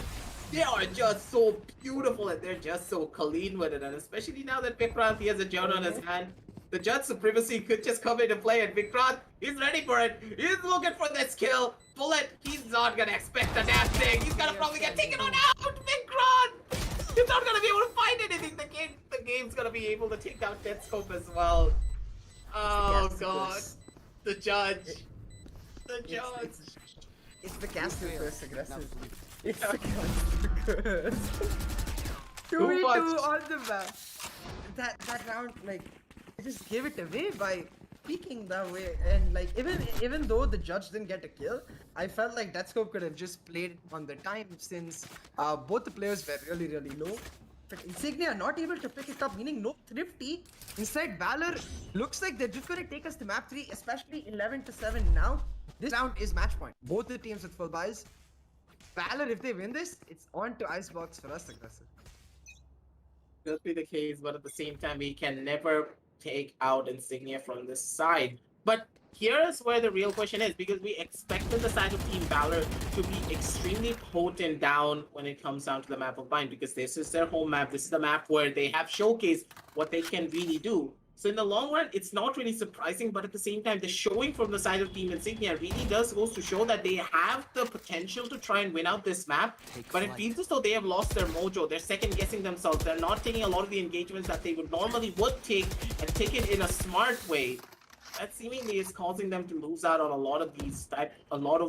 they are just so beautiful and they're just so clean with it. And especially now that Vikrant, he has a Joan on his hand, the Judge Supremacy could just come into play, and Vikrant, he's ready for it. He's looking for this kill. Bullet, he's not gonna expect the damn thing. He's gonna probably get taken on out. Vikrant! He's not gonna be able to find anything. The game's gonna be able to take out Deathscope as well. Oh god. The Judge. The Judge. It's the caster first aggressive. It's the caster curse. 2v2 on the map. That round, like, they just gave it away by peeking that way, and like even though the Judge didn't get a kill, I felt like Deathscope could have just played on the time since both the players were really low. But Insignia not able to pick it up, meaning no thrifty. Instead, Valor looks like they're just gonna take us to map 3, especially 11-7 now. This round is match point. Both the teams with full buys. Valor, if they win this, it's on to Icebox for us aggressive. Could be the case, but at the same time, we can never take out Insignia from this side. But here's where the real question is, because we expected the side of Team Valor to be extremely potent down when it comes down to the map of Bind, because this is their home map. This is the map where they have showcased what they can really do. So in the long run, it's not really surprising, but at the same time, the showing from the side of Team Insignia really does go to show that they have the potential to try and win out this map, but it feels as though they have lost their mojo. They're second-guessing themselves. They're not taking a lot of the engagements that they would normally take and take it in a smart way. That seemingly is causing them to lose out on a lot of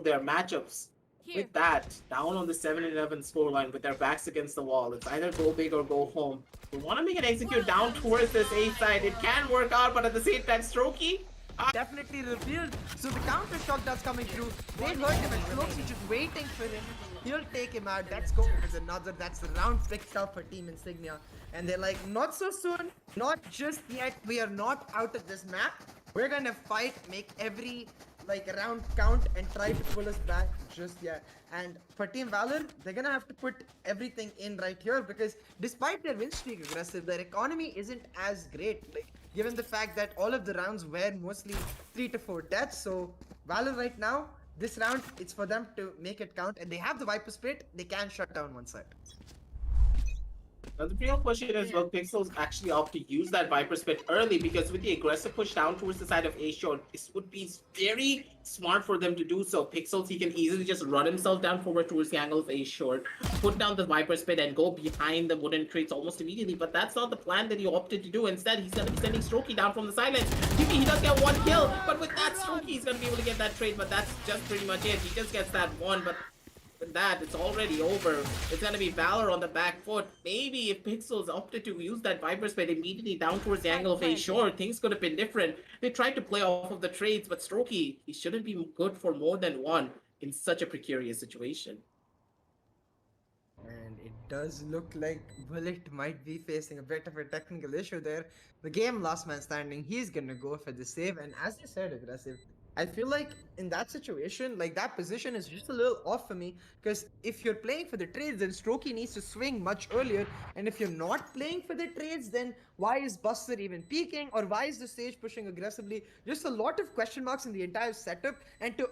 their matchups. Here. With that, down on the 7-11 scoreline with their backs against the wall, it's either go big or go home. We want to make an execute down towards this A side. It can work out, but at the same time, Strokey Definitely revealed. So the counter shot that's coming through. They hurt him and Strokey just waiting for him. He'll take him out. Let's go. There's another. That's the round picked up for Team Insignia. And they're like, not so soon. Not just yet. We are not out of this map. We're gonna fight, make every round count, and try to pull us back just yet. And for Team Valor, they're gonna have to put everything in right here because despite their win streak aggressive, their economy isn't as great. Like given the fact that all of the rounds were mostly 3 to 4 deaths, so Valor right now, this round it's for them to make it count, and they have the Viper Spit. They can shut down one side. Now the real question is, will Pixels actually opt to use that Viper Spit early? Because with the aggressive push down towards the side of A short, this would be very smart for them to do so. Pixels, he can easily just run himself down forward towards the angle of A short, put down the Viper Spit, and go behind the wooden crates almost immediately. But that's not the plan that he opted to do. Instead, he's going to be sending Strokey down from the sidelines. He does get one kill, but with that Strokey, he's going to be able to get that trade. But that's just pretty much it. He just gets that one, but with that, it's already over. It's gonna be VALOR on the back foot. Maybe if Pixels opted to use that Viper Spit immediately down towards the angle of A short, things could have been different. They tried to play off of the trades, but Strokey, he shouldn't be good for more than one in such a precarious situation. And it does look like Bullet might be facing a bit of a technical issue there. The game last man standing, he's gonna go for the save, and as you said, aggressive. I feel like in that situation, like that position is just a little off for me because if you're playing for the trades, then Strokey needs to swing much earlier. And if you're not playing for the trades, then why is Buster even peeking or why is the stage pushing aggressively? Just a lot of question marks in the entire setup. And to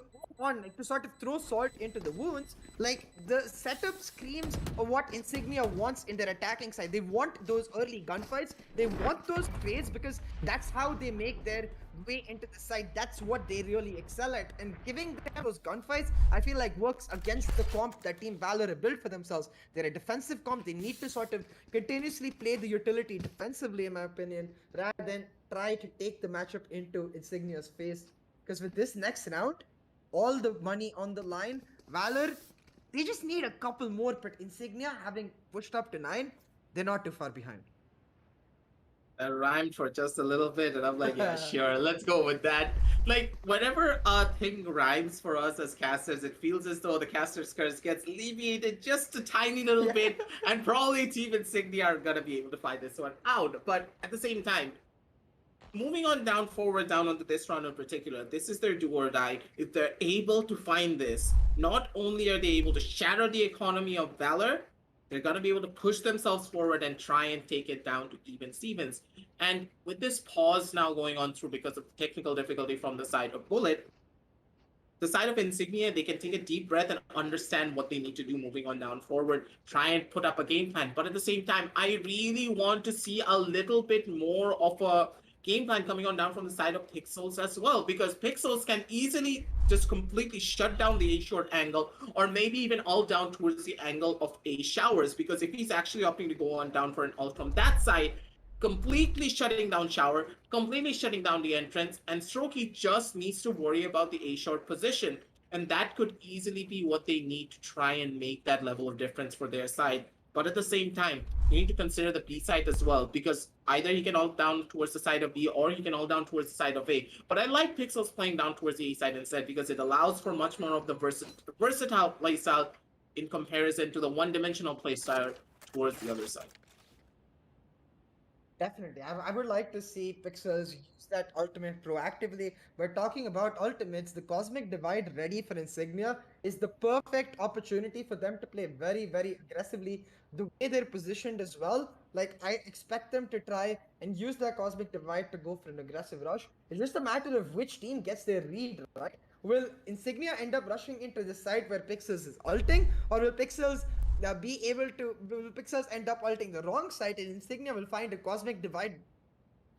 to sort of throw salt into the wounds, like the setup screams of what Insignia wants in their attacking side. They want those early gunfights, they want those trades because that's how they make their way into the side. That's what they really excel at, and giving them those gunfights I feel like works against the comp that Team Valor have built for themselves. They're a defensive comp. They need to sort of continuously play the utility defensively, in my opinion, rather than try to take the matchup into Insignia's face, because with this next round, all the money on the line, Valor, they just need a couple more, but Insignia, having pushed up to 9, they're not too far behind. That rhymed for just a little bit, and I'm like, yeah, sure, let's go with that. Like, whenever a thing rhymes for us as casters, it feels as though the caster's curse gets alleviated just a tiny little bit, and probably Team Insignia are gonna be able to find this one out. But at the same time, moving on down forward, down onto this round in particular, this is their do or die. If they're able to find this, not only are they able to shatter the economy of Valor, they're going to be able to push themselves forward and try and take it down to even Stevens. And with this pause now going on through because of technical difficulty from the side of Bullet, the side of Insignia, they can take a deep breath and understand what they need to do moving on down forward, try and put up a game plan. But at the same time, I really want to see a little bit more of a game plan coming on down from the side of Pixels as well, because Pixels can easily just completely shut down the A short angle, or maybe even ult down towards the angle of A showers, because if he's actually opting to go on down for an ult from that side, completely shutting down shower, completely shutting down the entrance, and Strokey just needs to worry about the A short position. And that could easily be what they need to try and make that level of difference for their side. But at the same time, you need to consider the B side as well, because either he can ult down towards the side of B or he can ult down towards the side of A. But I like Pixels playing down towards the A side instead, because it allows for much more of the versatile playstyle in comparison to the one-dimensional playstyle towards the other side. Definitely. I would like to see Pixels use that ultimate proactively. But talking about ultimates, the Cosmic Divide ready for Insignia is the perfect opportunity for them to play very, very aggressively. The way they're positioned as well, like I expect them to try and use that Cosmic Divide to go for an aggressive rush. It's just a matter of which team gets their read, right? Will Insignia end up rushing into the side where Pixels is ulting, or will Pixels be able to, will Pixels end up ulting the wrong side, and Insignia will find a Cosmic Divide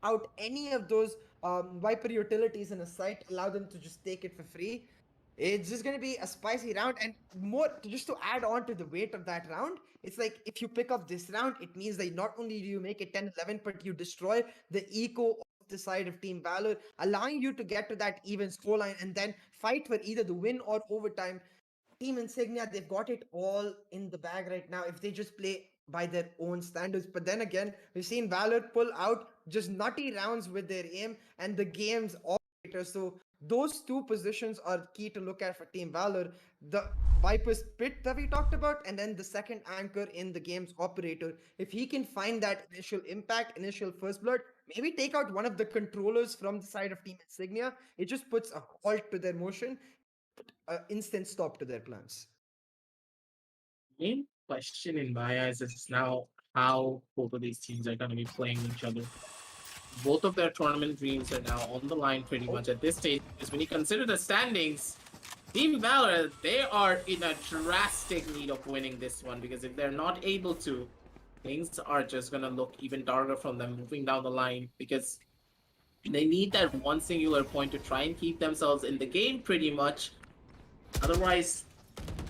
out any of those Viper utilities in a site, allow them to just take it for free. It's just going to be a spicy round, and more just to add on to the weight of that round, it's like if you pick up this round, it means that not only do you make it 10-11, but you destroy the eco of the side of Team Valor, allowing you to get to that even scoreline and then fight for either the win or overtime. Team Insignia, they've got it all in the bag right now if they just play by their own standards. But then again, we've seen Valor pull out just nutty rounds with their aim and the game's operator. So those two positions are key to look at for Team Valor. The Viper's pit that we talked about, and then the second anchor in the game's operator. If he can find that initial impact, initial first blood, maybe take out one of the controllers from the side of Team Insignia, it just puts a halt to their motion, an instant stop to their plans. Main question in my eyes is now how both of these teams are going to be playing each other. Both of their tournament dreams are now on the line pretty much at this stage. Because when you consider the standings, Team Valor, they are in a drastic need of winning this one. Because if they're not able to, things are just going to look even darker from them moving down the line. Because they need that one singular point to try and keep themselves in the game pretty much. Otherwise,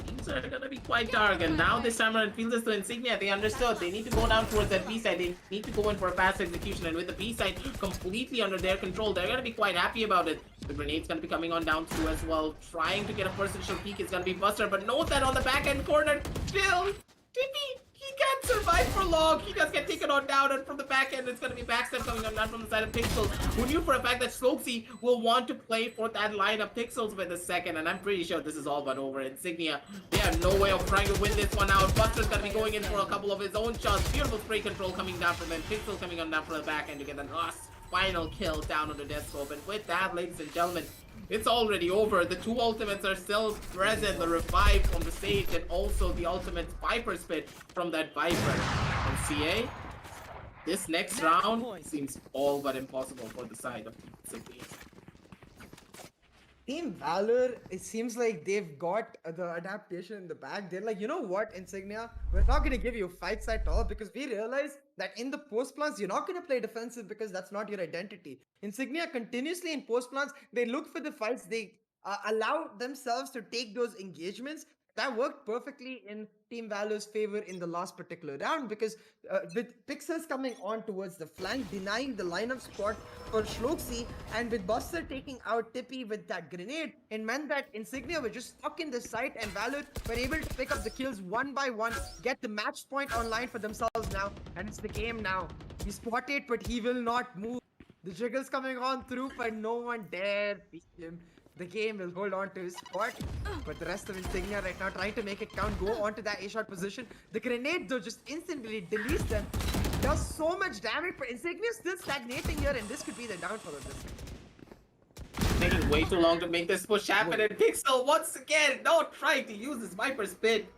things are gonna be quite dark. And now this time around, it feels as though Insignia, they understood they need to go down towards that B side. They need to go in for a fast execution. And with the B side completely under their control, they're gonna be quite happy about it. The grenade's gonna be coming on down through as well. Trying to get a first initial peek is gonna be Buster. But note that on the back end corner, still, Tippy, he can't survive for long. He does get taken on down, and from the back end, it's going to be backstab coming on down from the side of Pixels, who knew for a fact that Slokesy will want to play for that line of Pixels with the second, and I'm pretty sure this is all but over. Insignia, they have no way of trying to win this one out. Buster's going to be going in for a couple of his own shots. Beautiful spray control coming down from them. Pixels coming on down from the back end to get the last final kill down on the death scope. And with that, ladies and gentlemen, it's already over. The two ultimates are still present. The revive from the stage and also the ultimate Viper spit from that Viper. And CA, this next round seems all but impossible for the side of Insignia. Team Valor, it seems like they've got the adaptation in the bag. They're like, you know what, Insignia? We're not going to give you fights at all because we realize that in the post plans, you're not going to play defensive because that's not your identity. Insignia continuously in post plans, they look for the fights. They allow themselves to take those engagements. That worked perfectly in Team Valor's favor in the last particular round because with Pixels coming on towards the flank, denying the lineup spot for Shloksy, and with Buster taking out Tippy with that grenade, it meant that Insignia were just stuck in the site and Valor were able to pick up the kills one by one, get the match point online for themselves now, and it's the game now. He spotted, but he will not move. The jiggle's coming on through, but no one dare beat him. The game will hold on to his spot, but the rest of Insignia right now trying to make it count, go onto that A-shot position. The grenade though just instantly deletes them. Does so much damage, but Insignia still stagnating here, and this could be the downfall of this. Taking way too long to make this push happen, and Pixel once again not trying to use his Viper spit.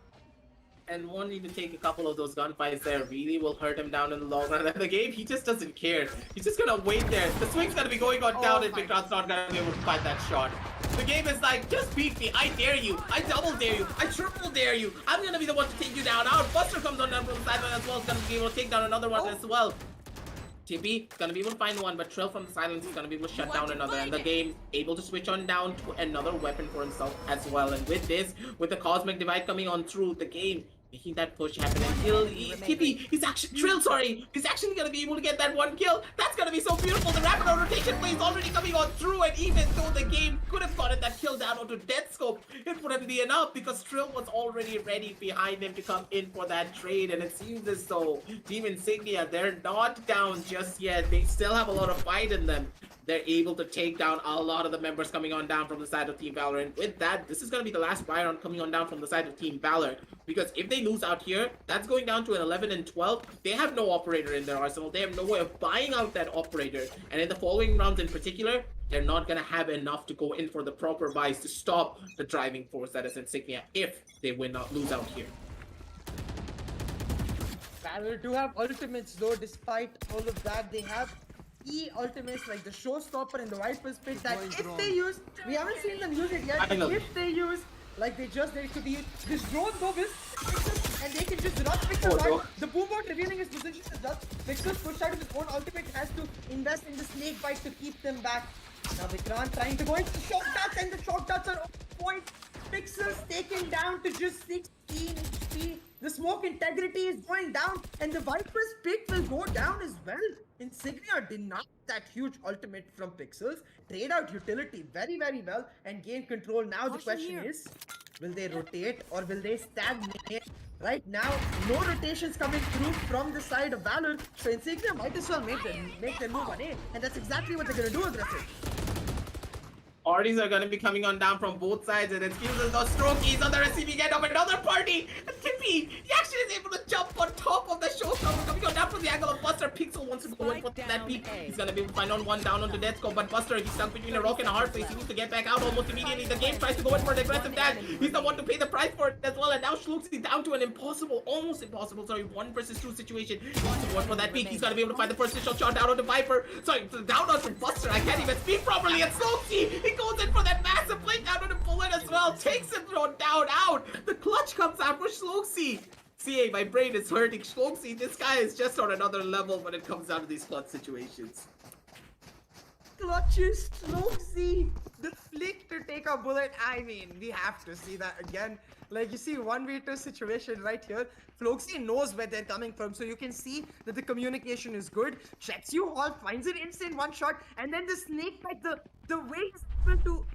And wanting to take a couple of those gunfights there really will hurt him down in the long run. And the game, he just doesn't care. He's just gonna wait there. The swing's gonna be going on down, and Big Rod's not gonna be able to fight that shot. The game is like, just beat me. I dare you. I double dare you. I triple dare you. I'm gonna be the one to take you down. Our Buster comes on down from the sideline as well. He's gonna be able to take down another one as well. Tippy is gonna be able to find one, but Trill from the silence is gonna be able to shut down another, and the game able to switch on down to another weapon for himself as well. And with this, with the Cosmic Divide coming on through, the game making that push happen, and Tippy, he's actually he's actually gonna be able to get that one kill. That's gonna be so beautiful. The rapid rotation play is already coming on through, and even though the game could have gotten that kill down onto Death Scope, it wouldn't be enough because Trill was already ready behind him to come in for that trade. And it seems as though Team Insignia, they're not down just yet. They still have a lot of fight in them. They're able to take down a lot of the members coming on down from the side of Team Valor. And with that, this is going to be the last buy round coming on down from the side of Team Valor. Because if they lose out here, that's going down to an 11 and 12. They have no operator in their arsenal. They have no way of buying out that operator. And in the following rounds in particular, they're not going to have enough to go in for the proper buys to stop the driving force that is Insignia if they lose out here. Valor do have ultimates though. Despite all of that, they have ultimates like the Showstopper and the Viper's Pit that if they use, we haven't seen them use it yet, if they use, like they could be this drone though with Pixels, and they can just rush Pixels right. The Boombot revealing his position is just Pixels pushed out of his own ultimate, has to invest in the snake bite to keep them back. Now Vikrant trying to go into the shock darts, and the shock darts are on point. Pixels taken down to just 16 HP. The smoke integrity is going down, and the Viper's Pit will go down as well. Insignia denied that huge ultimate from Pixels, trade out utility very, very well, and gain control. Now the question is, will they rotate or will they stagnate? Right now, no rotations coming through from the side of Valor, so Insignia might as well make their move on A, and that's exactly what they're going to do aggressive. Parties are going to be coming on down from both sides, and it feels as though Strokey's on the receiving end of another party. And Tippy, he actually is able to jump on top of the showstopper, coming on down from the angle of Buster. Pixel wants to go in for that peek. He's going to be able to find on one down onto Death Scope, but Buster, he's stuck between a rock and a hard place. He needs to get back out almost immediately. The game tries to go in for an aggressive dash. He's the one to pay the price for it as well, and now Schluxy down to an almost impossible, 1 versus 2 situation. He needs to go in for that peek. He's going to be able to find the first initial shot down onto Viper. Down onto Buster. I can't even speak properly. It's Schluxy. He goes in for that massive play down onto Bullet as well. Takes him down out. The clutch comes out for Schluxy. CA, my brain is hurting. Schluxy, this guy is just on another level when it comes down to these clutch situations. Clutches, Schluxy, the flick to take a bullet. I mean, we have to see that again. Like, you see 1v2 situation right here. Schluxy knows where they're coming from, so you can see that the communication is good. Checks you all, finds it instant one shot, and then the snake bite, the way he's able to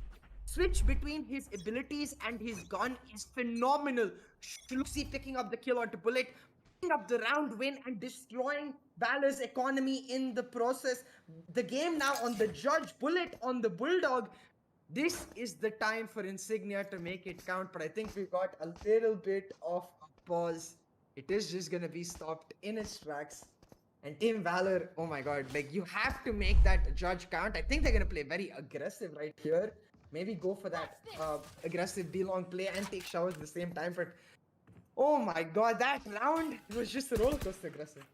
switch between his abilities and his gun is phenomenal. Schluxy picking up the kill onto Bullet, picking up the round win and destroying VALOR's economy in the process. The game now on the Judge, Bullet on the Bulldog. This is the time for Insignia to make it count, but I think we got a little bit of a pause. It is just gonna be stopped in its tracks. And Team VALOR, oh my god, like, you have to make that Judge count. I think they're gonna play very aggressive right here. Maybe go for that aggressive B-long play and take showers at the same time, but oh my god, that round was just a roller coaster aggressive.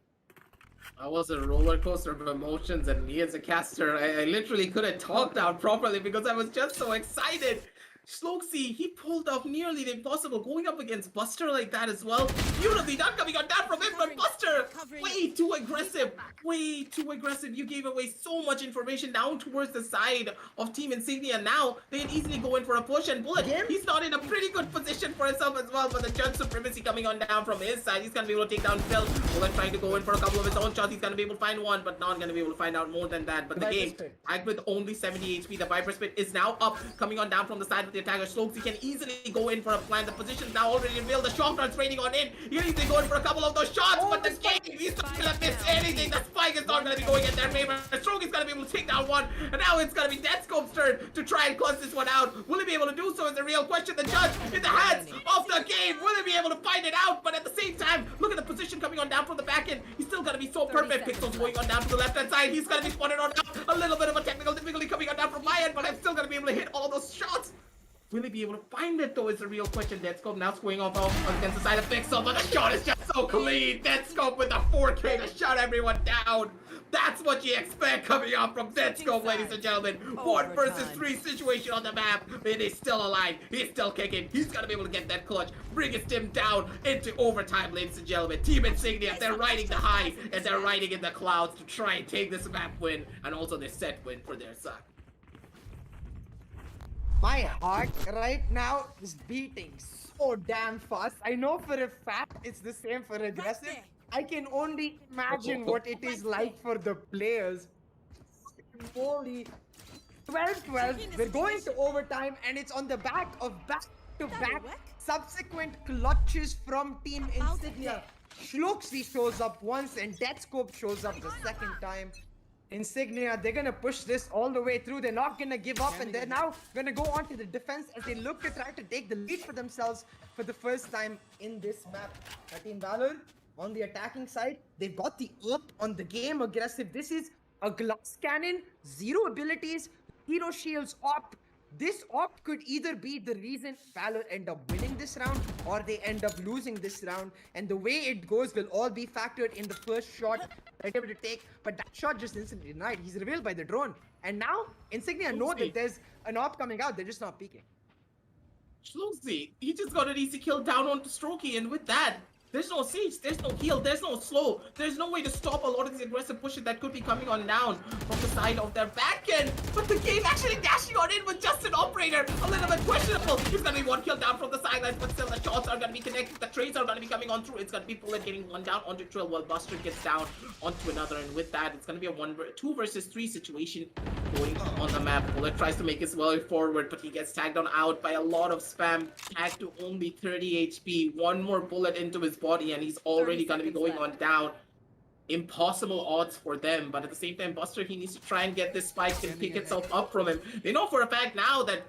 That was a roller coaster of emotions, and me as a caster, I literally couldn't talk down properly because I was just so excited. Schluxy, he pulled off nearly the impossible, going up against Buster like that as well. Beautifully done, coming on down from him, but Buster, way too aggressive. Way too aggressive. You gave away so much information down towards the side of Team Insignia. Now, they can easily go in for a push, and Bullet, he's not in a pretty good position for himself as well, but the Judge Supremacy coming on down from his side. He's going to be able to take down Phil. Bullet trying to go in for a couple of his own shots. He's going to be able to find one, but not going to be able to find out more than that. But the game, tagged with only 70 HP, the Viper Spit is now up, coming on down from the side of the attacker. Schluxy can easily go in for a plan. The position's now already revealed. The shot starts raining on in. He can easily go in for a couple of those shots, but the game, he's not going to miss anything. The spike is not going to be going in their favor. Stroke is going to be able to take down one, and now it's going to be Deathscope's turn to try and clutch this one out. Will he be able to do so is the real question. The Judge in the hands of the game. Will he be able to find it out? But at the same time, look at the position coming on down from the back end. He's still going to be so perfect. Pixels going on down to the left hand side. He's going to be spotted on out. A little bit of a technical difficulty coming on down from my end, but I'm still going to be able to hit all those shots. Will he be able to find it though is the real question. Deathscope now squaring off against the side of Pixel, but the shot is just so clean. Deathscope with the 4K to shut everyone down. That's what you expect coming out from Deathscope, ladies and gentlemen. 1 versus 3 situation on the map. It is still alive. He's still kicking. He's gonna be able to get that clutch. Bring his team down into overtime, ladies and gentlemen. Team Insignia, they're riding the high and they're riding in the clouds to try and take this map win and also this set win for their side. My heart right now is beating so damn fast. I know for a fact it's the same for aggressive. I can only imagine what it is like for the players. Holy 12-12. We're going to overtime, and it's on the back of back-to-back subsequent clutches from Team Insignia. Schluxy shows up once, and Deathscope shows up the second time. Insignia, they're gonna push this all the way through. They're not gonna give up, and they're now gonna go on to the defense as they look to try to take the lead for themselves for the first time in this map. Team VALOR on the attacking side, they've got the up on the game aggressive. This is a glass cannon, 0 abilities, 0 shields op. This op could either be the reason VALOR end up winning this round or they end up losing this round. And the way it goes will all be factored in the first shot they're able to take. But that shot just instantly denied. He's revealed by the drone. And now Insignia know that there's an op coming out. They're just not peeking. Schluxy, he just got an easy kill down onto Strokey, and with that, there's no siege, there's no heal, there's no slow, there's no way to stop a lot of these aggressive pushes that could be coming on down from the side of their back end. But the game actually dashing on in with just an operator, a little bit questionable. It's gonna be 1 kill down from the sidelines, but still the shots are gonna be connected, the trades are gonna be coming on through. It's gonna be Bullet getting 1 down onto Trill while Buster gets down onto another, and with that, it's gonna be a 2 versus 3 situation going on the map. Bullet tries to make his way forward, but he gets tagged on out by a lot of spam, tagged to only 30 HP. 1 more bullet into his body, and he's already gonna be going on down. impossible odds for them. But at the same time, Buster, he needs to try and get this spike and pick itself up from him. They know for a fact now that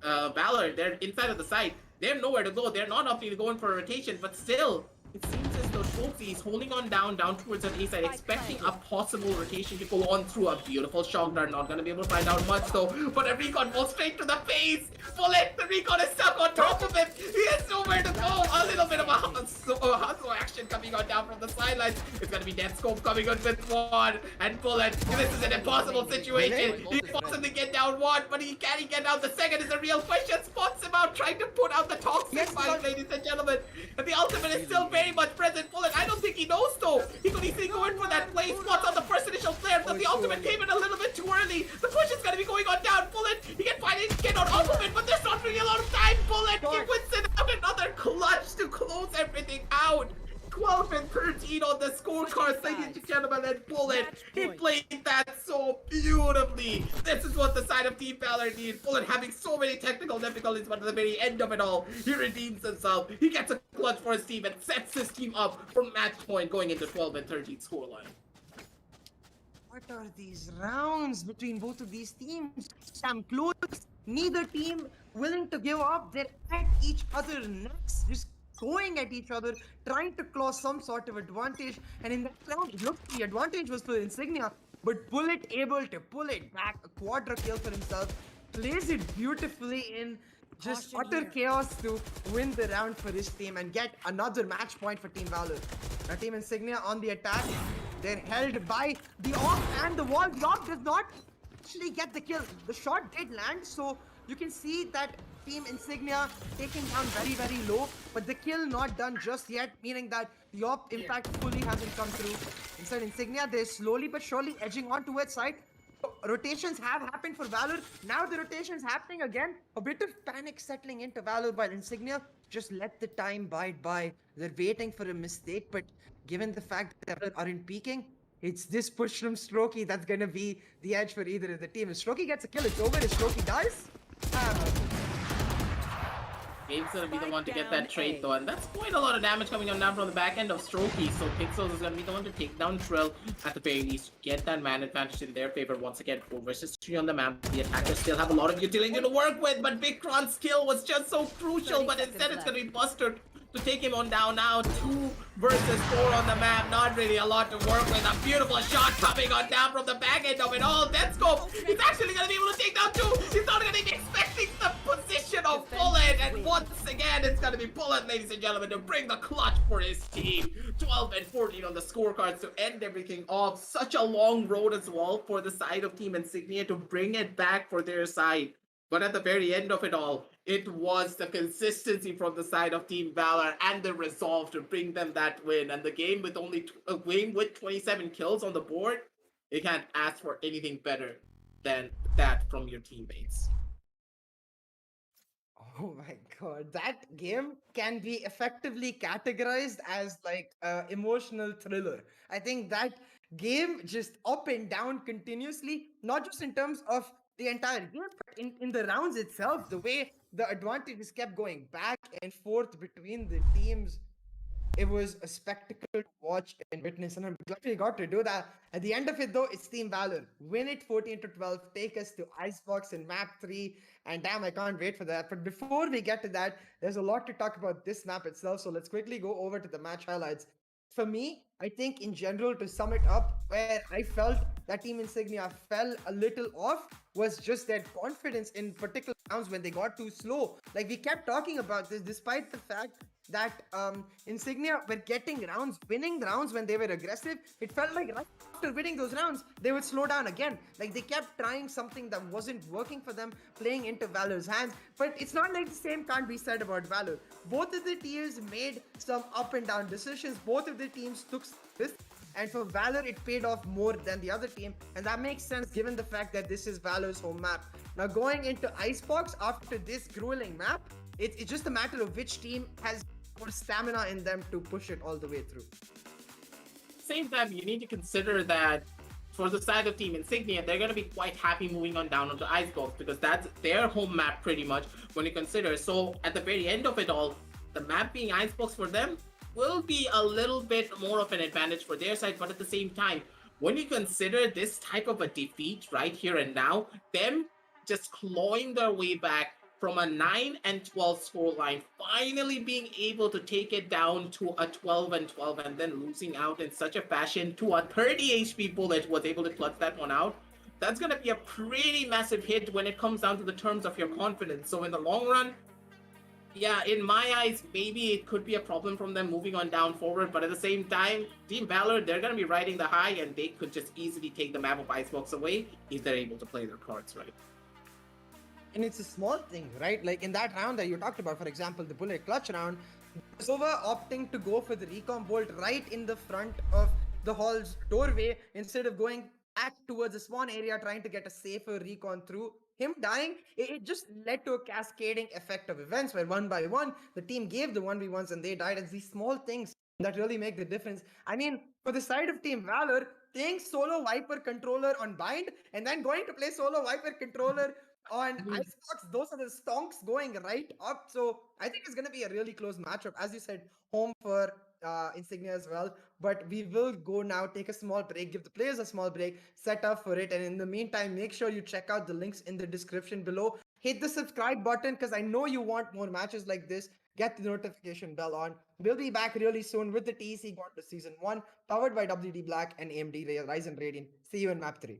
VALOR, they're inside of the site. They have nowhere to go. They're not opting to go in for a rotation, but still, it seems as though Trophy is holding on down towards an A side, expecting a possible rotation to go on through a beautiful shock dart. Not gonna be able to find out much though, but a recon falls straight to the face. Bullet, the recon is stuck on top of him. He has nowhere to go. A little bit of a hustle action coming on down from the sidelines. It's gonna be Death Scope coming on with one, and Bullet. This is an impossible situation. He wants him to get down one, but can he get out the second is a real question. Spots him out, trying to put out the toxic fight, ladies and gentlemen. And the ultimate is still very much present. Bullet, I don't think he knows though. He could easily go in for that play. Spots on the first initial flare, but the ultimate came in a little bit too early. The push is gonna be going on down. Bullet, he can finally get on off of it, but there's not really a lot of time. Bullet, he wins it out. Another clutch to close everything out. 12 and 13 on the scorecards, ladies and gentlemen, and Bullet, he played that so beautifully. This is what the side of Team VALOR needs. Bullet having so many technical difficulties, but at the very end of it all, he redeems himself. He gets a clutch for his team and sets his team up for match point going into 12 and 13 scoreline. What are these rounds between both of these teams? Sam close. Neither team willing to give up. They're at each other necks, just going at each other, trying to claw some sort of advantage. And in that round, it looked the advantage was for Insignia, but Bullet able to pull it back, a quadra kill for himself, plays it beautifully in just utter chaos to win the round for his team and get another match point for Team VALOR. Now Team Insignia on the attack. They're held by the off and the wall. The off does not actually get the kill. The shot did land, so you can see that Team Insignia taking down very, very low, but the kill not done just yet, meaning that the op impact fully hasn't come through. Inside Insignia, they're slowly but surely edging on towards side. Rotations have happened for VALOR. Now the rotation's happening again. A bit of panic settling into VALOR, while Insignia just let the time bide by. They're waiting for a mistake, but given the fact that they aren't peaking, it's this push from Strokey that's gonna be the edge for either of the team. If Strokey gets a kill, it's over. If Strokey dies, Gabe's gonna be the one to get that trade though, and that's quite a lot of damage coming on down from the back end of Strokey. So Pixels is gonna be the one to take down Trill at the very least, get that man advantage in their favor once again. 4 versus 3 on the map. The attackers still have a lot of utility to work with, but Vikron's kill was just so crucial. But instead, it's gonna be Buster to take him on down now. 2 versus 4 on the map. Not really a lot to work with. A beautiful shot coming on down from the back end of it all. Deathscope, he's actually going to be able to take down 2. He's not going to be expecting the position of Bullet. And once again, it's going to be Bullet, ladies and gentlemen, to bring the clutch for his team. 12 and 14 on the scorecards to end everything off. Such a long road as well for the side of Team Insignia to bring it back for their side. But at the very end of it all, it was the consistency from the side of Team VALOR and the resolve to bring them that win. And the game with only a game with 27 kills on the board, you can't ask for anything better than that from your teammates. oh my god, that game can be effectively categorized as like emotional thriller. I think that game just up and down continuously, not just in terms of the entire game, but in the rounds itself, the way the advantages kept going back and forth between the teams. It was a spectacle to watch and witness, and I'm glad we got to do that. At the end of it, though, it's Team VALOR. Win it 14-12, take us to Icebox in map 3, and damn, I can't wait for that. But before we get to that, there's a lot to talk about this map itself, so let's quickly go over to the match highlights. For me, I think in general, to sum it up, where I felt that Team Insignia fell a little off was just their confidence in particular rounds when they got too slow. Like, we kept talking about this, despite the fact that Insignia were getting rounds, winning rounds when they were aggressive. It felt like right after winning those rounds, they would slow down again. Like, they kept trying something that wasn't working for them, playing into VALOR's hands. But it's not like the same can't be said about VALOR. Both of the teams made some up and down decisions. Both of the teams took risks. And for VALOR, it paid off more than the other team. And that makes sense given the fact that this is VALOR's home map. Now, going into Icebox after this grueling map, it's just a matter of which team has more stamina in them to push it all the way through. Same time, you need to consider that for the side of Team Insignia, they're going to be quite happy moving on down onto Icebox because that's their home map pretty much when you consider. So at the very end of it all, the map being Icebox for them, will be a little bit more of an advantage for their side, but at the same time, when you consider this type of a defeat right here and now, them just clawing their way back from a 9-12 scoreline, finally being able to take it down to a 12-12, and then losing out in such a fashion to a 30 HP bullet was able to clutch that one out. That's going to be a pretty massive hit when it comes down to the terms of your confidence. So in the long run, yeah, in my eyes, maybe it could be a problem from them moving on down forward, but at the same time, Team Valor, they're going to be riding the high, and they could just easily take the map of Icebox away if they're able to play their cards right. And it's a small thing, right? Like in that round that you talked about, for example, the bullet clutch round, Sova opting to go for the recon bolt right in the front of the hall's doorway instead of going back towards the spawn area trying to get a safer recon through. Him dying, it just led to a cascading effect of events where one by one, the team gave the 1v1s and they died. It's these small things that really make the difference. I mean, for the side of Team Valor, playing solo Viper controller on Bind and then going to play solo Viper controller on Icebox, those are the stonks going right up. So I think it's going to be a really close matchup. As you said, home for Insignia as well. But we will go now, take a small break, give the players a small break, set up for it. And in the meantime, make sure you check out the links in the description below. Hit the subscribe button because I know you want more matches like this. Get the notification bell on. We'll be back really soon with the TEC Gauntlet Season 1, powered by WD Black and AMD Ryzen Radeon. See you in Map 3.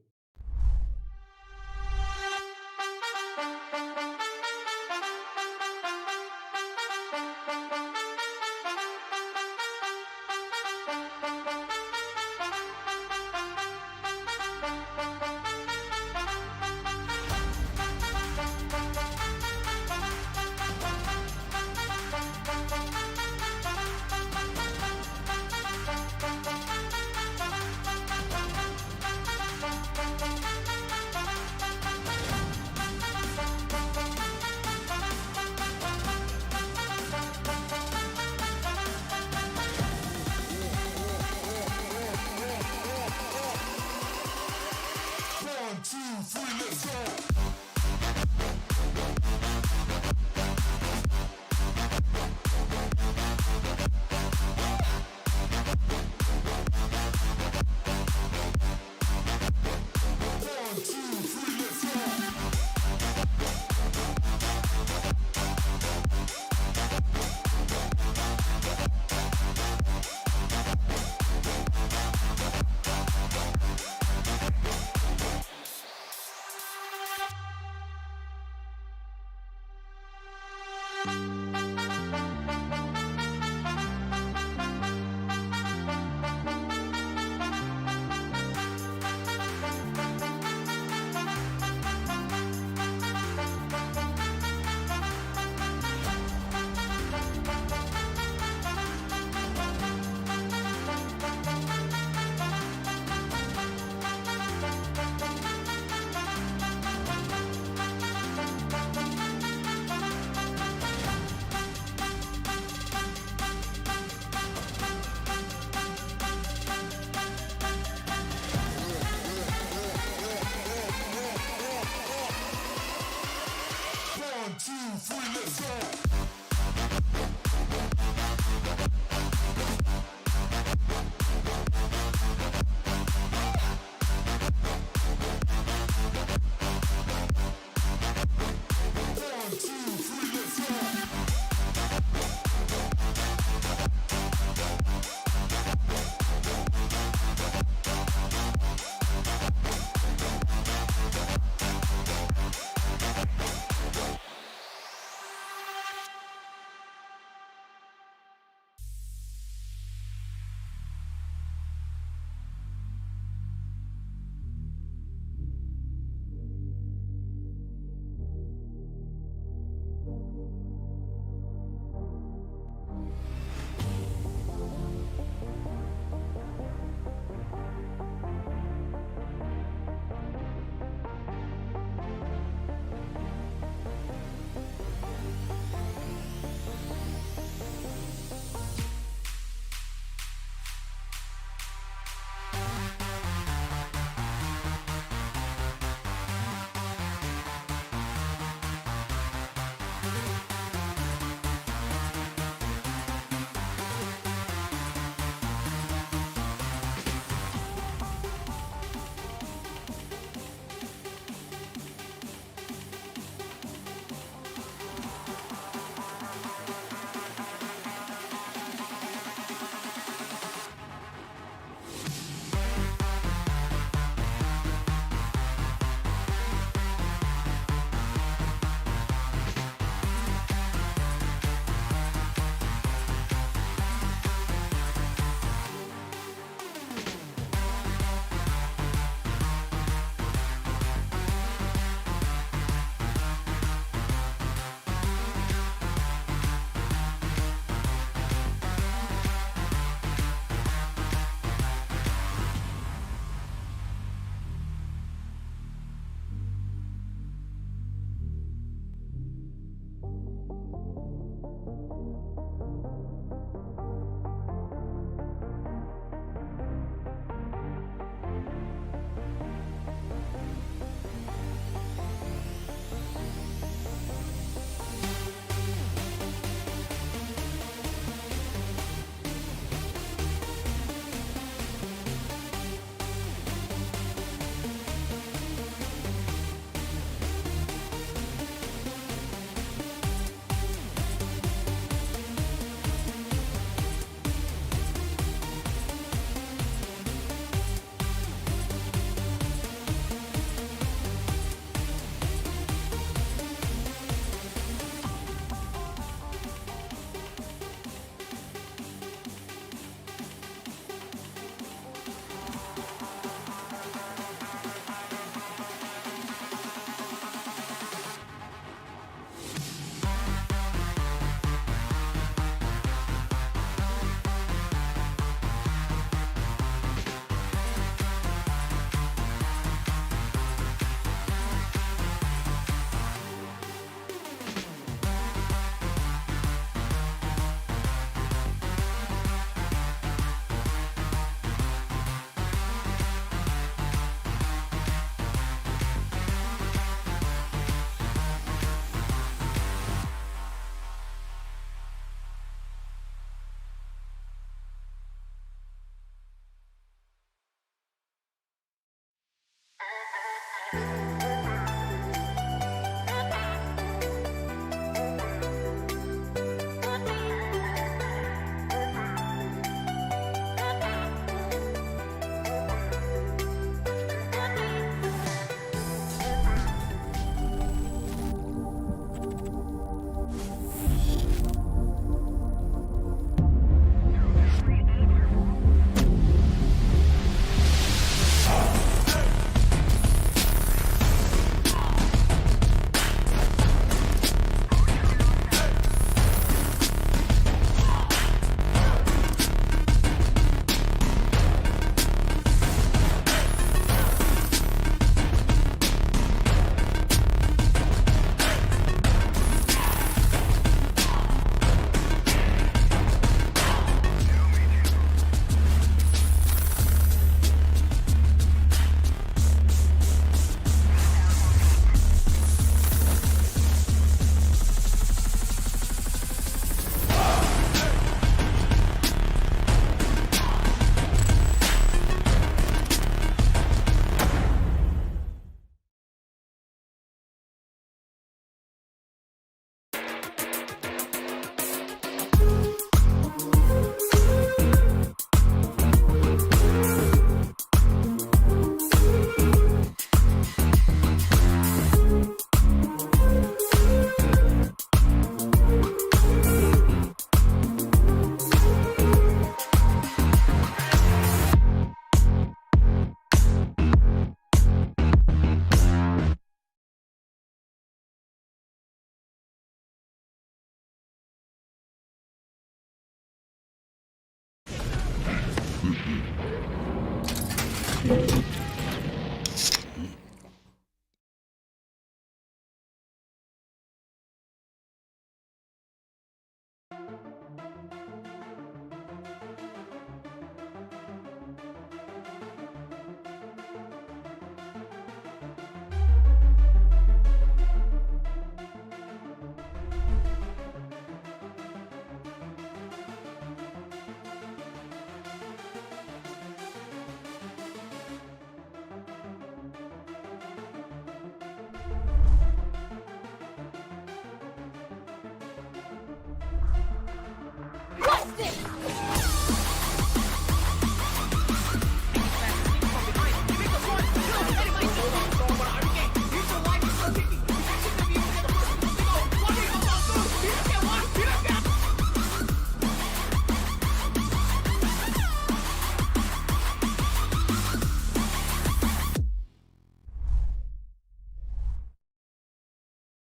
What's this?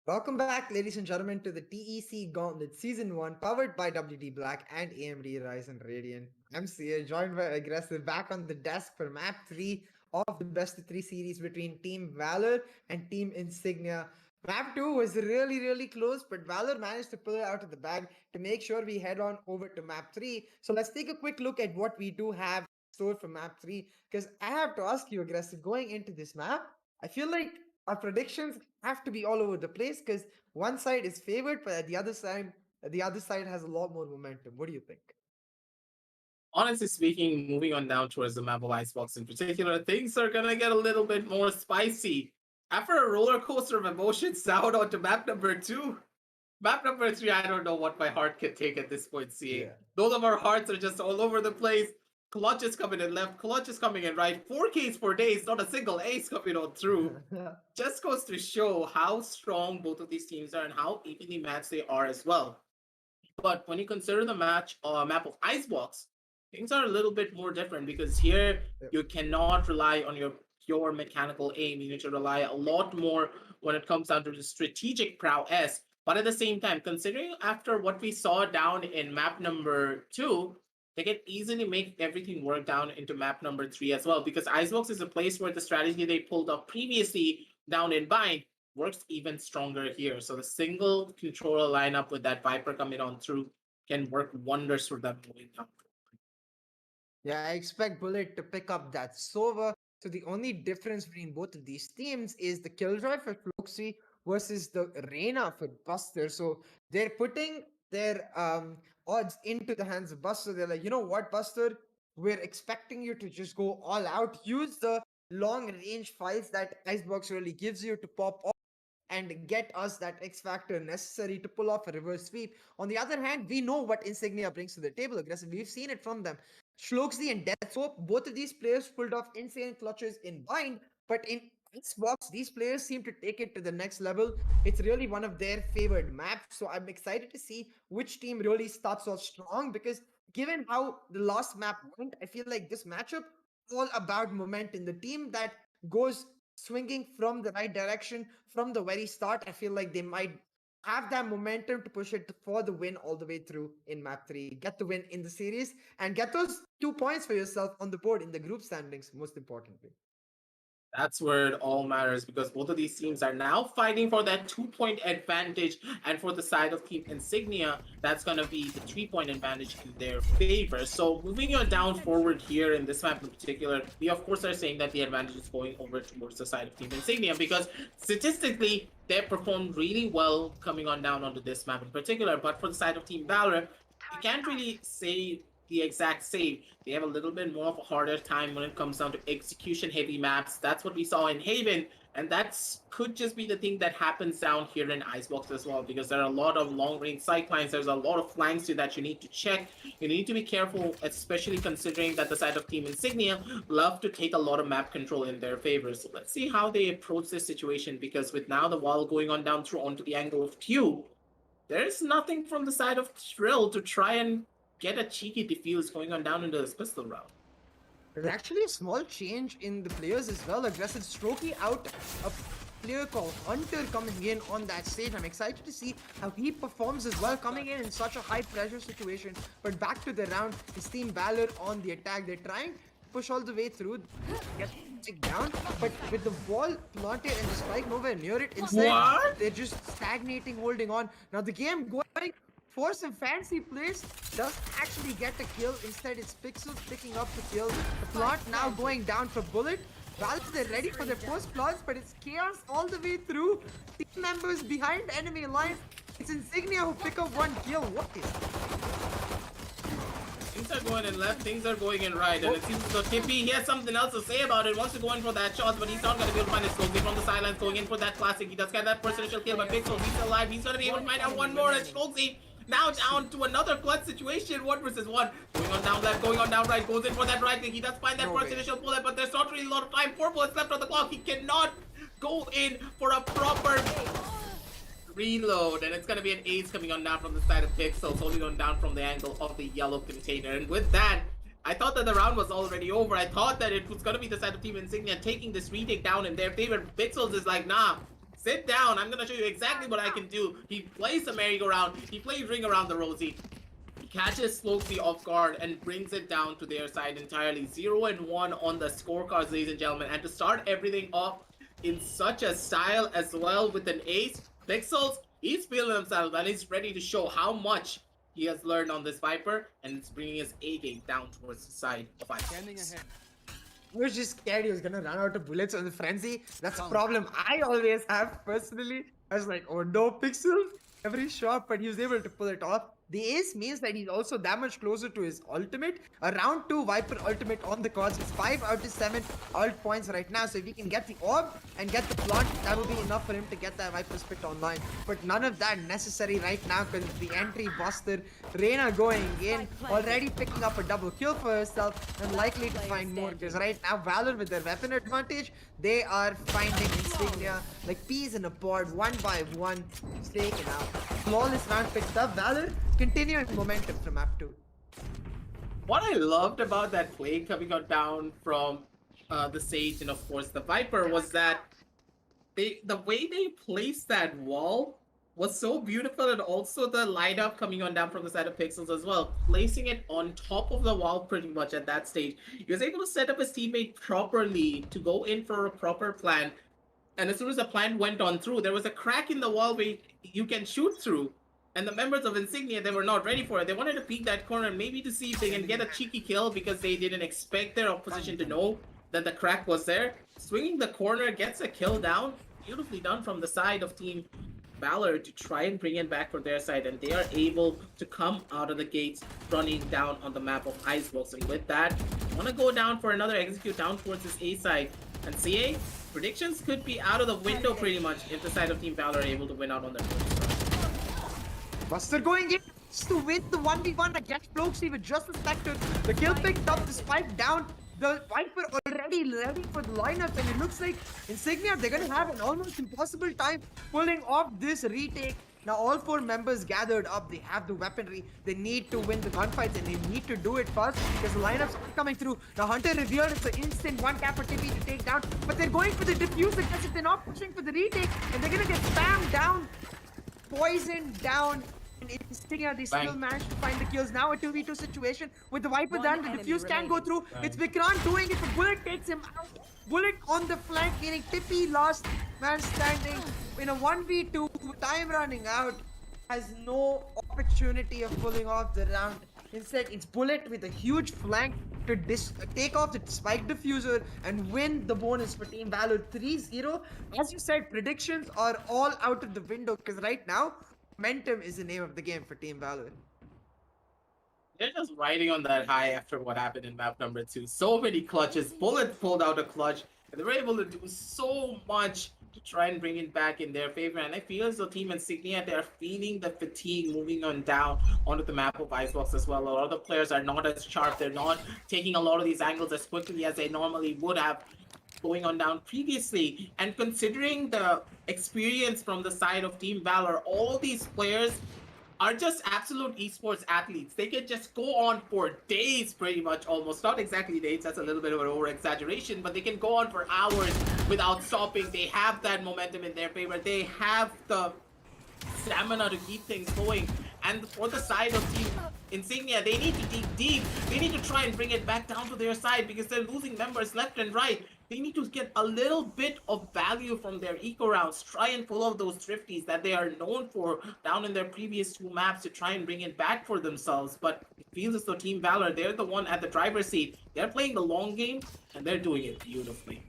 Welcome back, ladies and gentlemen, to the TEC Gauntlet Season 1, powered by WD Black and AMD Ryzen Radeon. I'm Sia, joined by Aggressive, back on the desk for Map 3 of the Best of 3 series between Team Valor and Team Insignia. Map 2 was really close, but Valor managed to pull it out of the bag to make sure we head on over to Map 3. So let's take a quick look at what we do have stored for Map 3, because I have to ask you, Aggressive, going into this map, I feel like our predictions have to be all over the place because one side is favored, but the other side has a lot more momentum. What do you think? Honestly speaking, moving on down towards the map of Icebox in particular, things are gonna get a little bit more spicy. After a roller coaster of emotions down onto map number 2, map number 3, I don't know what my heart can take at this point, seeing. Yeah. Both of our hearts are just all over the place. Clutch is coming in left, clutch is coming in right. 4 Ks for days, not a single ace coming on through. Just goes to show how strong both of these teams are and how evenly matched they are as well. But when you consider the map of Icebox, things are a little bit more different because here you cannot rely on your pure mechanical aim. You need to rely a lot more when it comes down to the strategic prowess. But at the same time, considering after what we saw down in map number 2, they can easily make everything work down into map number 3 as well. Because Icebox is a place where the strategy they pulled up previously down in Bind works even stronger here. So the single controller lineup with that Viper coming on through can work wonders for them moving down. Yeah, I expect Bullet to pick up that Sova. So the only difference between both of these teams is the Killjoy for Floxy versus the Reyna for Buster. So they're putting their odds into the hands of Buster. They're like, you know what, Buster? We're expecting you to just go all out. Use the long range fights that Icebox really gives you to pop off and get us that X factor necessary to pull off a reverse sweep. On the other hand, we know what Insignia brings to the table. Aggressive, we've seen it from them. Shloxy and Death Swope, both of these players pulled off insane clutches in Bind, but in Xbox, these players seem to take it to the next level. It's really one of their favored maps, so I'm excited to see which team really starts off strong because given how the last map went, I feel like this matchup all about momentum. The team that goes swinging from the right direction from the very start, I feel like they might have that momentum to push it for the win all the way through in map 3, get the win in the series, and get those 2 points for yourself on the board in the group standings, most importantly. That's where it all matters because both of these teams are now fighting for that 2-point advantage. And for the side of Team Insignia, that's going to be the 3-point advantage in their favor. So moving on down forward here in this map in particular, we of course are saying that the advantage is going over towards the side of Team Insignia because statistically, they performed really well coming on down onto this map in particular. But for the side of Team Valor, you can't really say the exact same. They have a little bit more of a harder time when it comes down to execution heavy maps. That's what we saw in Haven, and that's could just be the thing that happens down here in Icebox as well, because there are a lot of long range sidelines. There's a lot of flanks that you need to check. You need to be careful, especially considering that the side of Team Insignia love to take a lot of map control in their favor. So let's see how they approach this situation, because with now the wall going on down through onto the angle of Q, there's nothing from the side of Trill to try and get a cheeky defuse going on down into this pistol round. There's actually a small change in the players as well. Aggressive Strokey out player called Hunter coming in on that stage. I'm excited to see how he performs as well, coming in such a high pressure situation. But back to the round, his team Valor on the attack. They're trying to push all the way through, get it down, but with the wall planted and the spike nowhere near it, instead What? they're just stagnating, holding on. Now the game going for some fancy plays, does actually get a kill. Instead, it's Pixels picking up the kill. The plant now going down for Bullet. Valve, they're ready for their first plants, but it's chaos all the way through. Team members behind enemy lines. It's Insignia who pick up one kill. What is Things are going in left, things are going in right, and it seems as though Tippy, he has something else to say about it, wants to go in for that shot, but he's not going to be able to find his Slowsy from the sidelines, going in for that classic. He does get that first initial kill, but Pixel, he's alive, he's going to be able to find out one more, and Slowsy now down to another clutch situation, 1 versus 1, going on down left, going on down right, goes in for that right thing, he does find that first initial bullet, but there's not really a lot of time, 4 bullets left on the clock, he cannot go in for a proper reload, and it's gonna be an ace coming on down from the side of Pixels, holding on down from the angle of the yellow container. And with that, I thought that the round was already over. I thought that it was gonna be the side of Team Insignia taking this retake down in their favor. Pixels is like, nah, sit down. I'm gonna show you exactly what I can do. He plays the merry-go-round. He plays ring around the rosy. He catches Slowsy off guard and brings it down to their side entirely. 0-1 on the scorecards, ladies and gentlemen. And to start everything off in such a style as well with an ace, Pixels, he's feeling himself and he's ready to show how much he has learned on this Viper, and it's bringing his A game down towards the side of Icebox. I was just scared he was gonna run out of bullets on the frenzy. That's a problem I always have personally. I was like, oh no, Pixel every shot, but he was able to pull it off. The ace means that he's also that much closer to his ultimate. A round 2 Viper ultimate on the cards. It's 5 out of 7 ult points right now. So if he can get the orb and get the plant, that will be enough for him to get that Viper spit online. But none of that necessary right now because the entry buster. Reyna going in, already picking up a double kill for herself and likely to find more. Because right now Valor with their weapon advantage, they are finding Insignia like peas in a pod, one by one, taken out. Flawless round picked up. Valor continuing momentum from map 2. What I loved about that play coming on down from the Sage and of course the Viper was that the way they placed that wall was so beautiful, and also the light up coming on down from the side of Pixels as well, placing it on top of the wall pretty much at that stage. He was able to set up his teammate properly to go in for a proper plan, and as soon as the plan went on through, there was a crack in the wall where you can shoot through. And the members of Insignia, they were not ready for it. They wanted to peek that corner, maybe to see if they can get a cheeky kill because they didn't expect their opposition to know that the crack was there. Swinging the corner, gets a kill down. Beautifully done from the side of Team Valor to try and bring it back for their side. And they are able to come out of the gates running down on the map of Icebox. And with that, want to go down for another execute down towards this A side. And CA, predictions could be out of the window pretty much if the side of Team Valor are able to win out on their first round. Buster going in to win the 1v1 against Floxy with just the Spectre. The kill picked up, the spike down. The Viper already ready for the lineup, and it looks like Insignia, they're gonna have an almost impossible time pulling off this retake. Now all 4 members gathered up, they have the weaponry, they need to win the gunfights and they need to do it fast because the lineups are coming through. Now Hunter revealed it's an instant 1 tap for Tippy to take down, but they're going for the diffuse because if they're not pushing for the retake, and they're gonna get spammed down, poisoned down. And Insignia, they still managed to find the kills. Now a 2v2 situation with the Viper done. The defuse can go through. It's Vikram doing it, but Bullet takes him out. Bullet on the flank, meaning Tippy last man standing in a 1v2. Time running out. Has no opportunity of pulling off the round. Instead, it's Bullet with a huge flank to take off the spike diffuser and win the bonus for Team Valor 3-0. As you said, predictions are all out of the window because right now, momentum is the name of the game for Team Valor. They're just riding on that high after what happened in map number 2. So many clutches. Bullet pulled out a clutch, and they were able to do so much to try and bring it back in their favor. And I feel as though Team Insignia, they're feeling the fatigue moving on down onto the map of Icebox as well. A lot of the players are not as sharp. They're not taking a lot of these angles as quickly as they normally would have going on down previously. And considering the experience from the side of Team Valor, all these players are just absolute esports athletes. They can just go on for days, pretty much, almost. Not exactly days, that's a little bit of an over exaggeration, but they can go on for hours without stopping. They have that momentum in their favor. They have the stamina to keep things going. And for the side of Team Insignia, they need to dig deep. They need to try and bring it back down to their side because they're losing members left and right. They need to get a little bit of value from their eco rounds. Try and pull out those thrifties that they are known for down in their previous 2 maps to try and bring it back for themselves. But it feels as though Team Valor, they're the one at the driver's seat. They're playing the long game and they're doing it beautifully.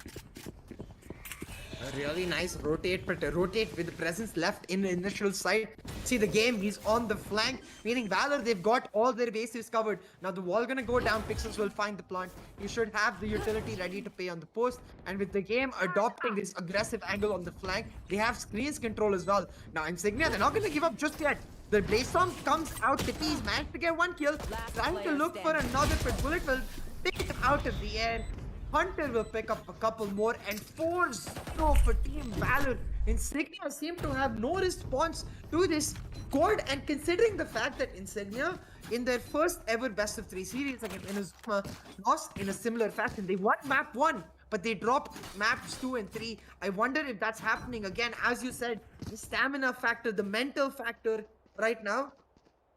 A really nice rotate, but rotate with the presence left in the initial side. See the game, he's on the flank, meaning Valor, they've got all their bases covered. Now the wall gonna go down, Pixels will find the plant. You should have the utility ready to pay on the post. And with the game adopting this aggressive angle on the flank, they have screens control as well. Now Insignia, they're not gonna give up just yet. The Blaze-Storm comes out, Tippy's managed to get 1 kill, trying to look for another, but Bullet will take him out of the air. Hunter will pick up a couple more, and 4-0 for Team Valor. Insignia seem to have no response to this squad, and considering the fact that Insignia, in their first ever best of 3 series against Inazuma, lost in a similar fashion. They won map 1, but they dropped maps 2 and 3. I wonder if that's happening again. As you said, the stamina factor, the mental factor right now,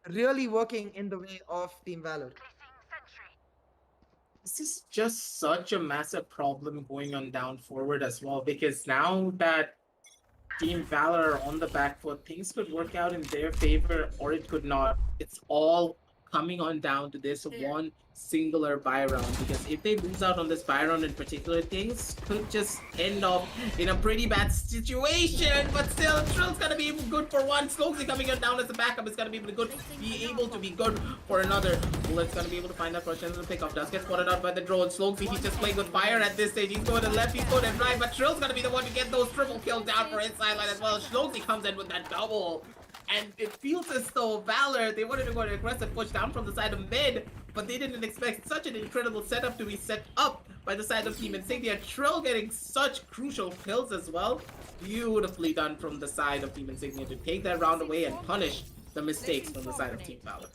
really working in the way of Team Valor. This is just such a massive problem going on down forward as well, because now that Team Valor are on the back foot, things could work out in their favor or it could not. It's all coming on down to this one singular buy round, because if they lose out on this buy round in particular, things could just end up in a pretty bad situation. But still, Trill's gonna be good for one. Slowly coming down as a backup is gonna be able to be good for another. Bullet's gonna be able to find that first chance to pick off. Does get spotted out by the drone. Slowly, he's just playing with fire at this stage. He's going to left, he's going to right, but Trill's gonna be the one to get those triple kills down for his sideline as well. Slowly comes in with that double. And it feels as though Valor, they wanted to go an aggressive push down from the side of mid, but they didn't expect such an incredible setup to be set up by the side of Team Insignia. Trill getting such crucial kills as well. Beautifully done from the side of Team Insignia to take that round away and punish the mistakes from the side of Team Valor.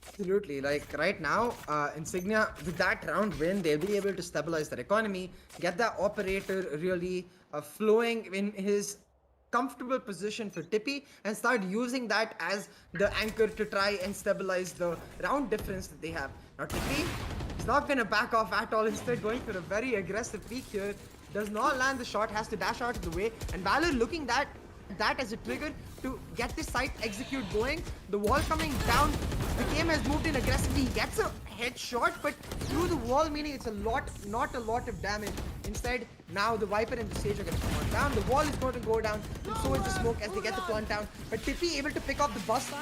Absolutely, like right now, Insignia, with that round win, they'll be able to stabilize their economy, get that operator really flowing in his comfortable position for Tippy, and start using that as the anchor to try and stabilize the round difference that they have. Now Tippy is not going to back off at all, instead going for a very aggressive peek here. Does not land the shot, has to dash out of the way, and Valor looking that as a trigger to get this site execute going. The wall coming down, the game has moved in aggressively. He gets a headshot, but through the wall, meaning it's not a lot of damage. Instead, now the Viper and the Sage are going to come on down. The wall is going to go down, and so is the smoke as they get the plant down. But Tippy able to pick up the buster,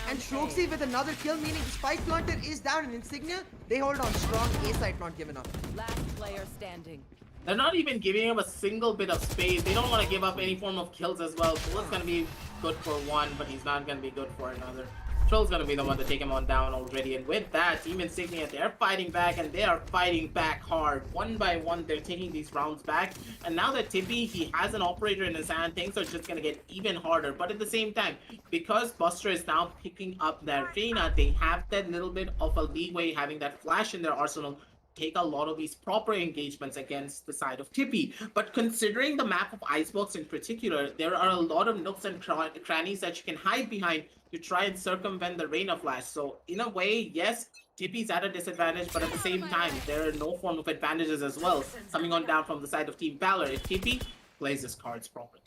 and Shloxy with another kill, meaning the spike planter is down, and Insignia, they hold on strong. A site not given up. Last player standing. They're not even giving him a single bit of space. They don't want to give up any form of kills as well. Bullet's going to be good for one, but he's not going to be good for another. Trill's going to be the one to take him on down already. And with that, Team Insignia, they're fighting back, and they are fighting back hard. One by one, they're taking these rounds back. And now that Tippy, he has an operator in his hand, things are just going to get even harder. But at the same time, because Buster is now picking up that Reina, they have that little bit of a leeway, having that flash in their arsenal, take a lot of these proper engagements against the side of Tippy. But considering the map of Icebox in particular, there are a lot of nooks and crannies that you can hide behind to try and circumvent the Rain of Flash. So in a way, yes, Tippy's at a disadvantage, but at the same time, there are no form of advantages as well coming on down from the side of Team Valor if Tippy plays his cards properly.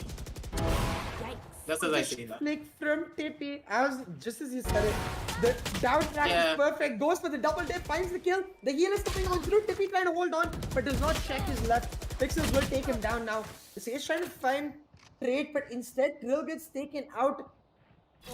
Just as I say that. Flick from Tippy, just as you said it, the down track is perfect, goes for the double dip, finds the kill, the heal is coming on through, Tippy trying to hold on, but does not check his left. Pixels will take him down now. The Sage trying to find trade, but instead Drill gets taken out.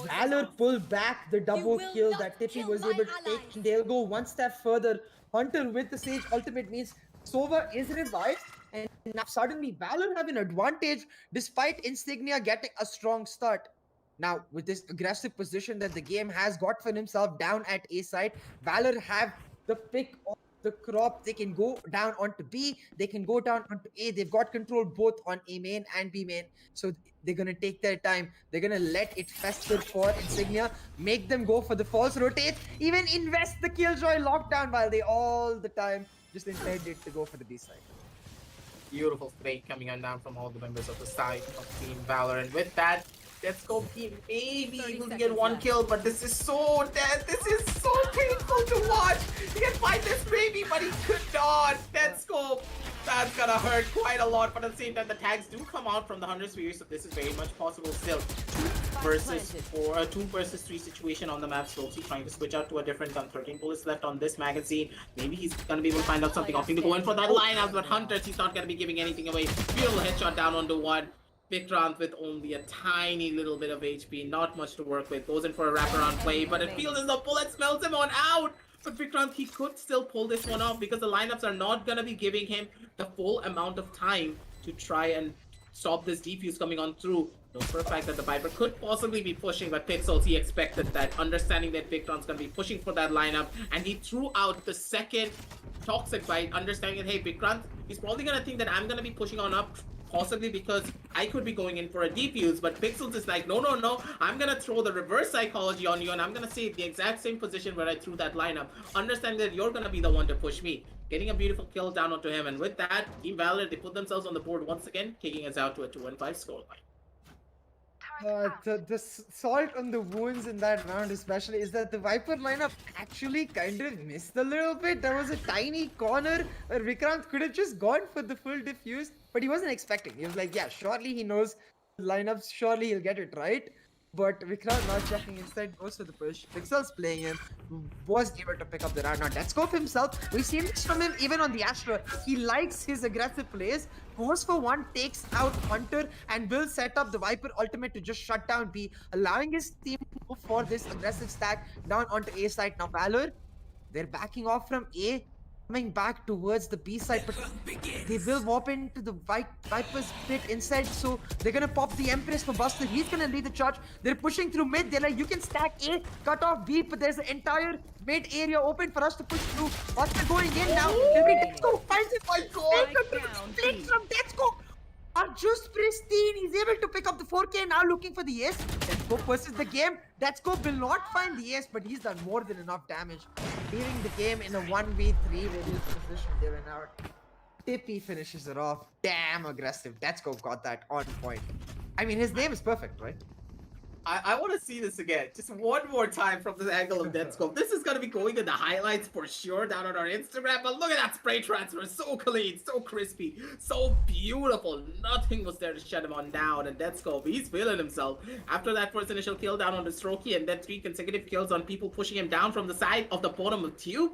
Valor pull back the double kill that Tippy was able to take. They'll go one step further. Hunter with the Sage ultimate means Sova is revived, and now suddenly Valor have an advantage despite Insignia getting a strong start. Now, with this aggressive position that the game has got for himself down at A side, Valor have the pick of the crop. They can go down onto B. They can go down onto A. They've got control both on A main and B main. So they're going to take their time. They're going to let it fester for Insignia. Make them go for the false rotate. Even invest the Killjoy lockdown while they all the time just intended to go for the B side. Beautiful play coming on down from all the members of the side of Team Valor. And with that, let's go team maybe 30 able to get seconds one left. kill, but this is so dead. This is so painful to watch. He can find this maybe, but he could not. Let's go. That's gonna hurt quite a lot, but at the same time, the tags do come out from the 100 sphere, so this is very much possible still. Two versus three situation on the map. Slowly trying to switch out to a different gun. 13 bullets left on this magazine. Maybe he's gonna be able to find out something. Opting to go in for that lineup, but Hunters, he's not gonna be giving anything away. Beautiful headshot down onto one. Vikrant with only a tiny little bit of HP, not much to work with. Goes in for a wraparound play, but it feels as though bullet smells him on out. But Vikrant, he could still pull this one off because the lineups are not gonna be giving him the full amount of time to try and stop this defuse coming on through. Knows for a fact that the Viper could possibly be pushing, but Pixels, he expected that, understanding that Vikrant's gonna be pushing for that lineup, and he threw out the second Toxic Bite, understanding that, hey, Vikrant, he's probably gonna think that I'm gonna be pushing on up, possibly because I could be going in for a defuse, but Pixels is like, no, I'm gonna throw the reverse psychology on you, and I'm gonna stay the exact same position where I threw that lineup, understanding that you're gonna be the one to push me. Getting a beautiful kill down onto him, and with that, Team Valor, they put themselves on the board once again, kicking us out to a 2-5 scoreline. The salt on the wounds in that round especially is that the Viper lineup actually kind of missed a little bit. There was a tiny corner where Vikrant could have just gone for the full diffuse, but he wasn't expecting. He was like, yeah, surely he knows the lineups, surely he'll get it right. But Vikrant not checking, instead goes for the push. Pixel's playing him, was able to pick up the round. Now, Deathscope himself, we've seen this from him even on the Astra. He likes his aggressive plays, goes for one, takes out Hunter, and will set up the Viper ultimate to just shut down B, allowing his team to go for this aggressive stack down onto A side. Now, Valor, they're backing off from A, coming back towards the B side, but they will warp into the Viper's pit inside, so they're gonna pop the Empress for Buster. He's gonna lead the charge. They're pushing through mid. They're like, you can stack A, cut off B, but there's an entire mid area open for us to push through. Buster going in now. Deathscope finds it. My God, split from Deathscope are just pristine. He's able to pick up the 4K, now looking for the ace. Deathscope versus the game. Deathscope will not find the ace, but he's done more than enough damage, leaving the game in a 1v3 reduced position given out. Tippy finishes it off. Damn aggressive. Deathscope got that on point. I mean, his name is perfect, right? I want to see this again, just one more time from the angle of Deathscope. This is going to be going in the highlights for sure down on our Instagram, but look at that spray transfer, so clean, so crispy, so beautiful. Nothing was there to shut him on down, and Deathscope, he's feeling himself. After that first initial kill down on the Strokey, and then 3 consecutive kills on people pushing him down from the side of the bottom of Tube.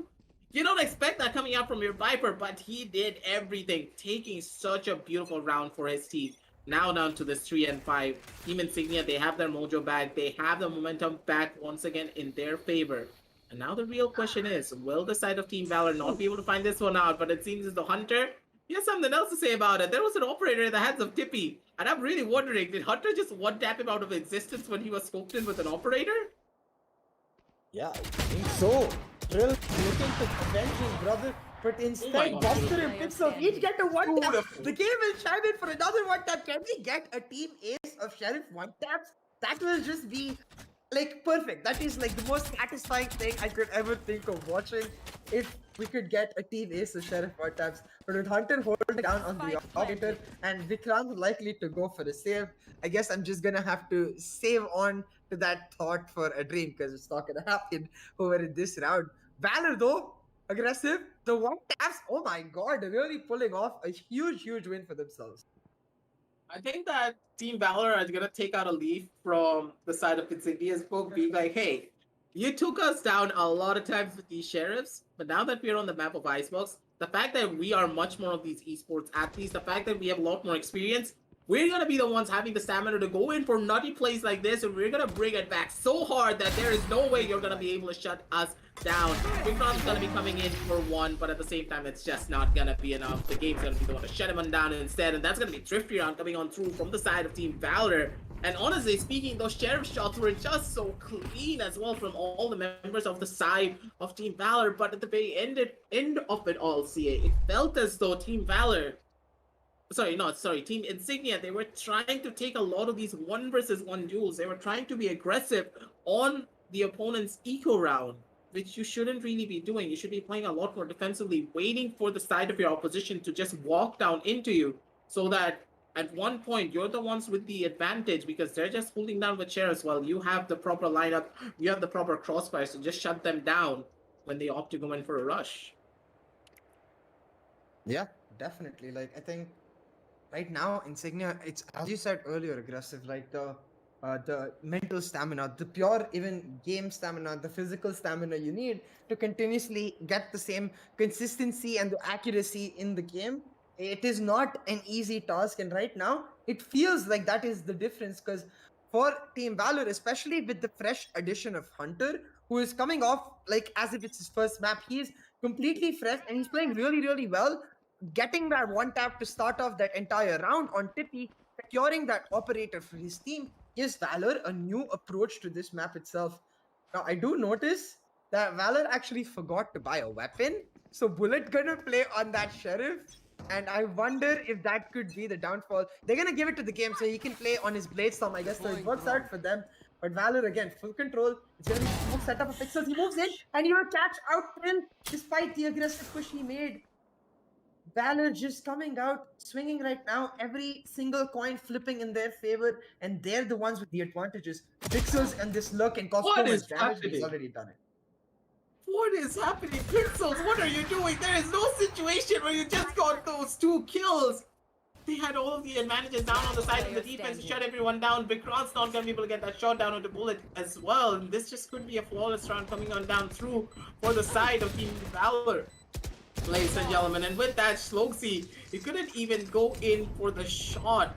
You don't expect that coming out from your Viper, but he did everything, taking such a beautiful round for his team. Now down to this 3-5. Team Insignia, they have their mojo back. They have the momentum back once again in their favor. And now the real question is, will the side of Team Valor not be able to find this one out? But it seems as though Hunter, he has something else to say about it. There was an operator in the hands of Tippy. And I'm really wondering, did Hunter just one-tap him out of existence when he was scoped in with an operator? Yeah, I think so. Drill looking to avenge his brother, but instead God, Buster and beautiful. Pixel each get a one tap. Beautiful. The game will chime in for another one tap. Can we get a team ace of Sheriff one taps? That will just be like perfect. That is like the most satisfying thing I could ever think of watching. If we could get a team ace of Sheriff one taps, but with Hunter holding down on the operator and Vikrant likely to go for a save, I guess I'm just gonna have to save on to that thought for a dream because it's not gonna happen over in this round. Valor though, aggressive. The one taps, oh my God, they're really pulling off a huge win for themselves. I think that Team Valor is gonna take out a leaf from the side of Insignia's book, being like, hey, you took us down a lot of times with these sheriffs, but now that we're on the map of Icebox, the fact that we are much more of these esports athletes, the fact that we have a lot more experience, we're gonna be the ones having the stamina to go in for nutty plays like this, and we're gonna bring it back so hard that there is no way you're gonna be able to shut us down. Vikrant's gonna be coming in for one, but at the same time, it's just not gonna be enough. The game's gonna be the one to shut him on down instead, and that's gonna be Thrifty round coming on through from the side of Team Valor. And honestly speaking, those sheriff shots were just so clean as well from all the members of the side of Team Valor. But at the very end of it all, CA, it felt as though Team Valor, Team Insignia, they were trying to take a lot of these 1 versus 1 duels. They were trying to be aggressive on the opponent's eco round, which you shouldn't really be doing. You should be playing a lot more defensively, waiting for the side of your opposition to just walk down into you, so that at one point you're the ones with the advantage because they're just holding down with chairs while you have the proper lineup, you have the proper crossfires to just shut them down when they opt to go in for a rush. Yeah, definitely. Like I think right now Insignia, it's as you said earlier, aggressive. Like the mental stamina, the pure even game stamina, the physical stamina you need to continuously get the same consistency and the accuracy in the game. It is not an easy task, and right now it feels like that is the difference. Because for Team Valor, especially with the fresh addition of Hunter, who is coming off like as if it's his first map, he's completely fresh and he's playing really, really well, getting that one tap to start off that entire round on Tippy, securing that operator for his team, gives Valor a new approach to this map itself. Now, I do notice that Valor actually forgot to buy a weapon. So Bullet gonna play on that Sheriff. And I wonder if that could be the downfall. They're gonna give it to the game so he can play on his Blade Storm, I guess. So it works out for them. But Valor again, full control. It's gonna be smoke setup of Pixels. He moves in and he will catch out Trill despite the aggressive push he made. Valor just coming out, swinging right now, every single coin flipping in their favor, and they're the ones with the advantages. Pixels and this look can cause so much damage, but he's already done it. What is happening, Pixels? What are you doing? There is no situation where you just got those 2 kills. They had all of the advantages down on the side of the defense to shut everyone down. Vikron's not going to be able to get that shot down on the Bullet as well. And this just could be a flawless round coming on down through for the side of Team Valor. Ladies and gentlemen, and with that, Shloxy, he couldn't even go in for the shot.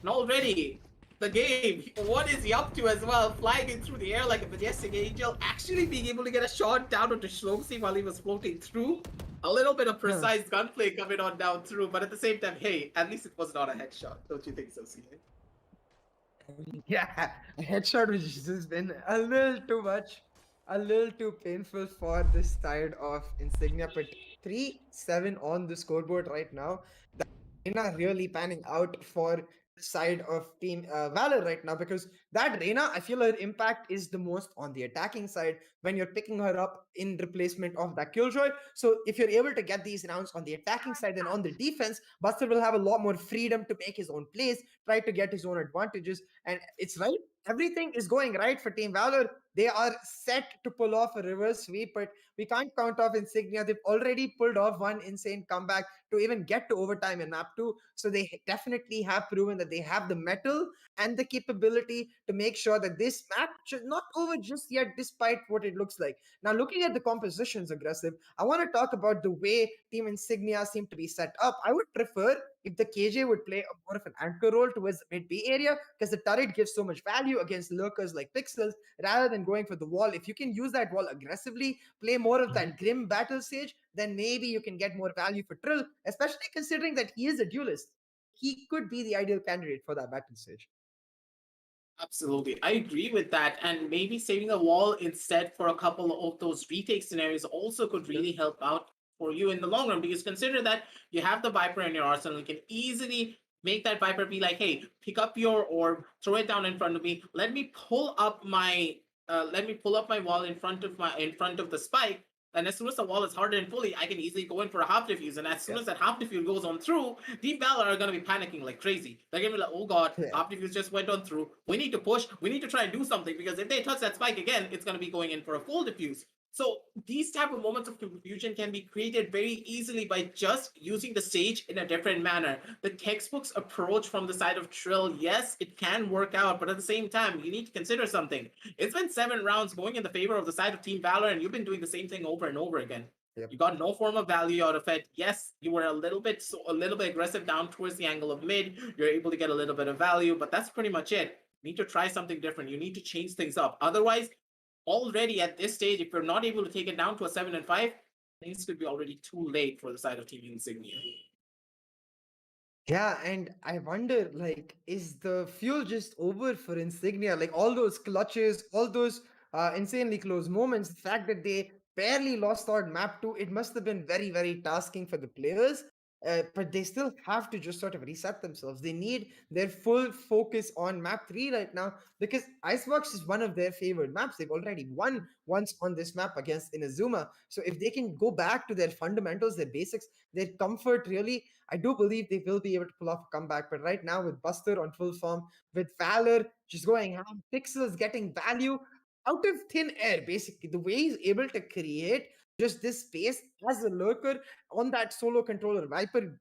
And already, the game, what is he up to as well? Flying in through the air like a majestic angel, actually being able to get a shot down onto Shloxy while he was floating through. A little bit of precise gunplay coming on down through, but at the same time, hey, at least it was not a headshot. Don't you think so, CA? Yeah, a headshot which has just been a little too much, a little too painful for this side of Insignia. But 3-7 on the scoreboard right now. That's not really panning out for the side of Team Valor right now, because that Reina, I feel her impact is the most on the attacking side when you're picking her up in replacement of that Killjoy. So if you're able to get these rounds on the attacking side and on the defense, Buster will have a lot more freedom to make his own plays, try to get his own advantages. And it's right. Everything is going right for Team Valor. They are set to pull off a reverse sweep, but we can't count off Insignia. They've already pulled off one insane comeback to even get to overtime in map 2. So they definitely have proven that they have the metal and the capability to make sure that this match is not over just yet, despite what it looks like. Now, looking at the compositions, aggressive, I want to talk about the way Team Insignia seem to be set up. I would prefer if the KJ would play a more of an anchor role towards the mid B area, because the turret gives so much value against lurkers like Pixels rather than going for the wall. If you can use that wall aggressively, play more of that grim battle stage, then maybe you can get more value for Trill, especially considering that he is a duelist. He could be the ideal candidate for that battle stage. Absolutely. I agree with that. And maybe saving the wall instead for a couple of those retake scenarios also could really help out for you in the long run, because consider that you have the Viper in your arsenal. You can easily make that Viper be like, hey, pick up your orb, throw it down in front of me. Let me pull up my wall in front of the spike. And as soon as the wall is hardened fully, I can easily go in for a half defuse. And as soon as that half defuse goes on through, Team Valor are going to be panicking like crazy. They're going to be like, oh god, half defuse just went on through. We need to push. We need to try and do something, because if they touch that spike again, it's going to be going in for a full defuse. So these type of moments of confusion can be created very easily by just using the sage in a different manner. The textbook's approach from the side of Trill, yes, it can work out, but at the same time, you need to consider something. It's been 7 rounds going in the favor of the side of Team Valor, and you've been doing the same thing over and over again. Yep. You got no form of value out of it. Yes, you were a little bit aggressive down towards the angle of mid. You're able to get a little bit of value, but that's pretty much it. You need to try something different. You need to change things up. Otherwise, already at this stage, if you're not able to take it down to a 7-5, things could be already too late for the side of Team Insignia. Yeah, and I wonder, like, is the fuel just over for Insignia? Like, all those clutches, all those insanely close moments, the fact that they barely lost out map 2, it must have been very, very tasking for the players. But they still have to just sort of reset themselves. They need their full focus on map 3 right now because Icebox is one of their favorite maps. They've already won once on this map against Inazuma. So if they can go back to their fundamentals, their basics, their comfort, really, I do believe they will be able to pull off a comeback. But right now, with Buster on full form, with Valor just going ham, Pixels getting value out of thin air, basically, the way he's able to create just this space as a lurker on that solo controller, Viper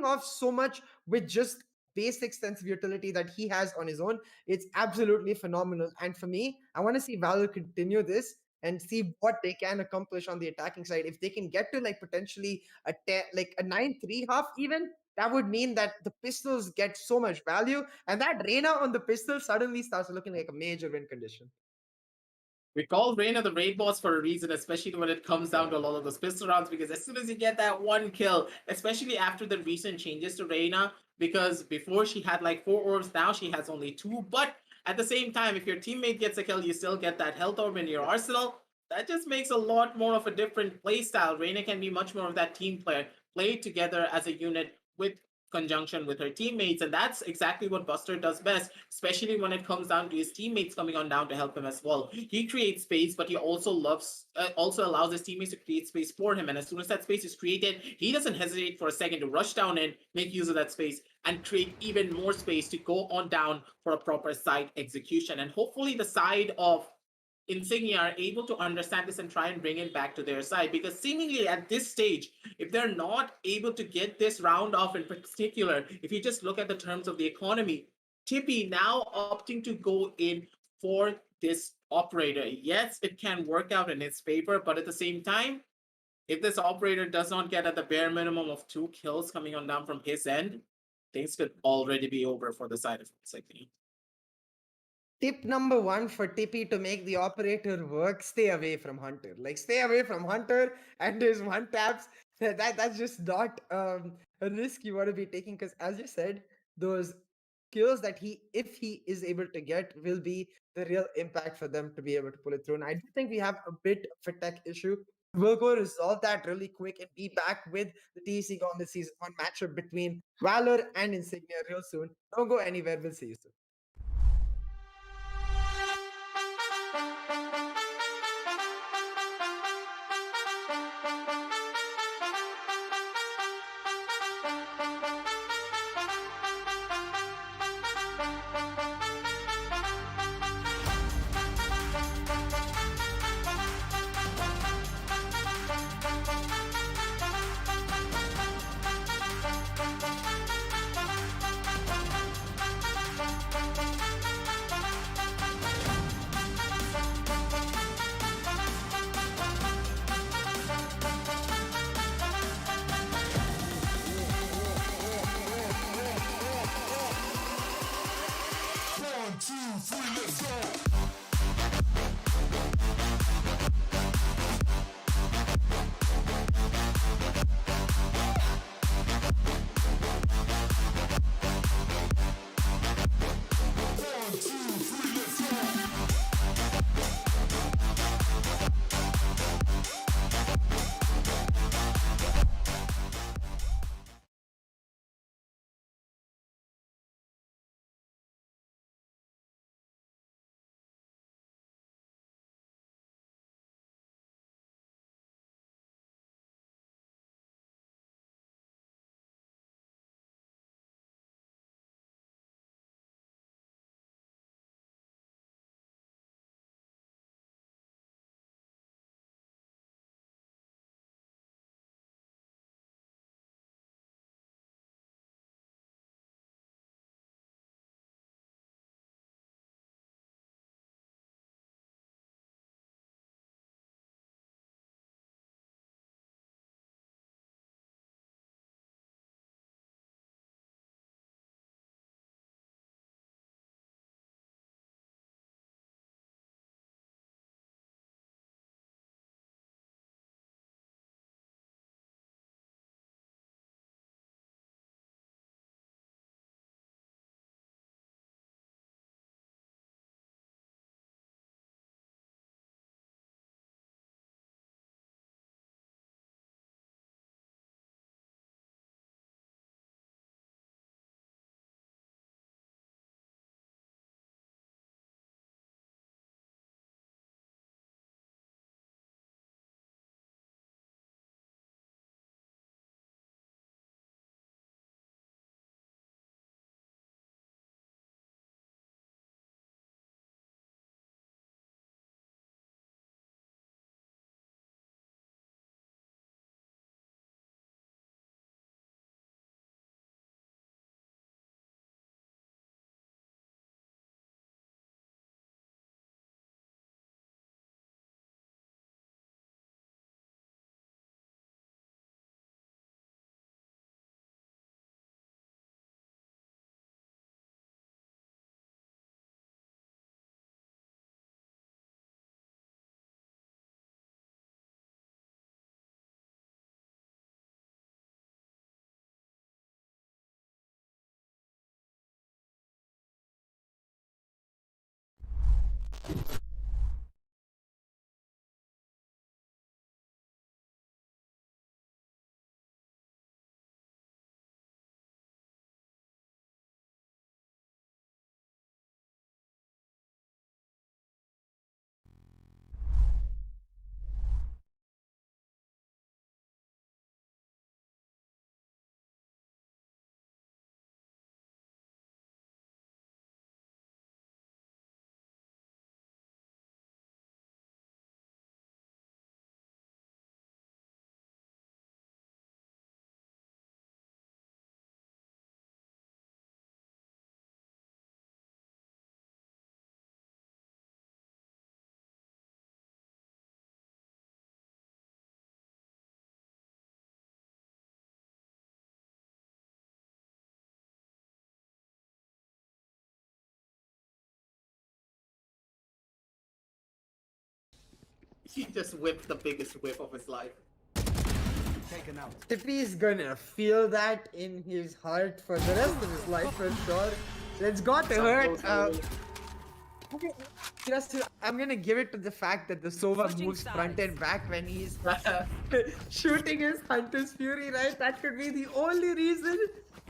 off so much with just basic sense of utility that he has on his own. It's absolutely phenomenal. And for me, I want to see Valor continue this and see what they can accomplish on the attacking side. If they can get to like potentially like a 9-3 half even, that would mean that the pistols get so much value, and that Reina on the pistol suddenly starts looking like a major win condition. We call Reyna the raid boss for a reason, especially when it comes down to a lot of those pistol rounds, because as soon as you get that one kill, especially after the recent changes to Reyna, because before she had like 4 orbs, now she has only 2. But at the same time, if your teammate gets a kill, you still get that health orb in your arsenal. That just makes a lot more of a different play style. Reyna can be much more of that team player, play together as a unit with conjunction with her teammates, and that's exactly what Buster does best, especially when it comes down to his teammates coming on down to help him as well. He creates space, but he also also allows his teammates to create space for him, and as soon as that space is created, he doesn't hesitate for a second to rush down in, make use of that space, and create even more space to go on down for a proper side execution. And hopefully the side of Insignia are able to understand this and try and bring it back to their side, because seemingly at this stage, if they're not able to get this round off in particular, if you just look at the terms of the economy, Tippy now opting to go in for this operator. Yes, it can work out in its favor, but at the same time, if this operator does not get at the bare minimum of 2 kills coming on down from his end, things could already be over for the side of Insignia. Tip number 1 for Tippy to make the operator work: stay away from Hunter. Like, stay away from Hunter and his one taps. That's just not a risk you want to be taking, because as you said, those kills that if he is able to get, will be the real impact for them to be able to pull it through. And I do think we have a bit of a tech issue. We'll go resolve that really quick and be back with the TEC Gauntlet Season 1 matchup between Valor and Insignia real soon. Don't go anywhere. We'll see you soon. He just whipped the biggest whip of his life. Tippy is gonna feel that in his heart for the rest of his life for sure. It's got to hurt. Okay, just I'm gonna give it to the fact that the Sova Switching moves front sides. and back when he's shooting his Hunter's Fury, right? That could be the only reason.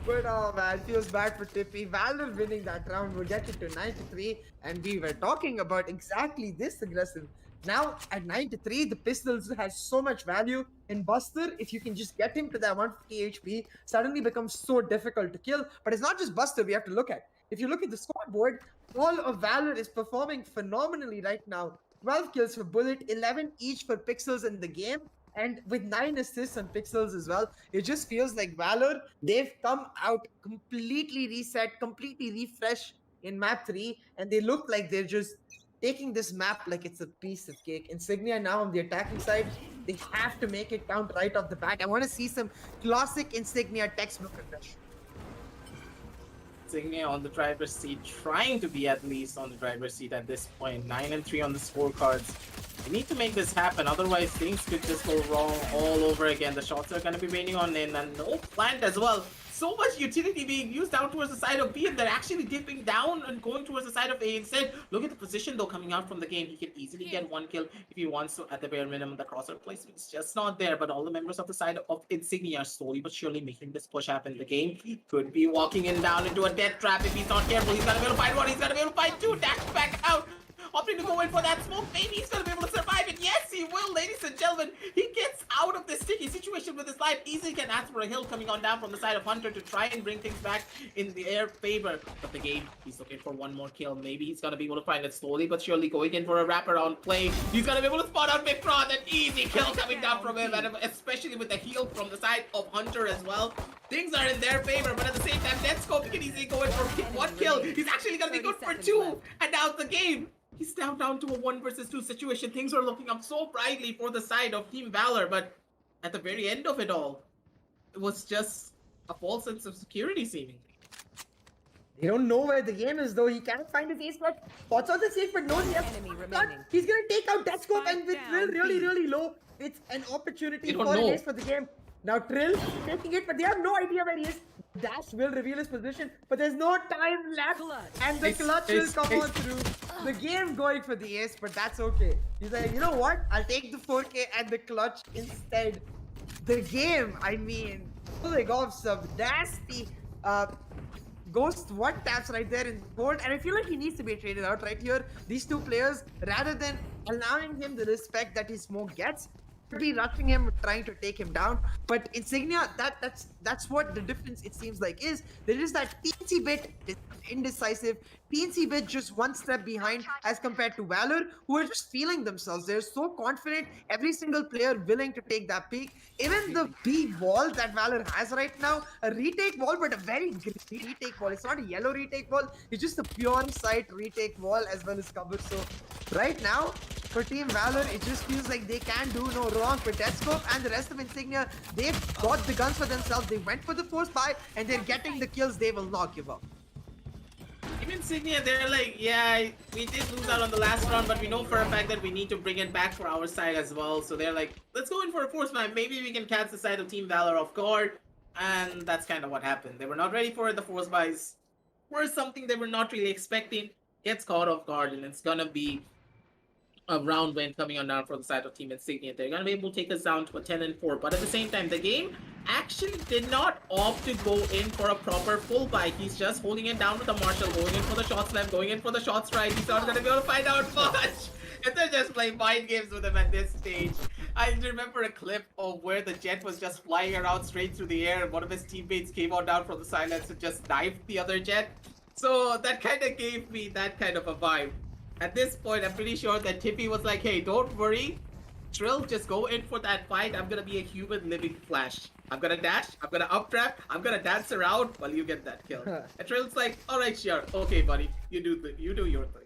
But oh man, feels bad for Tippy. Valor winning that round would get it to 9-3, and we were talking about exactly this aggressive. Now at 9-3, the pistols has so much value. In Buster, if you can just get him to that 150 HP, suddenly becomes so difficult to kill. But it's not just Buster we have to look at. If you look at the scoreboard, all of Valor is performing phenomenally right now. 12 kills for Bullet, 11 each for Pixels in the game, and with 9 assists on Pixels as well. It just feels like Valor, they've come out completely reset, completely refreshed in map 3, and they look like they're just taking this map like it's a piece of cake. Insignia now on the attacking side, they have to make it count right off the bat. I want to see some classic Insignia textbook aggression. Insignia on the driver's seat, trying to be at least on the driver's seat at this point. 9-3 on the scorecards. They need to make this happen, otherwise things could just go wrong all over again. The shots are going to be raining on in, and no plant as well. So much utility being used down towards the side of B, and they're actually dipping down and going towards the side of A instead. Look at the position though coming out from the game. He can easily get one kill if he wants to at the bare minimum. The crosshair placement is just not there, but all the members of the side of Insignia are slowly but surely making this push happen. The game could be walking in down into a death trap if he's not careful. He's gonna be able to find one, he's gonna be able to find two, dash back out. Opting to go in for that smoke, maybe he's gonna be able to survive it. Yes, he will, ladies and gentlemen. He gets out of this sticky situation with his life. Easily can ask for a hill coming on down from the side of Hunter to try and bring things back in the air favor of the game. He's looking for one more kill. Maybe he's gonna be able to find it slowly but surely, going in for a wraparound play. He's gonna be able to spot out Mikron. An easy kill coming down from him, and especially with the heal from the side of Hunter as well. Things are in their favor, but at the same time, Netscope can easily go in for one kill. He's actually gonna be good for two, and now the game. He's down to a 1 versus 2 situation. Things are looking up so brightly for the side of Team Valor, but at the very end of it all, it was just a false sense of security seemingly. They don't know where the game is though. He can't find his ace, but spots out the safe, but no, Enemy remaining. he's gonna take out Deathscope, and with Spike Trill down, really, B. really low, it's an opportunity They don't for an know. ace for the game. Now Trill taking it, but they have no idea where he is. Dash will reveal his position, but there's no time left, Clutch. and the clutch will come on through. The game going for the ace, but that's okay. He's like, you know what? I'll take the 4K and the clutch instead. The game, I mean, pulling off some nasty ghost one taps right there in gold, and I feel like he needs to be traded out right here. These two players, rather than allowing him the respect that his smoke gets, could be rushing him, trying to take him down. But Insignia, that's what the difference it seems like is. There is that teensy bit indecisive, teensy bit just one step behind as compared to Valor, who are just feeling themselves. They're so confident, every single player willing to take that peak. Even the B wall that Valor has right now, a retake wall, but a very green retake wall. It's not a yellow retake wall, it's just a pure sight retake wall as well as cover. So right now, for Team Valor, it just feels like they can do no wrong. For Deathscope and the rest of Insignia, they've got the guns for themselves. They went for the force buy, and they're getting the kills. They will not give up. Even Insignia, they're like, yeah, we did lose out on the last round, but we know for a fact that we need to bring it back for our side as well. So they're like, let's go in for a force buy. Maybe we can catch the side of Team Valor off guard. And that's kind of what happened. They were not ready for it. The force buys were something they were not really expecting. Gets caught off guard, and it's gonna be a round win coming on down for the side of Team Insignia. They're gonna be able to take us down to a 10-4, but at the same time, the game actually did not opt to go in for a proper full buy. He's just holding it down with the Marshall, going in for the shots left, going in for the shots right. He's not gonna be able to find out much. And they're just playing mind games with him at this stage. I remember a clip of where the jet was just flying around straight through the air, and one of his teammates came on down from the silence and just knifed the other jet. So that kind of gave me that kind of a vibe. At this point, I'm pretty sure that Tippy was like, hey, don't worry. Trill, just go in for that fight. I'm gonna be a human living flash. I'm gonna dash, I'm gonna updraft, I'm gonna dance around while you get that kill. And Trill's like, alright, sure. Okay, buddy. You do your thing.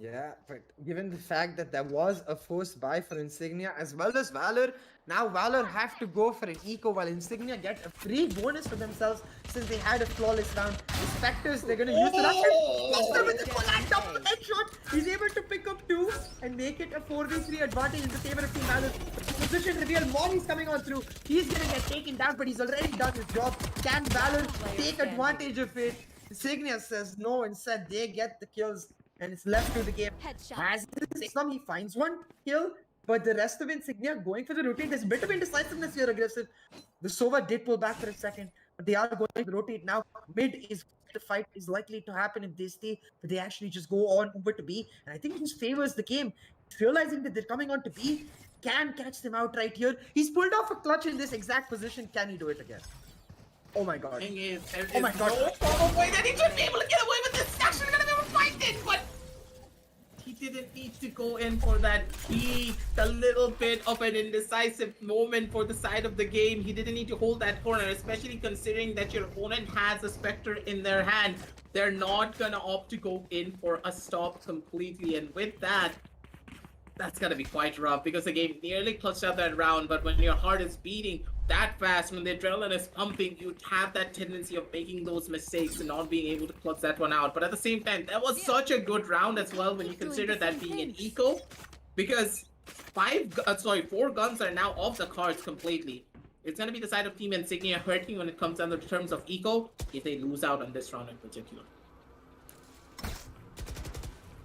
Yeah, but given the fact that there was a forced buy for Insignia as well as Valor, now Valor have to go for an eco while Insignia get a free bonus for themselves since they had a flawless round. The Spectres, they're gonna use the Russian. Buster with the full and double headshot. He's able to pick up two and make it a 4v3 advantage in the favor of Team Valor. Position reveal, Molly's coming on through. He's gonna get taken down, but he's already done his job. Can Valor take advantage of it? Insignia says no, instead they get the kills and it's left to the game. Headshot. As Islam, he finds one kill, but the rest of Insignia going for the rotate. There's a bit of indecisiveness here, aggressive. The Sova did pull back for a second, but they are going to rotate now. Mid is the fight is likely to happen if they stay, but they actually just go on over to B, and I think this favors the game. Realizing that they're coming on to B, can catch them out right here. He's pulled off a clutch in this exact position. Can he do it again? Oh my god. Thing is, there Oh my is God. no probable way that he should be able to get away with this. He's actually gonna never find it, but he didn't need to go in for that key. A little bit of an indecisive moment for the side of the game. He didn't need to hold that corner, especially considering that your opponent has a Spectre in their hand. They're not gonna opt to go in for a stop completely, and with that, that's gonna be quite rough because the game nearly clutched out that round, but when your heart is beating that fast, when the adrenaline is pumping, you have that tendency of making those mistakes and not being able to clutch that one out. But at the same time, that was such a good round as well when you consider that being an eco, because 4 guns are now off the cards completely. It's gonna be the side of Team Insignia hurting when it comes down to terms of eco if they lose out on this round in particular.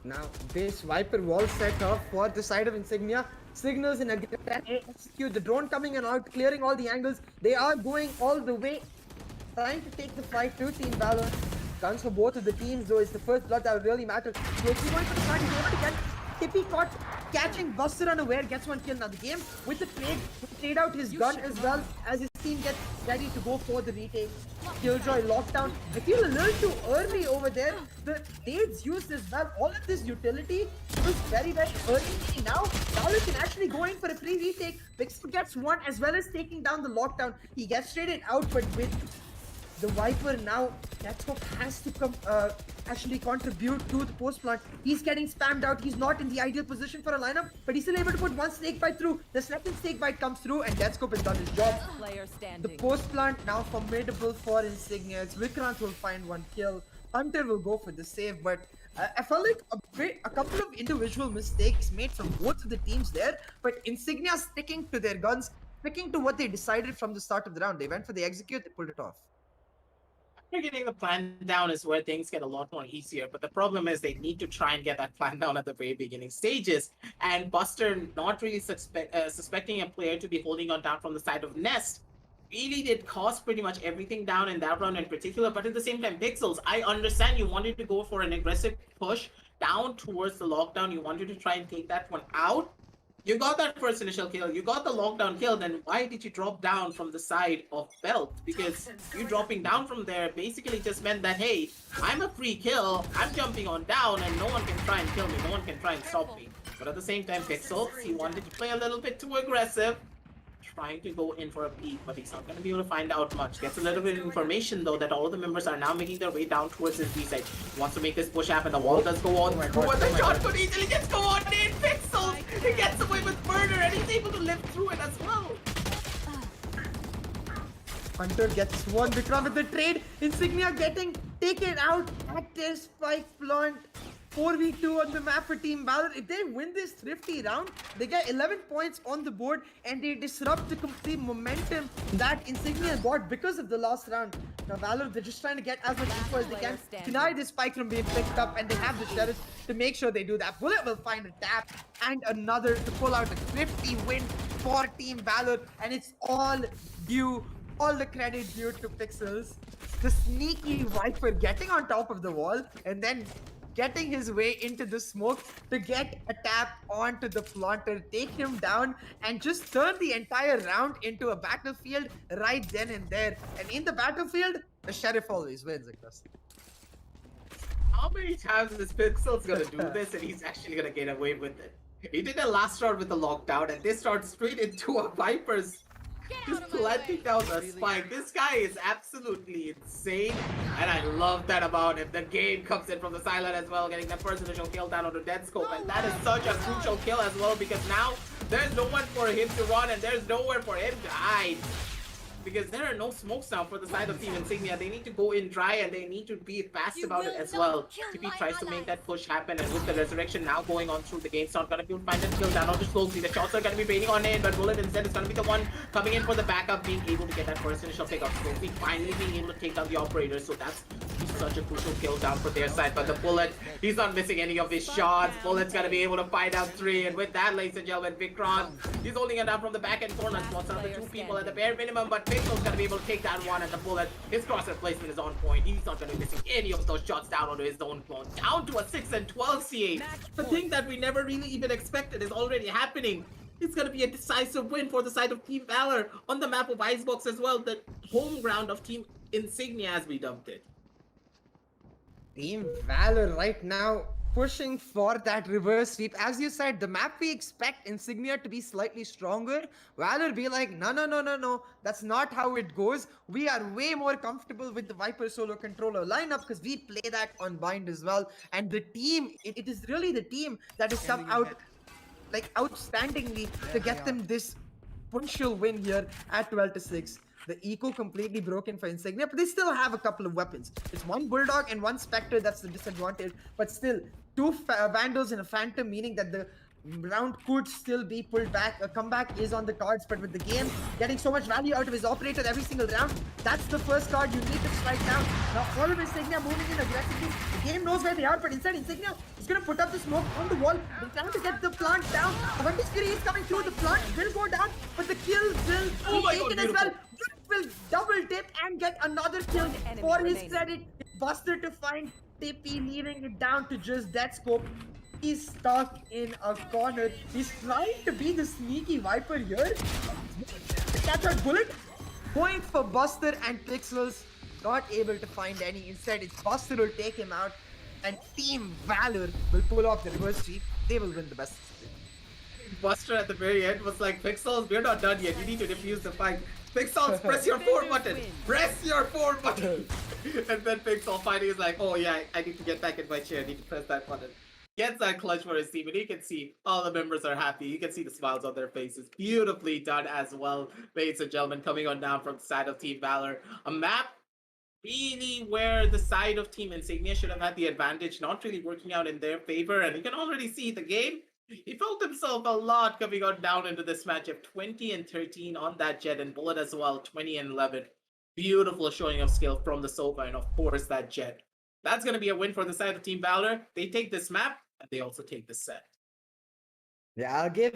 Now, this Viper wall set up for the side of Insignia. Signals in a execute the drone coming and out, clearing all the angles. They are going all the way, trying to take the fight to Team Valor. Guns for both of the teams, though, it's the first blood that would really matter. Yoki going for the start, he's able to get Tippy caught, catching Buster unaware, gets one kill. Now the game with the trade out his gun as well as his team gets ready to go for the retake. Killjoy lockdown. I feel a little too early over there. The nades used as well. All of this utility was very, very early. Now, Valor can actually go in for a free retake. Pixel gets one as well as taking down the lockdown. He gets traded out, but with the Viper now, Netscope has to come actually contribute to the post plant. He's getting spammed out. He's not in the ideal position for a lineup, but he's still able to put one snake bite through. The second snake bite comes through, and Netscope has done his job. Player The standing. post plant now formidable for Insignia. Vikrant will find one kill. Hunter will go for the save, but I felt like a couple of individual mistakes made from both of the teams there, but Insignia sticking to their guns, sticking to what they decided from the start of the round. They went for the execute, they pulled it off. Getting the plan down is where things get a lot more easier, but the problem is they need to try and get that plan down at the very beginning stages. And Buster not really suspecting a player to be holding on down from the side of Nest really did cost pretty much everything down in that round in particular. But at the same time, Pixels, I understand you wanted to go for an aggressive push down towards the lockdown. You wanted to try and take that one out. You got that first initial kill, you got the lockdown kill, then why did you drop down from the side of Belt? Because you dropping down from there basically just meant that, hey, I'm a free kill, I'm jumping on down, and no one can try and kill me, no one can try and stop me. But at the same time, Pixels, he wanted to play a little bit too aggressive, trying to go in for a peek, but he's not going to be able to find out much. Gets a little bit of information, though, that all of the members are now making their way down towards his B side. Wants to make this push happen. The wall does go on through, and the shot could easily just go on in. Pixels! He gets away with murder, and he's able to live through it as well. Hunter gets one. Vikram with the trade. Insignia getting taken out at their spike plant. 4v2 on the map for Team Valor. If they win this thrifty round, they get 11 points on the board and they disrupt the complete momentum that Insignia got because of the last round. Now Valor, they're just trying to get as much info as they can, deny this spike from being picked up, and they have the sheriffs to make sure they do that. Bullet will find a tap and another to pull out a thrifty win for Team Valor, and it's all due, all the credit due to Pixels. The sneaky Viper getting on top of the wall and then getting his way into the smoke to get a tap onto the flaunter, take him down, and just turn the entire round into a battlefield right then and there. And in the battlefield, the sheriff always wins, I guess. How many times is Pixels gonna do this and he's actually gonna get away with it? He did it last round with the lockdown, and this round straight into a Viper's Just planting down the spike. This guy is absolutely insane. And I love that about him. The game comes in from the sideline as well, getting that first initial kill down on the dead scope. And that is such a crucial kill as well, because now there's no one for him to run and there's nowhere for him to hide. Because there are no smokes now for the side of Team Insignia. They need to go in dry and they need to be fast about it as well. TP tries to make that push happen, and with the resurrection now going on through the game, it's not gonna be able to find that kill down on the slowly. The shots are gonna be raining on in, but Bullet instead is gonna be the one coming in for the backup, being able to get that first initial pick up. Slowly finally being able to take down the operator, so that's such a crucial kill down for their side. But the Bullet, he's not missing any of his shots. Bullet's gonna be able to find out 3, and with that, ladies and gentlemen, Vikram, he's holding it down from the back end corner. Spots out the 2 people at the bare minimum, but Pixel's gonna be able to take that one, and the Bullet, his crosshair placement is on point. He's not going to be missing any of those shots down onto his own clone. Down to a 6 and 12 CA. The thing that we never really even expected is already happening. It's going to be a decisive win for the side of Team Valor on the map of Icebox as well, the home ground of Team Insignia as we dubbed it. Team Valor right now pushing for that reverse sweep. As you said, the map we expect Insignia to be slightly stronger. Valor be like, no. That's not how it goes. We are way more comfortable with the Viper solo controller lineup because we play that on bind as well. And the team, it is really the team that is come out like outstandingly to get them this punctual win here at 12-6. The eco completely broken for Insignia, but they still have a couple of weapons. It's one Bulldog and one Spectre that's the disadvantage, but still 2 Vandals and a Phantom, meaning that the round could still be pulled back. A comeback is on the cards, but with the game getting so much value out of his operator every single round, that's the first card you need to strike down. Now all of Insignia moving in aggressively. The game knows where they are, but instead Insignia is going to put up the smoke on the wall. They're trying to get the plant down. Avanti's Fury is coming through. The plant will go down, but the kill will be taken as well. Will double dip and get another kill. For his credit, Buster to find Tippy, leaving it down to just dead scope. He's stuck in a corner. He's trying to be the sneaky Viper here. That's a bullet. Going for Buster and Pixels. Not able to find any. Instead, it's Buster will take him out. And Team Valor will pull off the reverse sweep. They will win the best. Buster at the very end was like, Pixels, we're not done yet. You need to defuse the fight. Pixels, press your 4 button. Press your 4 button. And then Pixel finally is like, oh yeah, I need to get back in my chair. I need to press that button. Gets that clutch for his team, and you can see all the members are happy. You can see the smiles on their faces. Beautifully done as well, ladies and gentlemen, coming on down from the side of Team Valor. A map really where the side of Team Insignia should have had the advantage, not really working out in their favor. And you can already see the game. He felt himself a lot coming on down into this matchup. 20 and 13 on that Jet, and Bullet as well, 20 and 11. Beautiful showing of skill from the Sova, and of course that Jet. That's going to be a win for the side of Team Valor. They take this map, and they also take the set. Yeah, I'll give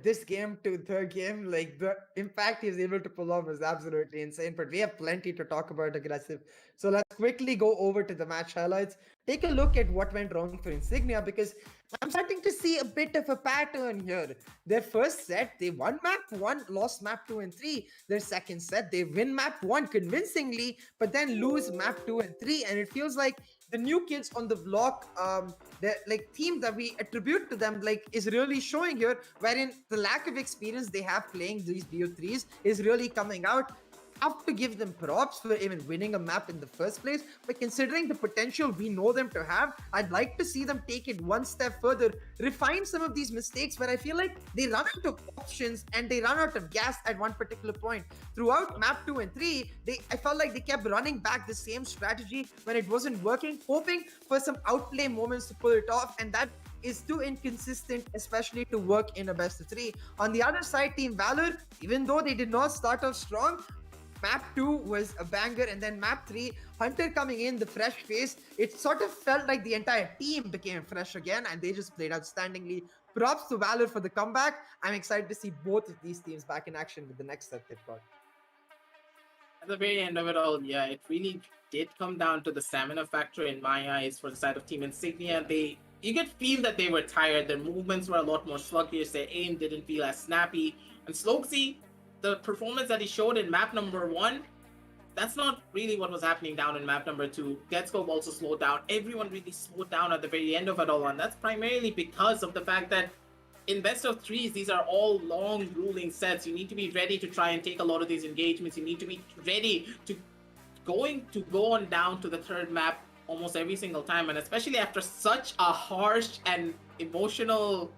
this game to third game. Like, the impact he's able to pull off is absolutely insane. But we have plenty to talk about aggressive. So let's quickly go over to the match highlights. Take a look at what went wrong for Insignia, because I'm starting to see a bit of a pattern here. Their first set, they won map 1, lost map 2 and 3. Their second set, they win map 1 convincingly, but then lose map 2 and 3. And it feels like the new kids on the block, the like team that we attribute to them, like, is really showing here, wherein the lack of experience they have playing these BO3s is really coming out. Have to give them props for even winning a map in the first place, but considering the potential we know them to have, I'd like to see them take it one step further, refine some of these mistakes where I feel like they run out of options and they run out of gas at one particular point. Throughout map 2 and 3, I felt like they kept running back the same strategy when it wasn't working, hoping for some outplay moments to pull it off, and that is too inconsistent, especially to work in a best of 3. On the other side, Team Valor, even though they did not start off strong, map 2 was a banger, and then map 3, Hunter coming in, the fresh face, it sort of felt like the entire team became fresh again, and they just played outstandingly. Props to Valor for the comeback. I'm excited to see both of these teams back in action with the next set they've got. At the very end of it all, yeah, it really did come down to the stamina factor in my eyes for the side of Team Insignia. You could feel that they were tired. Their movements were a lot more sluggish. Their aim didn't feel as snappy. And Slokesy, the performance that he showed in map number 1, that's not really what was happening down in map number 2. Deadscope also slowed down. Everyone really slowed down at the very end of it all, and that's primarily because of the fact that in best of threes, these are all long, grueling sets. You need to be ready to try and take a lot of these engagements. You need to be ready to go on down to the third map almost every single time, and especially after such a harsh and emotional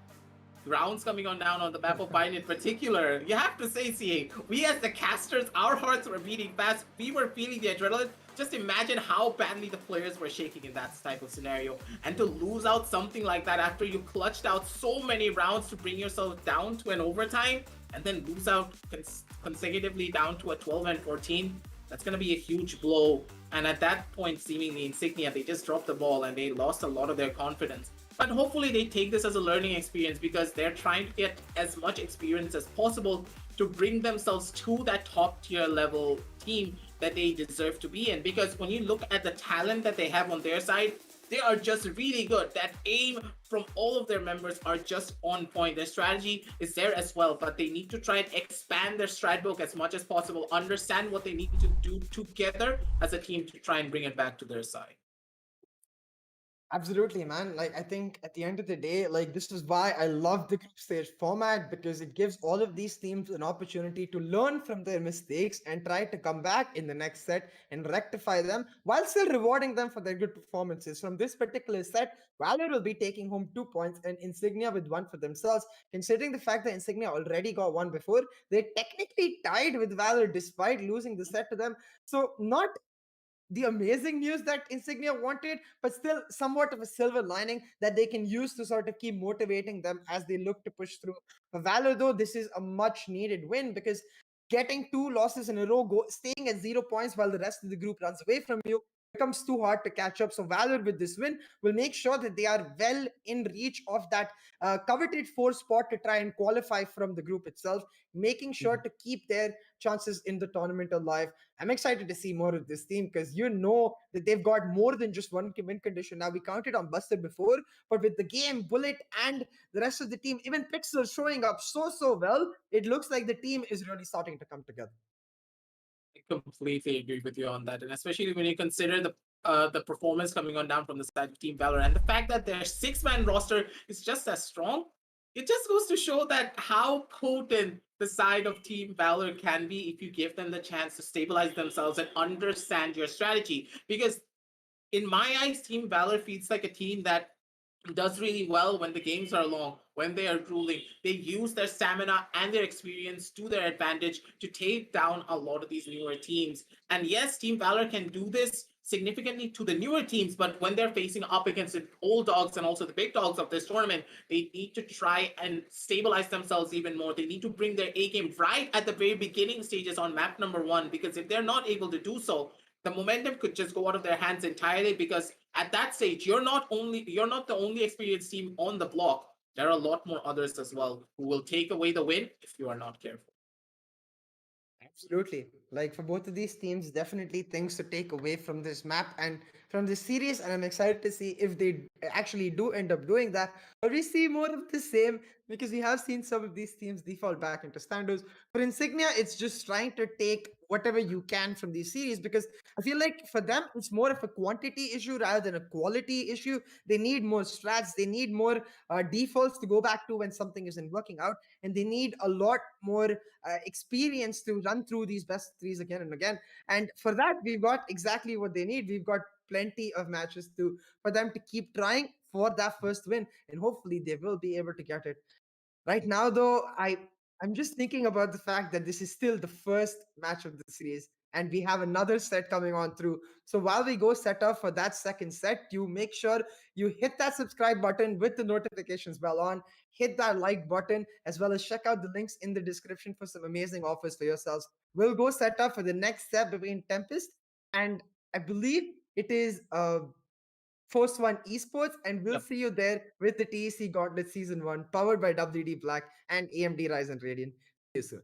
rounds coming on down on the map of Pine in particular, you have to say, CA, we as the casters, our hearts were beating fast. We were feeling the adrenaline. Just imagine how badly the players were shaking in that type of scenario. And to lose out something like that after you clutched out so many rounds to bring yourself down to an overtime, and then lose out consecutively down to a 12 and 14, that's going to be a huge blow. And at that point, seemingly Insignia, they just dropped the ball and they lost a lot of their confidence. But hopefully they take this as a learning experience, because they're trying to get as much experience as possible to bring themselves to that top tier level team that they deserve to be in. Because when you look at the talent that they have on their side, they are just really good. That aim from all of their members are just on point. Their strategy is there as well, but they need to try and expand their strat book as much as possible, understand what they need to do together as a team to try and bring it back to their side. Absolutely, man. Like, I think at the end of the day, like, this is why I love the group stage format, because it gives all of these teams an opportunity to learn from their mistakes and try to come back in the next set and rectify them while still rewarding them for their good performances. From this particular set, Valor will be taking home 2 points and Insignia with one for themselves. Considering the fact that Insignia already got one before, they technically tied with Valor despite losing the set to them. So, not the amazing news that Insignia wanted, but still somewhat of a silver lining that they can use to sort of keep motivating them as they look to push through. For Valor, though, this is a much needed win, because getting 2 losses in a row, staying at 0 points while the rest of the group runs away from you, becomes too hard to catch up. So Valor, with this win, will make sure that they are well in reach of that coveted 4 spot to try and qualify from the group itself, making sure to keep their chances in the tournament alive. I'm excited to see more of this team, because you know that they've got more than just one win condition. Now, we counted on Buster before, but with the game, Bullet, and the rest of the team, even Pixel showing up so well, it looks like the team is really starting to come together. I completely agree with you on that, and especially when you consider the performance coming on down from the side of Team Valor, and the fact that their 6-man roster is just as strong. It just goes to show that how potent the side of Team Valor can be if you give them the chance to stabilize themselves and understand your strategy. Because in my eyes, Team Valor feels like a team that does really well when the games are long, when they are grueling. They use their stamina and their experience to their advantage to take down a lot of these newer teams. And yes, Team Valor can do this significantly to the newer teams, but when they're facing up against the old dogs and also the big dogs of this tournament, they need to try and stabilize themselves even more. They need to bring their A game right at the very beginning stages on map number 1, because if they're not able to do so, the momentum could just go out of their hands entirely, because at that stage you're not the only experienced team on the block. There are a lot more others as well who will take away the win if you are not careful. Absolutely. Like, for both of these teams, definitely things to take away from this map and from this series. And I'm excited to see if they actually do end up doing that, or we see more of the same, because we have seen some of these teams default back into standards. For Insignia, it's just trying to take whatever you can from these series, because I feel like for them, it's more of a quantity issue rather than a quality issue. They need more strats, they need more defaults to go back to when something isn't working out, and they need a lot more experience to run through these best threes again and again. And for that, we've got exactly what they need. We've got plenty of matches to for them to keep trying for that first win, and hopefully they will be able to get it. Right now, though, I'm just thinking about the fact that this is still the first match of the series, and we have another set coming on through. So while we go set up for that second set, you make sure you hit that subscribe button with the notifications bell on, hit that like button, as well as check out the links in the description for some amazing offers for yourselves. We'll go set up for the next set between Tempest and, I believe, it is Force One Esports, and we'll Yep. see you there with the TEC Gauntlet Season 1, powered by WD Black and AMD Ryzen Radeon. See you soon.